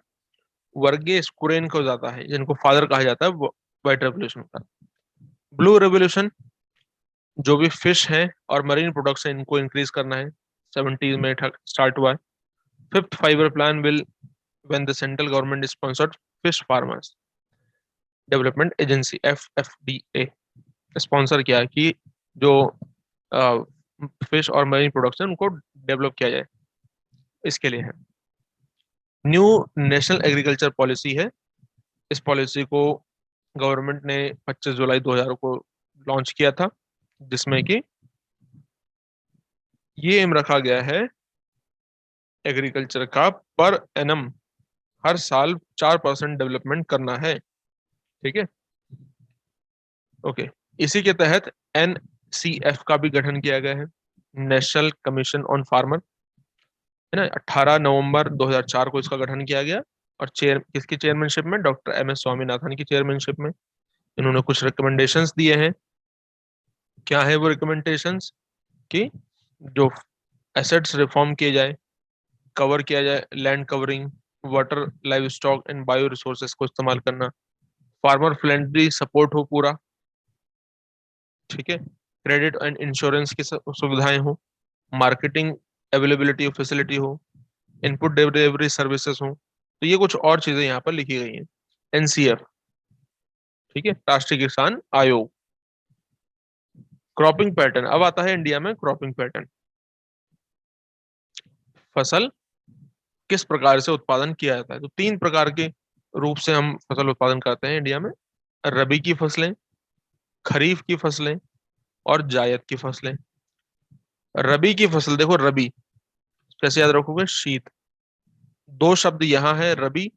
वर्गीस कुरियन को जाता है, जिनको फादर कहा जाता है व्हाइट रेवोल्यूशन का। ब्लू रेवोल्यूशन, जो भी फिश है और मरीन प्रोडक्ट्स है इनको इंक्रीज करना है, 70 में स्टार्ट हुआ है। Fifth five plan will when the central government sponsored fish farmers development agency FFDA sponsor किया है कि जो फिश और मरीन प्रोडक्ट्स हैं उनको डेवलप किया जाए, इसके लिए है। न्यू नेशनल एग्रीकल्चर पॉलिसी है। इस पॉलिसी को गवर्नमेंट ने 25 जुलाई 2000 को लॉन्च किया था, जिसमें कि ये एम रखा गया है एग्रीकल्चर का पर एनम हर साल 4% डेवलपमेंट करना है। ठीक है, ओके। इसी के तहत NCF का भी गठन किया गया है, नेशनल कमीशन ऑन फार्मर, है ना। 18 नवंबर 2004 को इसका गठन किया गया। और किसकी चेयरमैनशिप में? डॉक्टर MS स्वामीनाथन की चेयरमैनशिप में। इन्होंने कुछ रिकमेंडेशंस दिए हैं। क्या है वो रिकमेंडेशंस? कि जो एसेट्स रिफॉर्म किए जाए, कवर किया जाए, land covering, water, live stock and bio resources को इस्तेमाल करना, फार्मर फ्रेंडली सपोर्ट हो पूरा, ठीक है, क्रेडिट एंड इंश्योरेंस की सुविधाएं हो, मार्केटिंग अवेलेबिलिटी ऑफ फैसिलिटी हो, इनपुट डिलीवरी सर्विसेज हो। तो ये कुछ और चीजें यहाँ पर लिखी गई हैं। NCF, ठीक है, राष्ट्रीय किसान आयोग। क्रॉपिंग पैटर्न, अब आता है इंडिया में क्रॉपिंग पैटर्न। फसल किस प्रकार से उत्पादन किया जाता है? तो 3 प्रकार के रूप से हम फसल उत्पादन करते हैं इंडिया में। रबी की फसलें, खरीफ की फसलें और जायद की फसलें। रबी की फसल, देखो रबी कैसे याद रखोगे? शीत। 2 शब्द यहाँ है रबी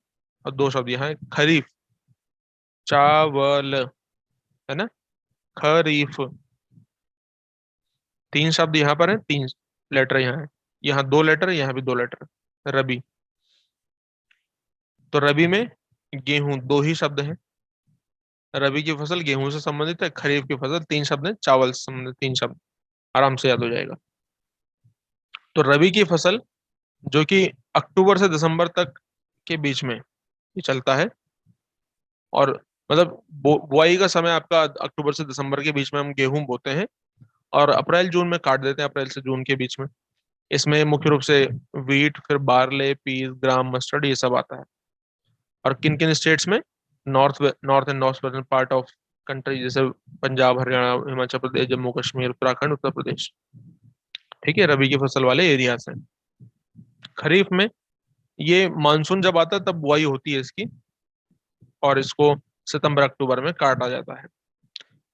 और 2 शब्द यहाँ है खरीफ, चावल, है ना। खरीफ, 3 शब्द यहाँ पर है, 3 लेटर यहाँ है, यहाँ 2 लेटर, यहाँ भी 2 लेटर। रबी, तो रबी में गेहूं 2 ही शब्द हैं। रबी की फसल गेहूं से संबंधित है, खरीफ की फसल 3 शब्द है, चावल से संबंधित 3 शब्द, आराम से याद हो जाएगा। तो रबी की फसल जो कि अक्टूबर से दिसंबर तक के बीच में ये चलता है, और मतलब बुआई का समय आपका अक्टूबर से दिसंबर के बीच में हम गेहूं बोते हैं, और अप्रैल जून में काट देते हैं, अप्रैल से जून के बीच में। इसमें मुख्य रूप से वीट, फिर बार्ले, पीस, ग्राम, मस्टर्ड, ये सब आता है। और किन किन स्टेट्स में? North and north western part of country, जैसे पंजाब, हरियाणा, हिमाचल प्रदेश, जम्मू कश्मीर, उत्तराखंड, उत्तर प्रदेश, ठीक है, रबी की फसल वाले एरियाज हैं। खरीफ में ये मानसून जब आता है तब बुआई होती है इसकी, और इसको सितंबर अक्टूबर में काटा जाता है।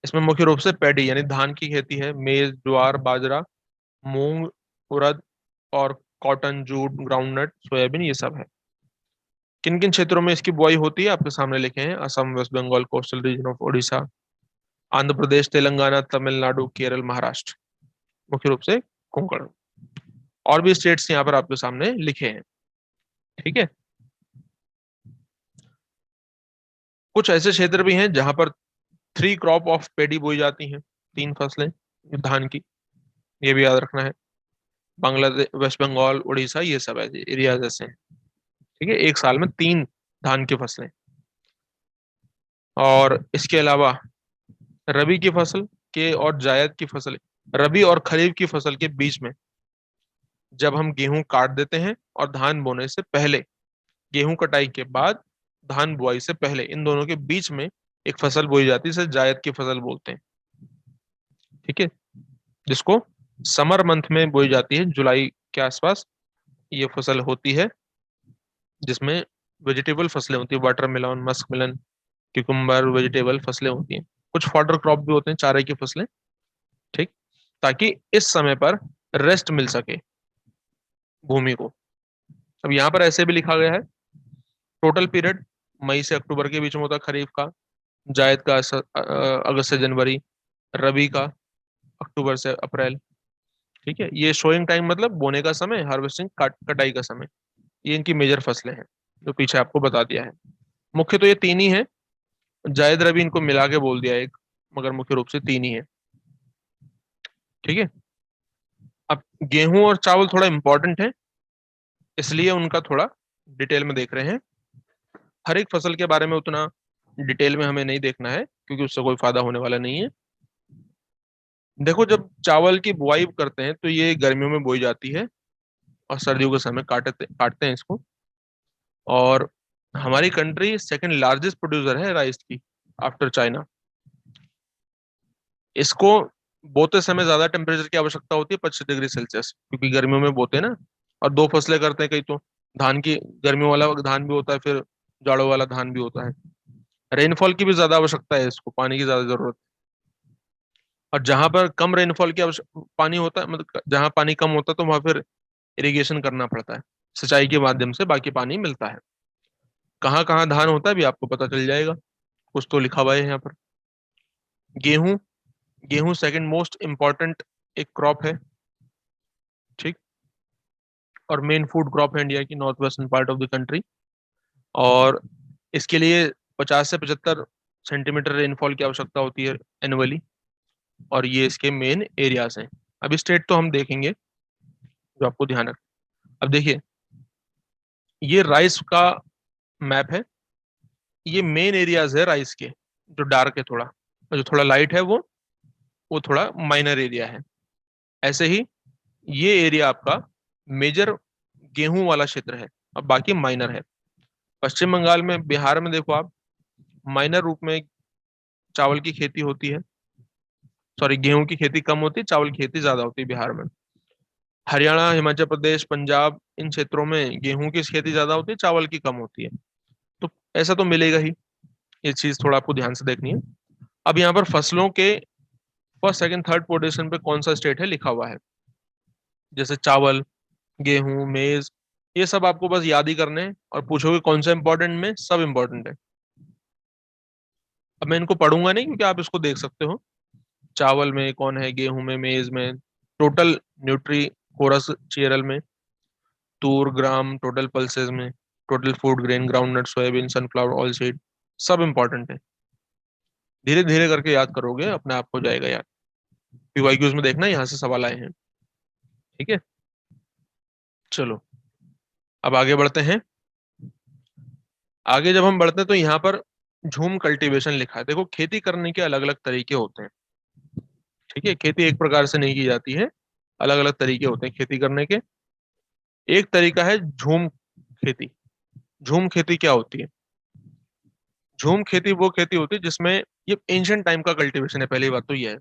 इसमें मुख्य रूप से पैडी यानी धान की खेती है, मेज, ज्वार, बाजरा, मूंग, उड़द और कॉटन, जूट, ग्राउंडनट, सोयाबीन, ये सब है। किन किन क्षेत्रों में इसकी बुआई होती है आपके सामने लिखे हैं? Assam, west Bengal, coastal region of Odisha, Andhra Pradesh, Telangana, Tamil Nadu, Kerala, Maharashtra, मुख्य रूप से कोंकण। और भी स्टेट्स यहाँ पर आपके सामने लिखे हैं, ठीक है। कुछ ऐसे क्षेत्र भी हैं जहां पर 3 क्रॉप ऑफ पेडी बोई जाती हैं, 3 फसलें धान की, ये भी याद रखना है। बांग्लादेश, वेस्ट बंगाल, उड़ीसा, ये सब ऐसे एरियाज ऐसे हैं, ठीक है। एक साल में 3 धान की फसलें। और इसके अलावा रबी की फसल के और जायद की फसल, रबी और खरीफ की फसल के बीच में जब हम गेहूं काट देते हैं, और धान बोने से पहले, गेहूं कटाई के बाद, धान बुआई से पहले, इन दोनों के बीच में एक फसल बोई जाती है, इसे जायद की फसल बोलते हैं, ठीक है। जिसको समर मंथ में बोई जाती है, जुलाई के आसपास ये फसल होती है, जिसमें वेजिटेबल फसलें होती है, वाटरमेलन, मस्क मिलन, क्यूकम्बर, वेजिटेबल फसलें होती हैं। कुछ फॉडर क्रॉप भी होते हैं, चारे की फसलें, ठीक, ताकि इस समय पर रेस्ट मिल सके भूमि को। अब यहाँ पर ऐसे भी लिखा गया है, टोटल पीरियड मई से अक्टूबर के बीच में होता है खरीफ का, जायद का अगस्त से जनवरी, रबी का अक्टूबर से अप्रैल, ठीक है। ये शोइंग टाइम मतलब बोने का समय, हार्वेस्टिंग कटाई का समय, ये इनकी मेजर फसलें हैं जो पीछे आपको बता दिया है। मुख्य तो ये 3 ही है, जायद रबी इनको मिला के बोल दिया एक, मगर मुख्य रूप से तीन ही है। ठीक है। अब गेहूं और चावल थोड़ा इंपॉर्टेंट है, इसलिए उनका थोड़ा डिटेल में देख रहे हैं। हर एक फसल के बारे में उतना डिटेल में हमें नहीं देखना है, क्योंकि उससे कोई फायदा होने वाला नहीं है। देखो, जब चावल की बुआई करते हैं तो ये गर्मियों में बोई जाती है और सर्दियों के समय काटते काटते हैं इसको। और हमारी कंट्री सेकंड लार्जेस्ट प्रोड्यूसर है राइस की, आफ्टर चाइना। इसको बोते समय ज्यादा टेम्परेचर की आवश्यकता होती है, 25 डिग्री सेल्सियस, क्योंकि गर्मियों में बोते हैं ना। और दो फसलें करते हैं कई तो, धान की, गर्मियों वाला धान भी होता है, फिर जाड़ों वाला धान भी होता है। रेनफॉल की भी ज्यादा आवश्यकता है इसको, पानी की ज्यादा जरूरत। और जहां पर कम रेनफॉल की पानी होता है, मतलब जहां पानी कम होता है, तो वहां फिर इरिगेशन करना पड़ता है, सिंचाई के माध्यम से बाकी पानी मिलता है। कहाँ कहाँ धान होता है भी आपको पता चल जाएगा, कुछ तो लिखा हुआ है यहाँ पर। गेहूं, गेहूं सेकंड मोस्ट इम्पॉर्टेंट एक क्रॉप है। ठीक। और मेन फूड क्रॉप है इंडिया की, north western part of the country. और इसके लिए 50 से 75 सेंटीमीटर रेनफॉल की आवश्यकता होती है एनुअली। और ये इसके मेन एरियाज हैं। अब स्टेट तो हम देखेंगे जो आपको ध्यान रख। अब देखिए, ये राइस का मैप है। ये मेन एरियाज है राइस के, जो डार्क है थोड़ा, और जो थोड़ा लाइट है वो थोड़ा माइनर एरिया है। ऐसे ही ये एरिया आपका मेजर गेहूं वाला क्षेत्र है, और बाकी माइनर है। पश्चिम बंगाल में, बिहार में देखो आप, माइनर रूप में चावल की खेती होती है। सॉरी, गेहूं की खेती कम होती है, चावल की खेती ज्यादा होती है बिहार में। हरियाणा, हिमाचल प्रदेश, पंजाब, इन क्षेत्रों में गेहूं की खेती ज्यादा होती है, चावल की कम होती है। तो ऐसा तो मिलेगा ही, ये चीज थोड़ा आपको ध्यान से देखनी है। अब यहाँ पर फसलों के फर्स्ट सेकंड थर्ड पोजीशन पे कौन सा स्टेट है लिखा हुआ है। जैसे चावल, गेहूं, मेज, ये सब आपको बस याद ही करने हैं। और पूछोगे कौन सा इंपॉर्टेंट, में सब इंपॉर्टेंट है। अब मैं इनको पढ़ूंगा नहीं, क्योंकि आप इसको देख सकते हो। चावल में कौन है, गेहूं में, मेज में, टोटल न्यूट्री कोरस चीरल में, तूर, ग्राम, टोटल पल्सेस में, total food grain, groundnut, soybean, sunflower, oil seed, सब इंपॉर्टेंट है। धीरे धीरे करके याद करोगे, अपने आप हो जाएगा याद। पीवाईक्यूज में देखना, यहाँ से सवाल आए हैं। ठीक है, चलो अब आगे बढ़ते हैं। आगे जब हम बढ़ते हैं तो यहाँ पर झूम कल्टीवेशन लिखा है। देखो, खेती करने के अलग अलग तरीके होते हैं। ठीक है, खेती एक प्रकार से नहीं की जाती है, अलग अलग तरीके होते हैं खेती करने के। एक तरीका है झूम खेती। झूम खेती क्या होती है? झूम खेती वो खेती होती है जिसमें, ये एंशियंट टाइम का कल्टीवेशन है, पहली बात तो ये है।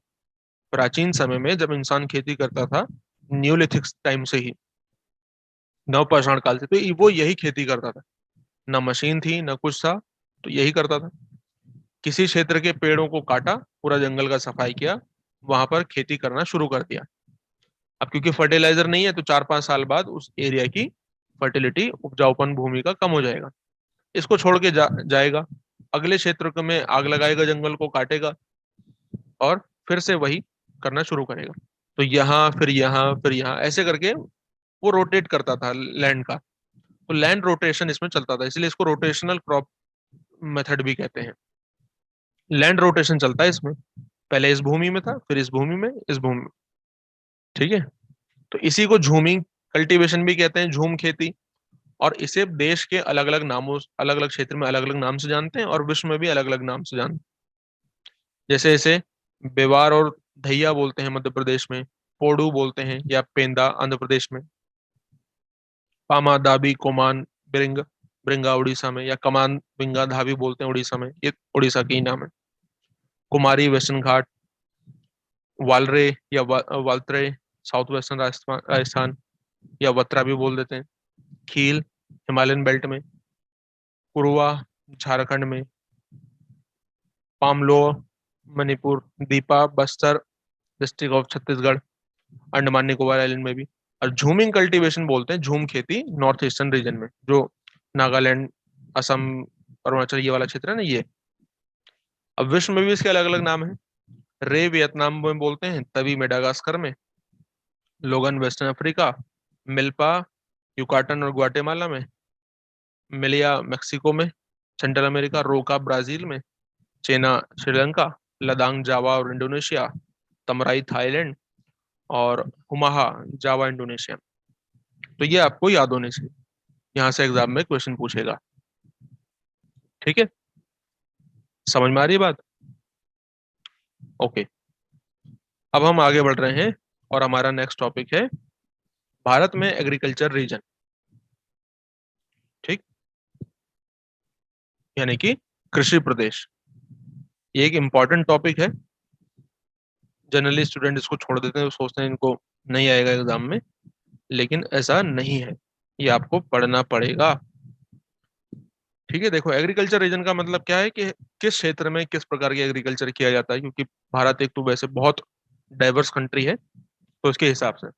प्राचीन समय में जब इंसान खेती करता था, न्यूलिथिक टाइम से ही, नवपाषाण काल से, तो वो यही खेती करता था। ना मशीन थी, ना कुछ था, तो यही करता था। किसी क्षेत्र के पेड़ों को काटा, पूरा जंगल का सफाई किया, वहां पर खेती करना शुरू कर दिया। अब क्योंकि फर्टिलाइजर नहीं है, तो 4-5 साल बाद उस एरिया की फर्टिलिटी, उपजाऊपन भूमि का कम हो जाएगा। इसको छोड़ के जाएगा, अगले क्षेत्र में आग लगाएगा, जंगल को काटेगा, और फिर से वही करना शुरू करेगा। तो यहाँ फिर यहाँ फिर यहाँ, ऐसे करके वो रोटेट करता था लैंड का। तो लैंड रोटेशन इसमें चलता था, इसलिए इसको रोटेशनल क्रॉप मेथड भी कहते हैं। लैंड रोटेशन चलता है इसमें, पहले इस भूमि में था, फिर इस भूमि में, इस भूमि में। ठीक है, तो इसी को झूमिंग कल्टीवेशन भी कहते हैं, झूम खेती। और इसे देश के अलग अलग नामों, अलग अलग क्षेत्र में अलग अलग नाम से जानते हैं, और विश्व में भी अलग अलग नाम से जानते हैं। जैसे इसे बेवार और धैया बोलते हैं मध्य प्रदेश में, पोडू बोलते हैं, या पेंदा आंध्र प्रदेश में, पामा, दाबी, कोमान, बिरंग, बिरंगा उड़ीसा में, या कमान, बिंगा, धाबी बोलते हैं उड़ीसा में, ये उड़ीसा के ही नाम है। कुमारी वेस्टर्न घाट, वालरे या वालत्रे साउथ वेस्टर्न राजस्थान राजस्थान, या वत्रा भी बोल देते हैं। खील हिमालयन बेल्ट में, कुरुआ झारखंड में, Pamlo Manipur, Deepa Bastar district of Chhattisgarh, Andaman Nicobar island में भी। और झूमिंग कल्टीवेशन बोलते हैं झूम खेती नॉर्थ ईस्टर्न रीजन में, जो नागालैंड, असम, अरुणाचल, ये वाला क्षेत्र है ना, ये। अब विश्व में भी इसके अलग अलग नाम है। रे वियतनाम में बोलते हैं, तभी मेडागास्कर में, लोगन वेस्टर्न अफ्रीका, मिल्पा युकाटन और ग्वाटेमाला में, मिलिया मेक्सिको में, सेंट्रल अमेरिका, रोका ब्राजील में, चेना श्रीलंका, लदांग जावा और इंडोनेशिया, तमराई थाईलैंड और हुमाहा जावा इंडोनेशिया। तो ये आपको याद होने चाहिए, यहाँ से एग्जाम में क्वेश्चन पूछेगा। ठीक है, समझ में आ रही है बात? ओके, अब हम आगे बढ़ रहे हैं और हमारा नेक्स्ट टॉपिक है भारत में एग्रीकल्चर रीजन। ठीक, यानी कि कृषि प्रदेश। ये एक इंपॉर्टेंट टॉपिक है। जनरली स्टूडेंट इसको छोड़ देते हैं, सोचते हैं इनको नहीं आएगा एग्जाम में, लेकिन ऐसा नहीं है, ये आपको पढ़ना पड़ेगा। ठीक है, देखो एग्रीकल्चर रीजन का मतलब क्या है कि किस क्षेत्र में किस प्रकार की एग्रीकल्चर किया जाता है, क्योंकि भारत एक तो वैसे बहुत डाइवर्स कंट्री है, तो उसके हिसाब से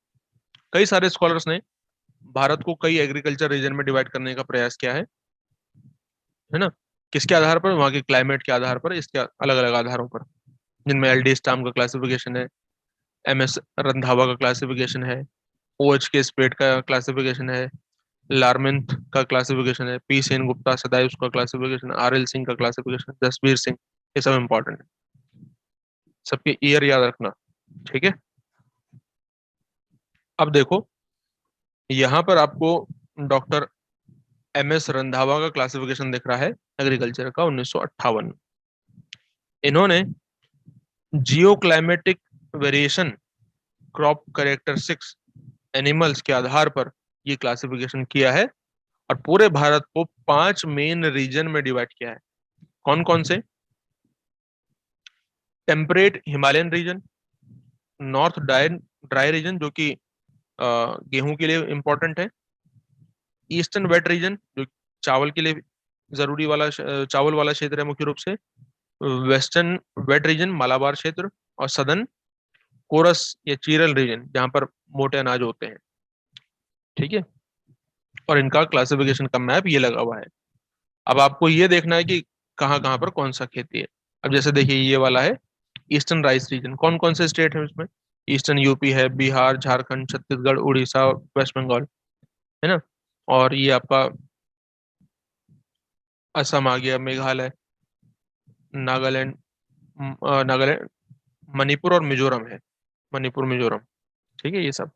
कई सारे स्कॉलर्स ने भारत को कई एग्रीकल्चर रीजन में डिवाइड करने का प्रयास किया है ना। किसके आधार पर? वहाँ के क्लाइमेट के आधार पर, इसके अलग अलग आधारों पर, जिनमें एल डी स्टाम का क्लासिफिकेशन है, एम एस रंधावा का क्लासिफिकेशन है, ओ एच के स्पेट का क्लासिफिकेशन है, लारमेंथ का क्लासिफिकेशन है, पी सेन गुप्ता सदाइव का क्लासिफिकेशन, आर एल सिंह का क्लासिफिकेशन, जसबीर सिंह, ये सब इंपॉर्टेंट है, सबके ईयर याद रखना। ठीक है, अब देखो यहाँ पर आपको डॉक्टर एम एस रंधावा का क्लासिफिकेशन दिख रहा है एग्रीकल्चर का 1958। इन्होंने geoclimatic variation, crop characteristics, animals के आधार पर ये क्लासिफिकेशन किया है और पूरे भारत को 5 मेन रीजन में डिवाइड किया है। कौन कौन से? Temperate Himalayan region, north dry dry region जो कि गेहूं के लिए इंपॉर्टेंट है, ईस्टर्न वेट रीजन जो चावल के लिए जरूरी वाला चावल वाला क्षेत्र है मुख्य रूप से, वेस्टर्न वेट रीजन मालाबार क्षेत्र, और सदर्न कोरस या चीरल रीजन जहां पर मोटे अनाज होते हैं। ठीक है, और इनका क्लासिफिकेशन का मैप ये लगा हुआ है। अब आपको ये देखना है कि कहाँ कहाँ पर कौन सा खेती है। अब जैसे देखिए ये वाला है ईस्टर्न राइस रीजन, कौन कौन से स्टेट है इसमें? ईस्टर्न यूपी है, बिहार, झारखंड, छत्तीसगढ़, उड़ीसा, वेस्ट बंगाल, है ना। और ये आपका असम आ गया, मेघालय, नागालैंड, नागालैंड, मणिपुर और मिजोरम है, मणिपुर मिजोरम। ठीक है, ये सब।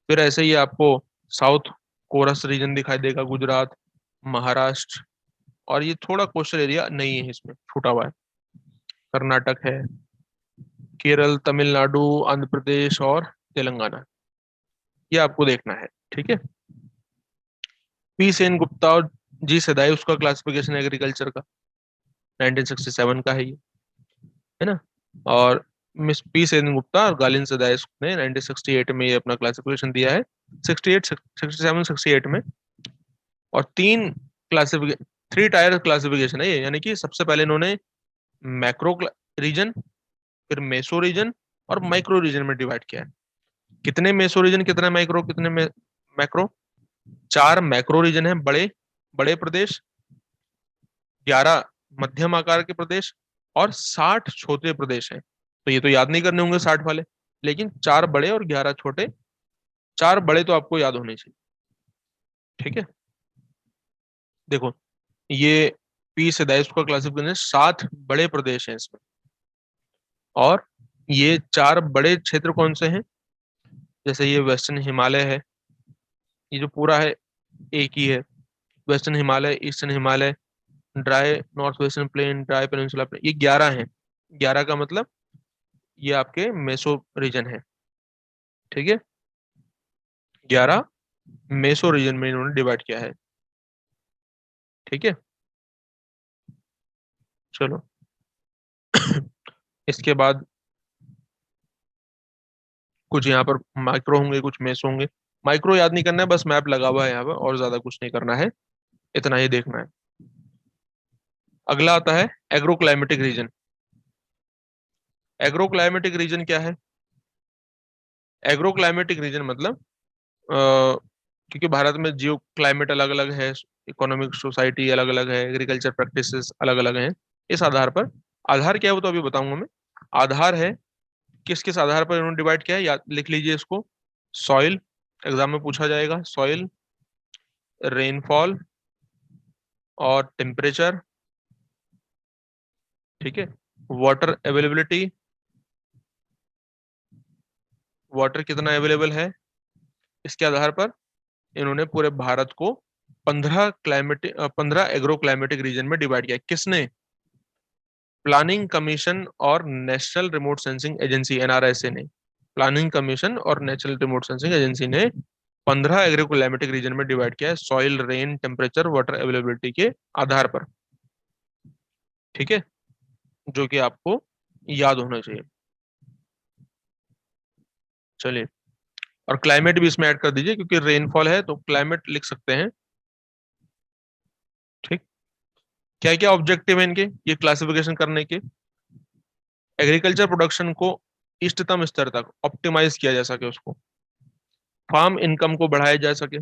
फिर ऐसे ही आपको साउथ कोरस रीजन दिखाई देगा, गुजरात, महाराष्ट्र, और ये थोड़ा कोस्टल एरिया नहीं है, इसमें छूटा हुआ है, कर्नाटक है, केरल, तमिलनाडु, आंध्र प्रदेश और तेलंगाना, ये आपको देखना है। ठीक है, पी सेन गुप्ता और जी सदाई उसका क्लासिफिकेशन एग्रीकल्चर का 1967 का है ये, है ना। और मिस पी सेन गुप्ता और गालिन सदाई ने 1968 में ये अपना क्लासिफिकेशन दिया है, 68, 67, 68 में। और तीन क्लासिफिकेशन, 3 टायर क्लासिफिकेशन है ये, यानी कि सबसे पहले इन्होंने मैक्रो रीजन, फिर मेसो रीजन और माइक्रो रीजन में डिवाइड किया है। कितने मेसो रीजन, कितने माइक्रो, कितने मैक्रो? 4 मैक्रो रीजन है, बड़े बड़े प्रदेश, 11 मध्यम आकार के प्रदेश और 60 छोटे प्रदेश हैं। तो ये तो याद नहीं करने होंगे 60 वाले, लेकिन 4 बड़े और 11 छोटे, 4 बड़े तो आपको याद होने चाहिए। ठीक है, देखो ये पी सदाइस का क्लासिफिकेशन 7 बड़े प्रदेश हैं इसमें, और ये 4 बड़े क्षेत्र कौन से हैं? जैसे ये वेस्टर्न हिमालय है, ये जो पूरा है एक ही है, western Himalaya, eastern Himalaya, dry north western plain, dry peninsula plain, ये 11 हैं। 11 का मतलब ये आपके मेसो रीजन है। ठीक है, 11 मेसो रीजन में इन्होंने डिवाइड किया है। ठीक है, चलो इसके बाद कुछ यहाँ पर माइक्रो होंगे, कुछ मेसो होंगे। माइक्रो याद नहीं करना है, बस मैप लगा हुआ है यहाँ पर, और ज्यादा कुछ नहीं करना है, इतना ही देखना है। अगला आता है एग्रोक्लाइमेटिक रीजन। एग्रोक्लाइमेटिक रीजन क्या है? एग्रोक्लाइमेटिक रीजन मतलब क्योंकि भारत में जियो क्लाइमेट अलग अलग है, इकोनॉमिक सोसाइटी अलग अलग है, एग्रीकल्चर प्रैक्टिसेस अलग अलग हैं, इस आधार पर, आधार क्या है वो तो अभी बताऊंगा मैं। आधार है किस किस आधार पर इन्होंने डिवाइड किया है, याद लिख लीजिए इसको। सॉइल, एग्जाम में पूछा जाएगा, सॉइल, रेनफॉल और टेम्परेचर। ठीक है, वाटर अवेलेबिलिटी, वाटर कितना अवेलेबल है, इसके आधार पर इन्होंने पूरे भारत को 15 एग्रो क्लाइमेटिक रीजन में डिवाइड किया। किसने? प्लानिंग कमीशन और नेशनल रिमोट सेंसिंग एजेंसी एनआरएसए ने, प्लानिंग कमीशन और नेशनल रिमोट सेंसिंग एजेंसी ने 15 एग्रो क्लाइमेटिक रीजन में डिवाइड किया है, soil, rain, temperature, water availability के आधार पर। ठीक है, जो कि आपको याद होना चाहिए। चलिए, और क्लाइमेट भी इसमें ऐड कर दीजिए, क्योंकि रेनफॉल है तो क्लाइमेट लिख सकते हैं। ठीक, क्या क्या ऑब्जेक्टिव है इनके ये क्लासिफिकेशन करने के? एग्रीकल्चर प्रोडक्शन को इष्टतम स्तर तक ऑप्टिमाइज किया जा सके, उसको फार्म इनकम को बढ़ाया जा सके,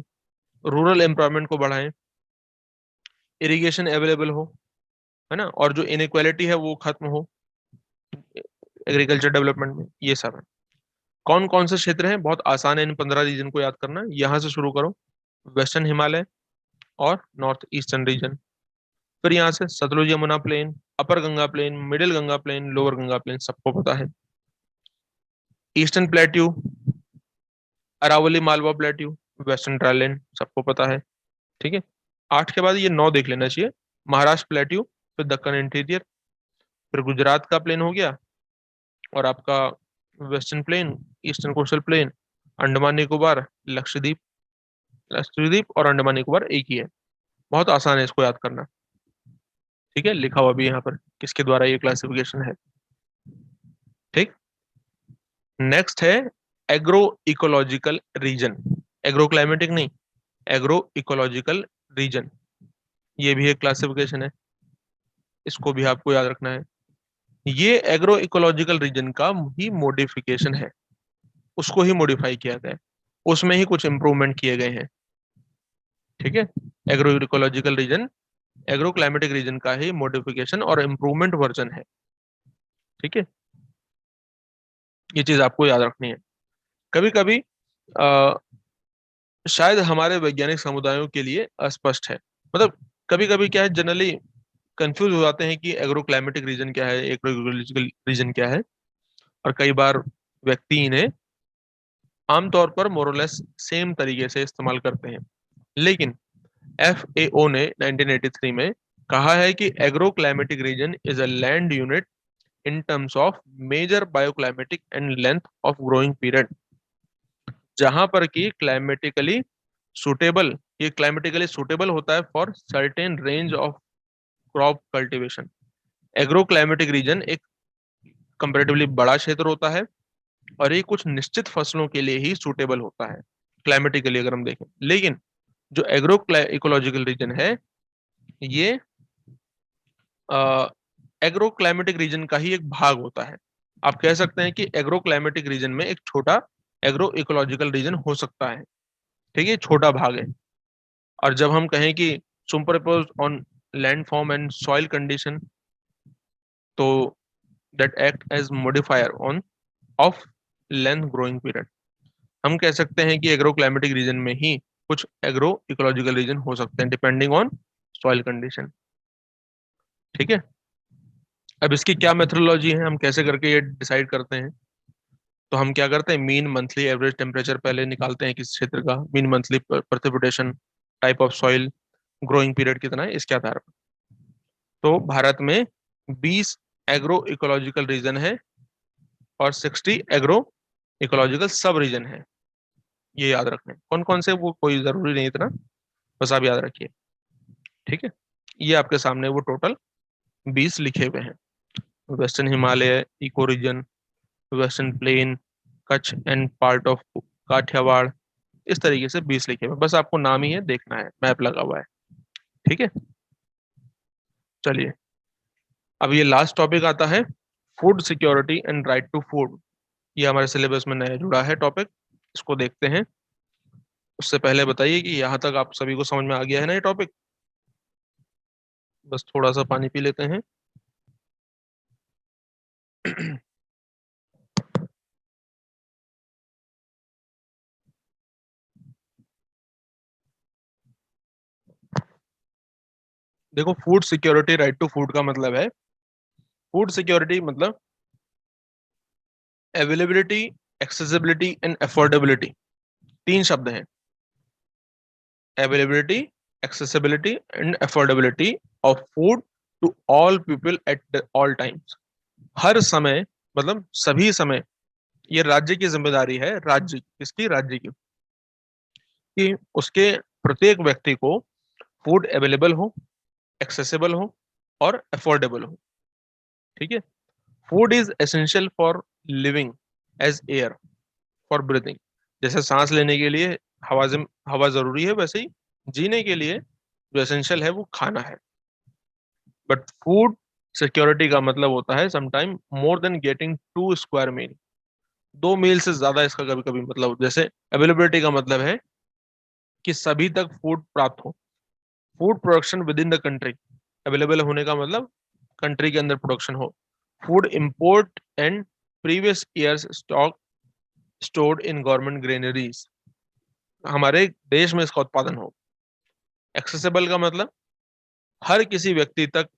रूरल एम्प्लॉयमेंट को बढ़ाएं, इरिगेशन अवेलेबल हो, है ना, और जो इनइक्वालिटी है वो खत्म हो एग्रीकल्चर डेवलपमेंट में, ये सब है। कौन कौन से क्षेत्र हैं? बहुत आसान है इन 15 रीजन को याद करना। यहां से शुरू करो, वेस्टर्न हिमालय और नॉर्थ ईस्टर्न रीजन। फिर यहाँ से Sutlej Yamuna plain, upper Ganga plain, middle Ganga plain, lower Ganga plain, सबको पता है। Eastern plateau, Aravalli Malwa plateau, western dryland, सबको पता है। ठीक है, 8 के बाद ये 9 देख लेना चाहिए। महाराष्ट्र प्लेट्यू, फिर दक्कन इंटीरियर, फिर गुजरात का प्लेन हो गया, और आपका western plain, eastern coastal plain, Andaman Nicobar, Lakshadweep. Lakshadweep और अंडमान निकोबार एक ही है, बहुत आसान है इसको याद करना। ठीक है, लिखा हुआ भी यहाँ पर किसके द्वारा ये क्लासिफिकेशन है। ठीक, नेक्स्ट है agro ecological region. Agro climatic नहीं, एग्रो इकोलॉजिकल रीजन, ये भी एक क्लासिफिकेशन है, इसको भी आपको याद रखना है। ये एग्रो इकोलॉजिकल रीजन का ही मॉडिफिकेशन है, उसको ही मॉडिफाई किया गया है, उसमें ही कुछ इंप्रूवमेंट किए गए हैं। ठीक है, agro ecological region agro climatic reason का ही मॉडिफिकेशन और इम्प्रूवमेंट वर्जन है। ठीक है, ये चीज आपको याद रखनी है। कभी कभी शायद हमारे वैज्ञानिक समुदायों के लिए अस्पष्ट है, मतलब कभी कभी क्या है, जनरली कंफ्यूज हो जाते हैं कि एग्रो क्लाइमेटिक रीजन क्या है, एग्रो इकोलॉजिकल रीजन क्या है, और कई बार व्यक्ति इन्हें आमतौर पर मोरलेस सेम तरीके से इस्तेमाल करते हैं। लेकिन FAO ने 1983 में कहा है कि agro climatic region is a land unit in terms of major bioclimatic and length of growing period, जहां पर कि क्लाइमेटिकली सुटेबल, ये क्लाइमेटिकली सुटेबल होता है for certain range of crop cultivation. Agro climatic region एक कंपेरेटिवली बड़ा क्षेत्र होता है, और ये कुछ निश्चित फसलों के लिए ही सूटेबल होता है क्लाइमेटिकली अगर हम देखें। लेकिन जो एग्रो इकोलॉजिकल रीजन है, ये एग्रो क्लाइमेटिक रीजन का ही एक भाग होता है। आप कह सकते हैं कि एग्रो क्लाइमेटिक रीजन में एक छोटा एग्रो इकोलॉजिकल रीजन हो सकता है। ठीक है, छोटा भाग है। और जब हम कहें कि superpose on land form and soil condition, तो that act as modifier on of length growing period, हम कह सकते हैं कि एग्रो क्लाइमेटिक रीजन में ही कुछ एग्रो इकोलॉजिकल रीजन हो सकते हैं डिपेंडिंग ऑन सॉइल कंडीशन। ठीक है, अब इसकी क्या मेथोडोलॉजी है, हम कैसे करके ये डिसाइड करते हैं? तो हम क्या करते हैं, मीन मंथली एवरेज टेम्परेचर पहले निकालते हैं किस क्षेत्र का, mean monthly precipitation, type of soil, growing period कितना है, इसके आधार पर। तो भारत में 20 एग्रो इकोलॉजिकल रीजन है और 60 एग्रो इकोलॉजिकल सब रीजन है। ये याद रखने कौन कौन से, वो कोई जरूरी नहीं इतना, बस आप याद रखिए। ठीक है, ये आपके सामने वो टोटल 20 लिखे हुए हैं। Western Himalaya eco region, western plain, Kutch and part of Kathiawar, इस तरीके से 20 लिखे हुए हैं। बस आपको नाम ही है, देखना है, मैप लगा हुआ है। ठीक है, चलिए, अब ये लास्ट टॉपिक आता है, food security and right to food. ये हमारे सिलेबस में नया जुड़ा है टॉपिक, इसको देखते हैं। उससे पहले बताइए कि यहाँ तक आप सभी को समझ में आ गया है ना ये टॉपिक? बस थोड़ा सा पानी पी लेते हैं। देखो, food security right to food का मतलब है फूड सिक्योरिटी मतलब अवेलेबिलिटी, एक्सेसिबिलिटी एंड अफोर्डेबिलिटी, 3 शब्द हैं। Availability, accessibility and affordability of food to all people at all times. हर समय मतलब सभी समय, ये राज्य की जिम्मेदारी है, राज्य किसकी, राज्य की, कि उसके प्रत्येक व्यक्ति को फूड अवेलेबल हो, एक्सेसिबल हो और अफोर्डेबल हो। ठीक है। Food is essential for living as air for breathing. जैसे सांस लेने के लिए हवा जरूरी है, वैसे ही जीने के लिए जो एसेंशियल है वो खाना है। बट फूड सिक्योरिटी का मतलब होता है sometime more than getting 2 square mile, 2 mile से ज्यादा इसका कभी कभी मतलब। जैसे अवेलेबिलिटी का मतलब है कि सभी तक फूड प्राप्त हो, food production with in the country. Available होने का मतलब कंट्री के अंदर प्रोडक्शन हो। Food import and previous years stock stored in government granaries, हमारे देश में इसका उत्पादन हो। एक्सेसिबल का मतलब हर किसी व्यक्ति तक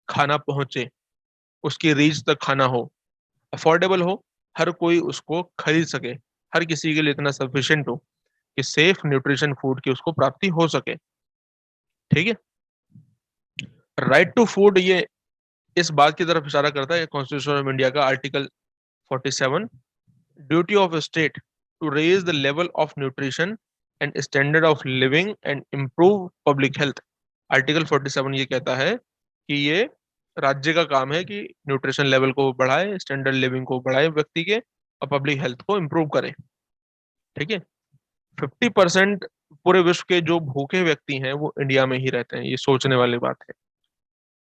खाना पहुंचे, उसकी रीच तक खाना हो। अफोर्डेबल हो, हर कोई उसको खरीद सके, हर किसी के लिए इतना सफिशिएंट हो कि सेफ न्यूट्रिशन फूड की उसको प्राप्ति हो सके। ठीक है। राइट टू फूड, ये इस बात की तरफ इशारा करता है कॉन्स्टिट्यूशन ऑफ इंडिया का article 47, duty of state to raise the level of nutrition and standard of living and improve public health. Article 47 ये कहता है कि ये राज्य का काम है कि न्यूट्रिशन लेवल को बढ़ाए, स्टैंडर्ड लिविंग को बढ़ाए व्यक्ति के, और पब्लिक हेल्थ को इम्प्रूव करे। ठीक है। 50% पूरे विश्व के जो भूखे व्यक्ति हैं वो इंडिया में ही रहते हैं, ये सोचने वाली बात है।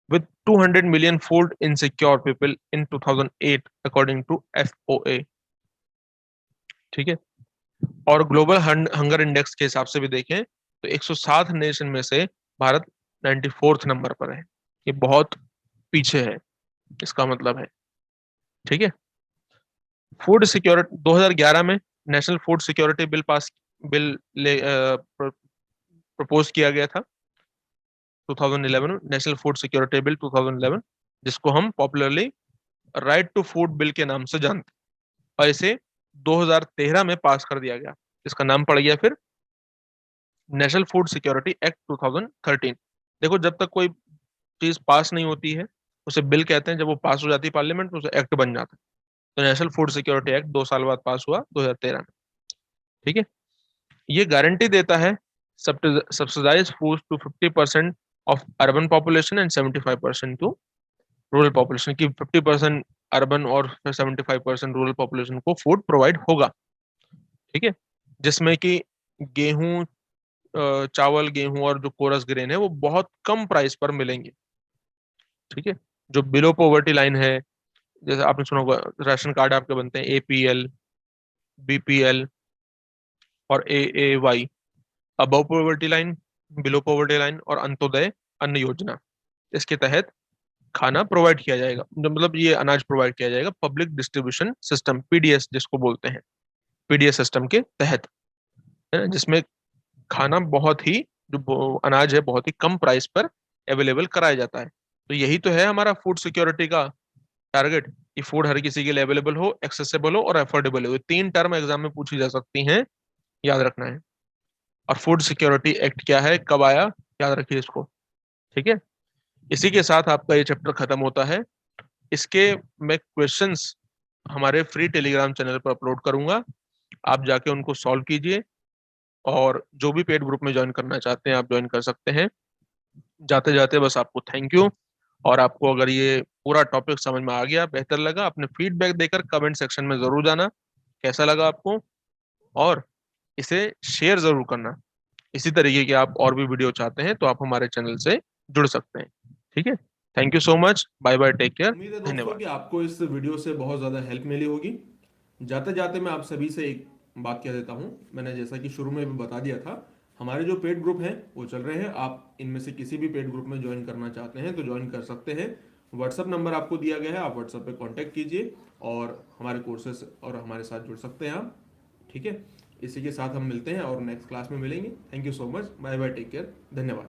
with 200 million food insecure people in 2008 according to FOA। ठीक है। और ग्लोबल हंगर इंडेक्स के हिसाब से भी देखें तो 160 नेशन में से भारत 94th नंबर पर है, ये बहुत पीछे है, इसका मतलब है। ठीक है। फूड सिक्योरिटी 2011 में national food security bill propose किया गया था, 2011 नेशनल फूड सिक्योरिटी बिल 2011, जिसको हम popularly right to food bill के नाम से जानते हैं, और इसे 2013 में पास कर दिया गया। इसका नाम पड़ गया फिर नेशनल फूड सिक्योरिटी एक्ट 2013। देखो, जब तक कोई चीज पास नहीं होती है उसे बिल कहते हैं, जब वो पास हो जाती है पार्लियामेंट में उसे एक्ट बन जाता है। तो नेशनल फूड सिक्योरिटी एक्ट 2 साल बाद पास हुआ, 2013 में। ठीक है। ये गारंटी देता है subsidise food to 50% of urban population and 75% to rural population, की 50% अर्बन और 75% रूरल पॉपुलेशन को फूड प्रोवाइड होगा। ठीक है। जिसमें कि गेहूं, चावल, गेहूं और जो कोरस ग्रेन है वो बहुत कम प्राइस पर मिलेंगे। ठीक है। जो बिलो पॉवर्टी लाइन है, जैसे आपने सुना होगा राशन कार्ड आपके बनते हैं APL, BPL और AAY, above poverty line, below poverty line और अंत्योदय अन्न योजना, इसके तहत खाना प्रोवाइड किया जाएगा, मतलब ये अनाज प्रोवाइड किया जाएगा पब्लिक डिस्ट्रीब्यूशन सिस्टम, PDS जिसको बोलते हैं, PDS सिस्टम के तहत, है ना, जिसमें खाना बहुत ही, जो अनाज है बहुत ही कम प्राइस पर अवेलेबल कराया जाता है। तो यही तो है हमारा फूड सिक्योरिटी का टारगेट, कि फूड हर किसी के लिए अवेलेबल हो, एक्सेसिबल हो और अफोर्डेबल हो। ये 3 टर्म एग्जाम में पूछी जा सकती हैं, याद रखना है। और फूड सिक्योरिटी एक्ट क्या है, कब आया, याद रखिए इसको। ठीक है। इसी के साथ आपका ये चैप्टर खत्म होता है। इसके मैं क्वेश्चंस हमारे फ्री टेलीग्राम चैनल पर अपलोड करूंगा, आप जाके उनको सॉल्व कीजिए, और जो भी पेड ग्रुप में ज्वाइन करना चाहते हैं आप ज्वाइन कर सकते हैं। जाते जाते बस आपको थैंक यू। और आपको अगर ये पूरा टॉपिक समझ में आ गया, बेहतर लगा, अपने फीडबैक देकर कमेंट सेक्शन में जरूर जाना कैसा लगा आपको, और इसे शेयर जरूर करना। इसी तरीके के आप और भी वीडियो चाहते हैं तो आप हमारे चैनल से जुड़ सकते हैं। ठीक है। Thank you so much, bye bye, take care, उम्मीद है दोस्तों धन्यवाद। कि आपको इस वीडियो से बहुत ज़्यादा हेल्प मिली होगी। जाते जाते मैं आप सभी से एक बात कह देता हूँ, मैंने जैसा कि शुरू में भी बता दिया था, हमारे जो पेड ग्रुप हैं वो चल रहे हैं। आप इनमें से किसी भी पेड ग्रुप में ज्वाइन करना चाहते हैं तो ज्वाइन कर सकते हैं। व्हाट्सअप नंबर आपको दिया गया है, आप व्हाट्सअप पे कांटेक्ट कीजिए और हमारे कोर्सेज और हमारे साथ जुड़ सकते हैं आप। ठीक है। इसी के साथ हम मिलते हैं और नेक्स्ट क्लास में मिलेंगे। Thank you so much, bye bye, take care, धन्यवाद।